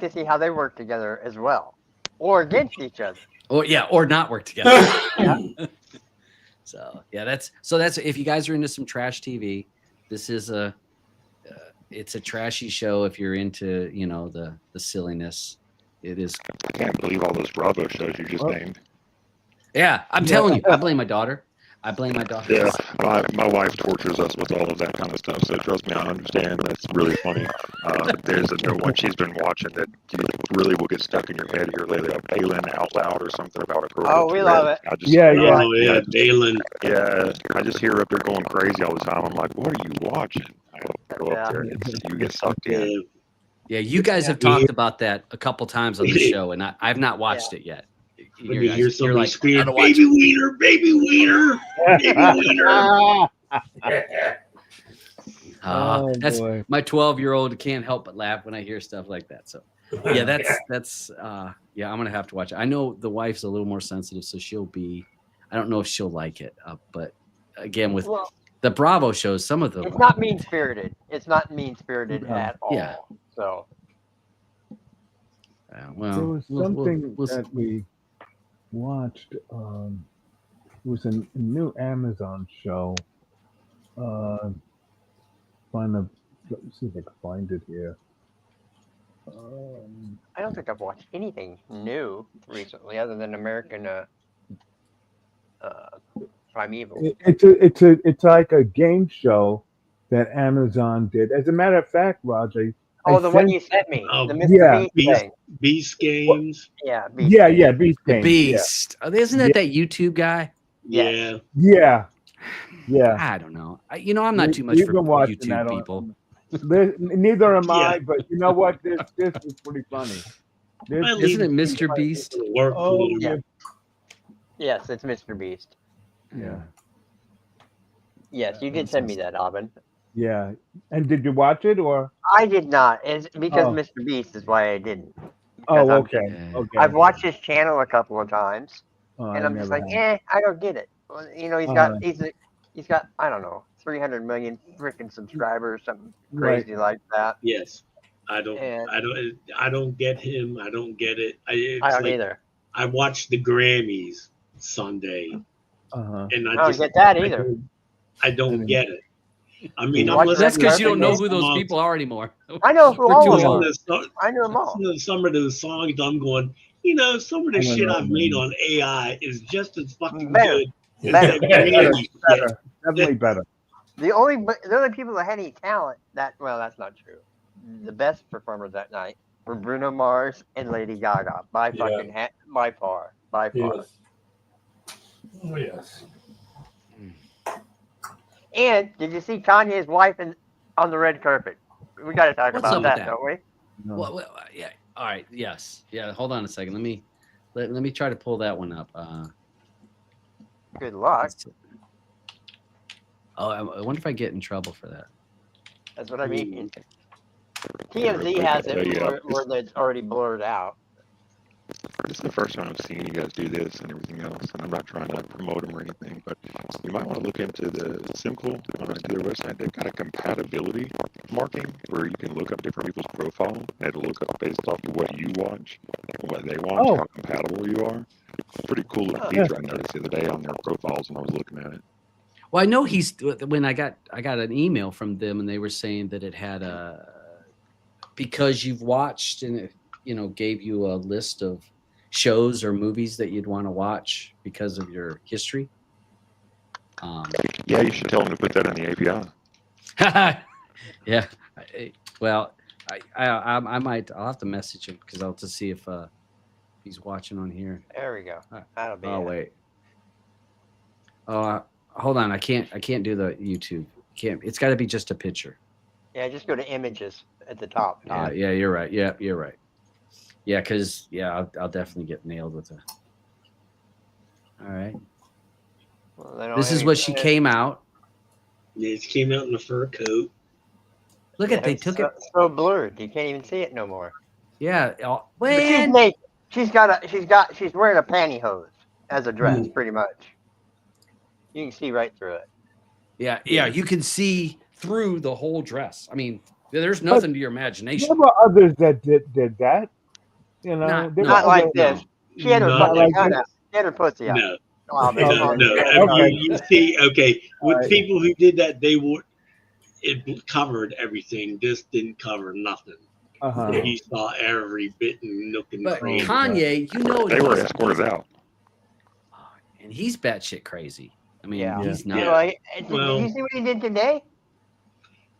to see how they work together as well, or against each other. or not work together. So yeah, that's if you guys are into some trash TV, this is it's a trashy show. If you're into the silliness, it is. I can't believe all those Bravo shows you just named. Yeah, I'm telling you, I blame my daughter. Yeah, my wife tortures us with all of that kind of stuff. So trust me, I understand. That's really funny. There's a new one she's been watching that you really will get stuck in your head here lately. Balin Out Loud or something about a girl. Oh, we love it. Balin. Yeah, I just hear her up there going crazy all the time. I'm like, what are you watching? I go up there and you get sucked in. Yeah, you guys have talked about that a couple times on the show, and I've not watched it yet. When you hear somebody like, scream, baby wiener, baby wiener, baby wiener. That's boy. My 12-year-old can't help but laugh when I hear stuff like that. So yeah, that's I'm gonna have to watch it. I know the wife's a little more sensitive, so I don't know if she'll like it. But again, with the Bravo shows, some of them it's not mean spirited. It's not mean spirited at all. Yeah. So well, there was something that we watched. It was a new Amazon show. Let me see if I can find it here. I don't think I've watched anything new recently other than American Primeval. It's like a game show that Amazon did. As a matter of fact, Roger. The one you sent me. The Mr. Beast thing. Beast Games. Yeah. Beast Games. Beast. Yeah. Isn't that YouTube guy? Yeah. I don't know. I'm not too much for YouTube people. Neither am I, but you know what? This is pretty funny. Isn't it Mr. Beast? Yes, it's Mr. Beast. Yeah. Yes, you did send me that, Aubin. Yeah. And did you watch it or? I did not. It's because Mr. Beast is why I didn't. Okay. I've watched his channel a couple of times, and I'm just like, I don't get it. He's got I don't know 300 million freaking subscribers, something crazy like that. Yes, I don't get him. I don't get it. I don't either. I watched the Grammys Sunday, and I don't get that either. I don't get it. I mean, that's because you don't know who those people are anymore. I know who all of them. I know them all. Some of those songs, I'm going. Some of the shit I've made on AI is just as fucking good. Definitely better. The only people that had any talent that's not true. The best performers that night were Bruno Mars and Lady Gaga by far. Yes. Oh yes. And did you see Kanye's wife on the red carpet? We got to talk about that, don't we? No. Well, yeah. All right. Yes. Yeah. Hold on a second. Let me try to pull that one up. Good luck. I wonder if I get in trouble for that. That's what I mean. TMZ has it where it's already blurred out. This is the first time I've seen you guys do this and everything else, and I'm not trying to promote them or anything, but you might want to look into the Simkl their website. They've got a compatibility marking where you can look up different people's profile, and it'll look up based off of what you watch and what they watch, how compatible you are. It's a pretty cool little feature I noticed the other day on their profiles when I was looking at it. Well, I know when I got an email from them, and they were saying that it had because you've watched and it, gave you a list of shows or movies that you'd want to watch because of your history. Yeah, you should tell them to put that in the API. Yeah. Well, I might. I'll have to message him because I'll have to see if he's watching on here. There we go. That'll be. Oh wait. Hold on. I can't do the YouTube. It's got to be just a picture. Yeah, just go to images at the top. Yeah, you're right. Yeah, you're right. Yeah, because I'll definitely get nailed with it. All right. Well, this is what she came out. Yeah, she came out in a fur coat. Look at they took it so blurred. You can't even see it no more. Yeah. She's naked. She's wearing a pantyhose as a dress, pretty much. You can see right through it. Yeah. You can see through the whole dress. I mean, there's nothing to your imagination. There were others that did that. Not like this. She had her pussy out. She had her pussy out. Oh, No, come on. no. Okay. You see, okay, with Alright. people who did that, it covered everything. This didn't cover nothing. Uh-huh. You saw every bit and nook and But cranny. Kanye, you know, They were he's, escorted out. and he's batshit crazy. I mean, Yeah. he's You not. know, did Well- you see what he did today?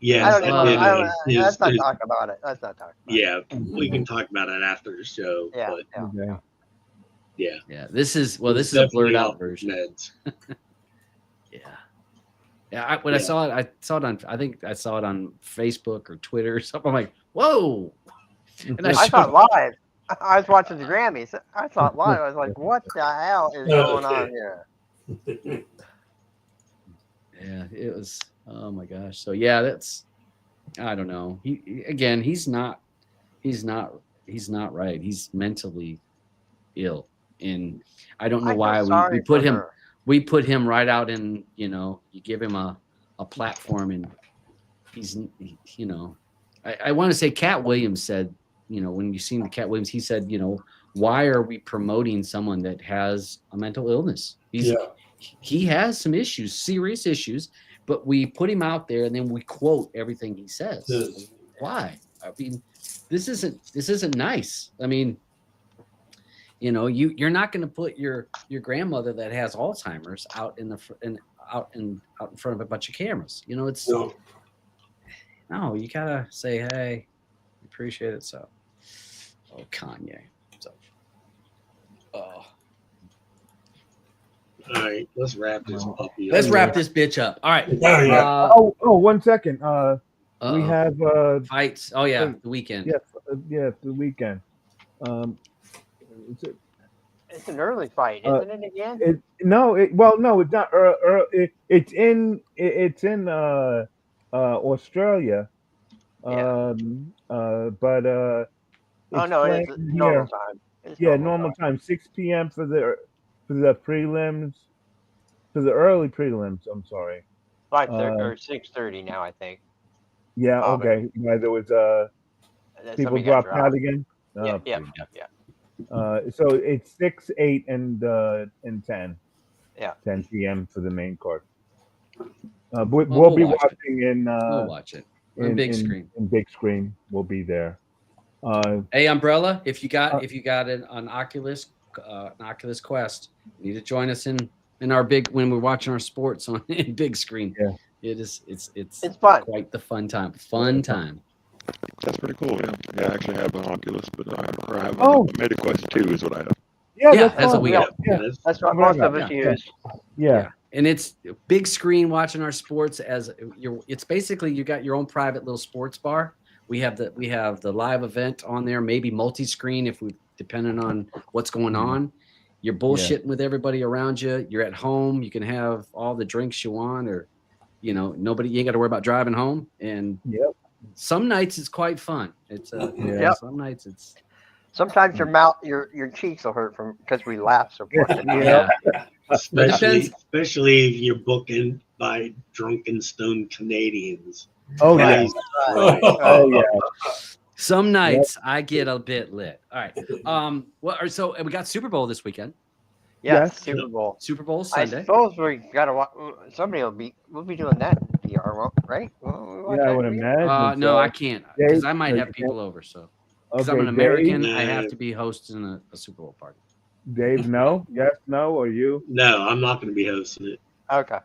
Yes, I don't I even. did. I don't, let's not His- talk about it. Let's not talk. About yeah, we can talk about it after the show. Yeah, But yeah. Okay. yeah, Yeah, this is a definitely blurred off out version. Meds. Yeah. Yeah, when I saw it on, I think I saw it on Facebook or Twitter or something. I'm like, whoa. And I saw it live. I was watching the Grammys. I saw it live. I was like, what the hell is going on here? Yeah, it was, oh my gosh. So yeah, that's, I don't know. He's not right. He's mentally ill. And I don't know I feel why sorry we put for him, her. we put him right out in, you give him a platform, and he's, I want to say Cat Williams said, when you seen the Cat Williams, he said, why are we promoting someone that has a mental illness? He has some issues, serious issues, but we put him out there and then we quote everything he says. Yes. Why? I mean, this isn't nice. I mean, you're not going to put your grandmother that has Alzheimer's out in front of a bunch of cameras. It's no, you gotta say, hey, appreciate it. So, Kanye. So, All right, let's wrap this puppy up. let's wrap this bitch up. All right. Oh, yeah. Oh, 1 second. We Uh-oh. have Fights. Oh yeah, the weekend. the weekend. It's an early fight, isn't it? Again? No, it's not. It's in Australia. Yeah. But Oh no, it is playing normal here. time. It's Normal time, 6 p.m. for the prelims, for the early prelims. I'm sorry. 5:30 or 6:30 now, I think. Yeah. Oh, Okay. Yeah, there was people Somebody got dropped out again. Yeah, Oh, yeah, please. yeah. So it's 6, 8, and 10. Yeah. 10 p.m. for the main card. We'll we'll be watch watching in We'll watch it. In big screen. In big screen, we'll be there. Hey, Umbrella, if you got an Oculus Quest, you need to join us in our big, when we're watching our sports on in big screen. Yeah. It's fun. Quite the fun time. That's pretty cool. Yeah, I actually have an Oculus, but I have Oh. a MetaQuest 2 is what I have. Yeah, That's fun. what we got. Yeah. That's what most of us use. Yeah. And it's big screen watching our sports it's basically you got your own private little sports bar. We have the live event on there, maybe multi-screen depending on what's going on. You're bullshitting with everybody around you. You're at home. You can have all the drinks you want, or you ain't got to worry about driving home. And some nights it's quite fun. It's some nights it's. Sometimes your cheeks will hurt because we laugh so much. Yeah. Especially if you're booking by drunken stone Canadians. Oh yeah. Yeah. Some nights I get a bit lit. All right. So we got Super Bowl this weekend. Yes, Super Bowl. Super Bowl Sunday. I suppose we gotta watch. We'll be doing that in VR, right? I would imagine. No, I can't because I might have people over. So because I'm an American, I have to be hosting a Super Bowl party. Dave, no, yes, no, or you? No, I'm not going to be hosting it. Okay.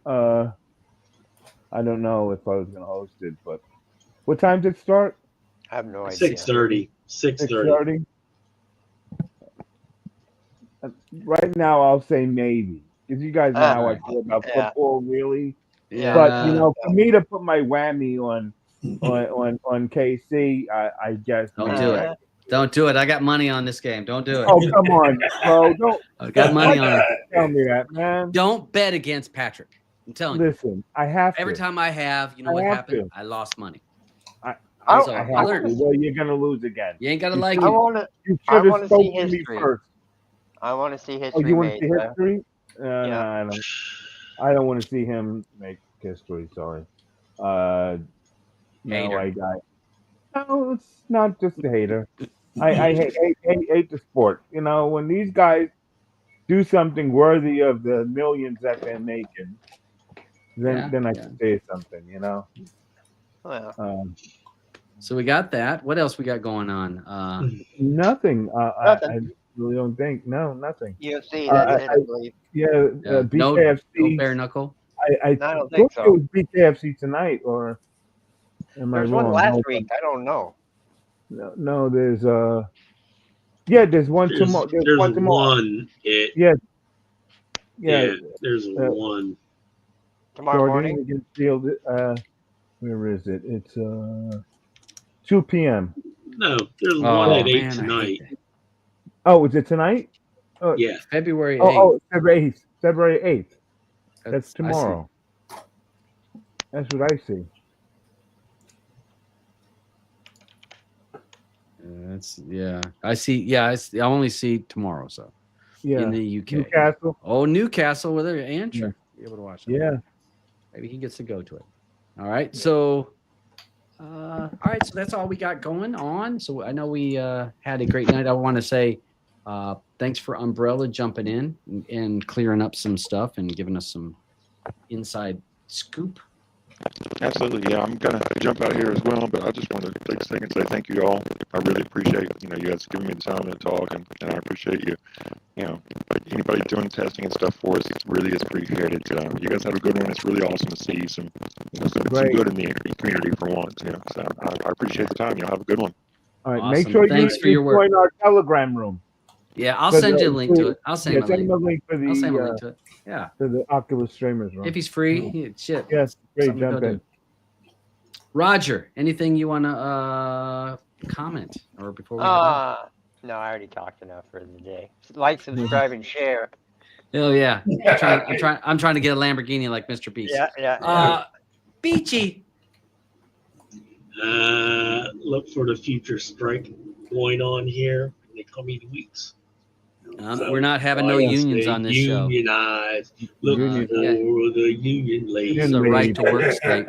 I don't know if I was going to host it, but what time did it start? I have no idea. 6:30. 6:30. Right now, I'll say maybe, because you guys know how I feel about football, really. Yeah. But for me to put my whammy on KC, I guess. Don't do it. Don't do it. I got money on this game. Don't do it. Oh, come on, bro! Don't. I got money on it. Tell me that, man. Don't bet against Patrick. I'm telling you. Listen, I have to. Every time I have, what happened? I lost money. I have to. Well, you're gonna lose again. You ain't gotta like it. You should have spoken to me first. I want to see history. Oh, you want to see made, history? Yeah. No, I don't want to see him make history. Sorry. No, it's not just a hater. I hate the sport. When these guys do something worthy of the millions that they're making, then I can say something, you know. Well, So we got that. What else we got going on? Nothing. Nothing. I really don't think. No, nothing. UFC, that's it, I believe. Yeah, no BKFC. bare knuckle. I don't thought think so. it was BKFC tonight, or am I There's wrong? one last week. I don't know. No, there's there's one tomorrow. There's one tomorrow. One. Yeah, there's one. Tomorrow morning? Against Shield. Where is it? It's 2 p.m. No, there's one at 8 tonight. Oh, is it tonight? Oh, Yeah. February 8th. February 8th. February 8th. That's tomorrow. That's what I see. I see. Yeah, I only see tomorrow. So in the UK, Newcastle. Oh, Newcastle, with Andrew, be able to watch that. Yeah, maybe he gets to go to it. All right, so all right, so that's all we got going on. So I know we had a great night. I want to say thanks for Umbrella jumping in and clearing up some stuff and giving us some inside scoop. Absolutely, yeah. I'm gonna jump out here as well, but I just want to take a second and say thank you all. I really appreciate you guys giving me the time to talk, and I appreciate you. Anybody doing testing and stuff for us, it really is appreciated. You guys have a good one. It's really awesome to see some good in the community for once. So I appreciate the time. Y'all have a good one. All right, Awesome. make sure Thanks you for your work. join our Telegram room. Yeah, I'll send you a link to it. I'll send him a send him a link. link for the I'll send him a link to it. Yeah, to the Oculus streamers room. if he's free, shit. Yes, great, Something to jump go in. do. Roger, anything you want to comment or before we head out? No, I already talked enough for the day. Like, subscribe, and share. Oh yeah, I'm trying to get a Lamborghini like Mr. Beast. Yeah. Beachy. Look for the future strike going on here in the coming weeks. We're not having no unions on this show. Unionized. Look for the union ladies. It's a right to work state.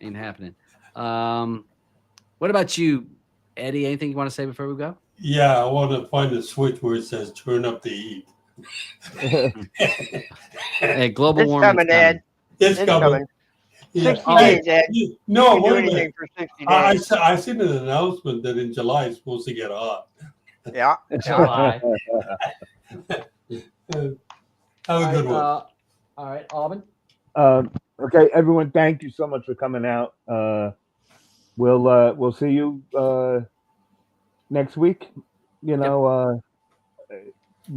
Ain't happening. What about you, Eddie? Anything you want to say before we go? Yeah, I want to find a switch where it says turn up the heat. Hey, global It's warming. coming, Ed. It's coming. 60 days, Ed. No, You can do wait a anything minute. for 60 I days. seen an announcement that in July it's supposed to get hot. Yeah. July. Have a good one. All right, Alvin. Okay, everyone, thank you so much for coming out. We'll see you next week. We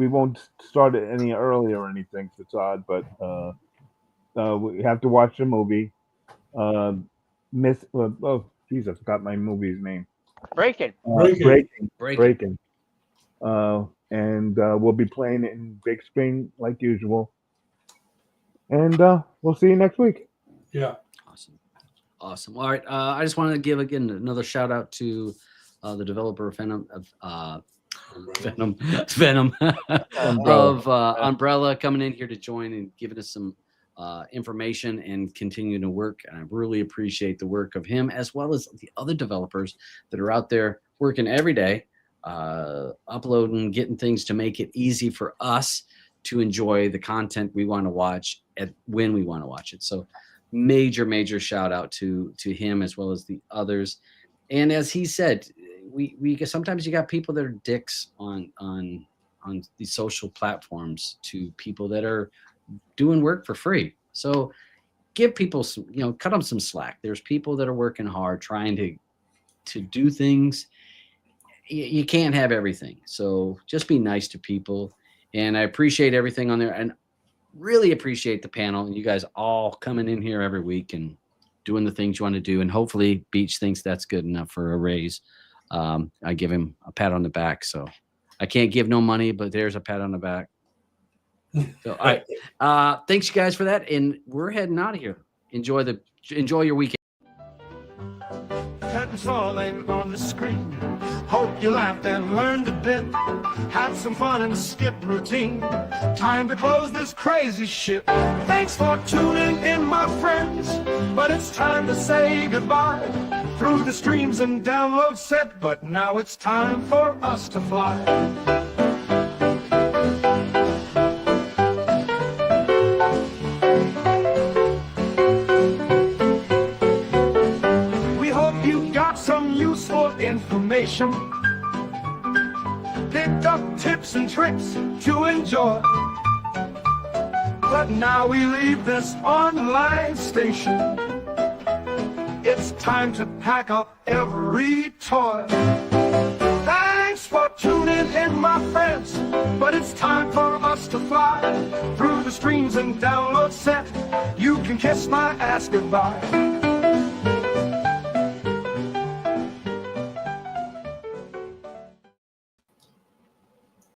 won't start it any earlier or anything, so it's odd, but we have to watch the movie. I forgot my movie's name. Breaking. Breaking. And we'll be playing it in big screen like usual. And we'll see you next week. Yeah. Awesome. All right. I just wanted to give again another shout out to the developer of Venom of Umbrella coming in here to join and giving us some information and continuing to work. And I really appreciate the work of him as well as the other developers that are out there working every day, uploading, getting things to make it easy for us to enjoy the content we want to watch when we want to watch it. So major shout out to him as well as the others. And as he said, we sometimes you got people that are dicks on these social platforms to people that are doing work for free. So give people some, cut them some slack. There's people that are working hard trying to do things. You can't have everything. So just be nice to people. And I appreciate everything on there and really appreciate the panel and you guys all coming in here every week and doing the things you want to do. And hopefully Beach thinks that's good enough for a raise. I give him a pat on the back. So I can't give no money, but there's a pat on the back. So all right. Thanks you guys for that. And we're heading out of here. Enjoy your weekend. Curtains falling on the screen. Hope you laughed and learned a bit. Had some fun and skipped routine. Time to close this crazy shit. Thanks for tuning in, my friends. But it's time to say goodbye. Through the streams and download set. But now it's time for us to fly. information, picked up tips and tricks to enjoy. But now we leave this online station. It's time to pack up every toy. Thanks for tuning in, my friends, but it's time for us to fly through the streams and download set. You can kiss my ass goodbye.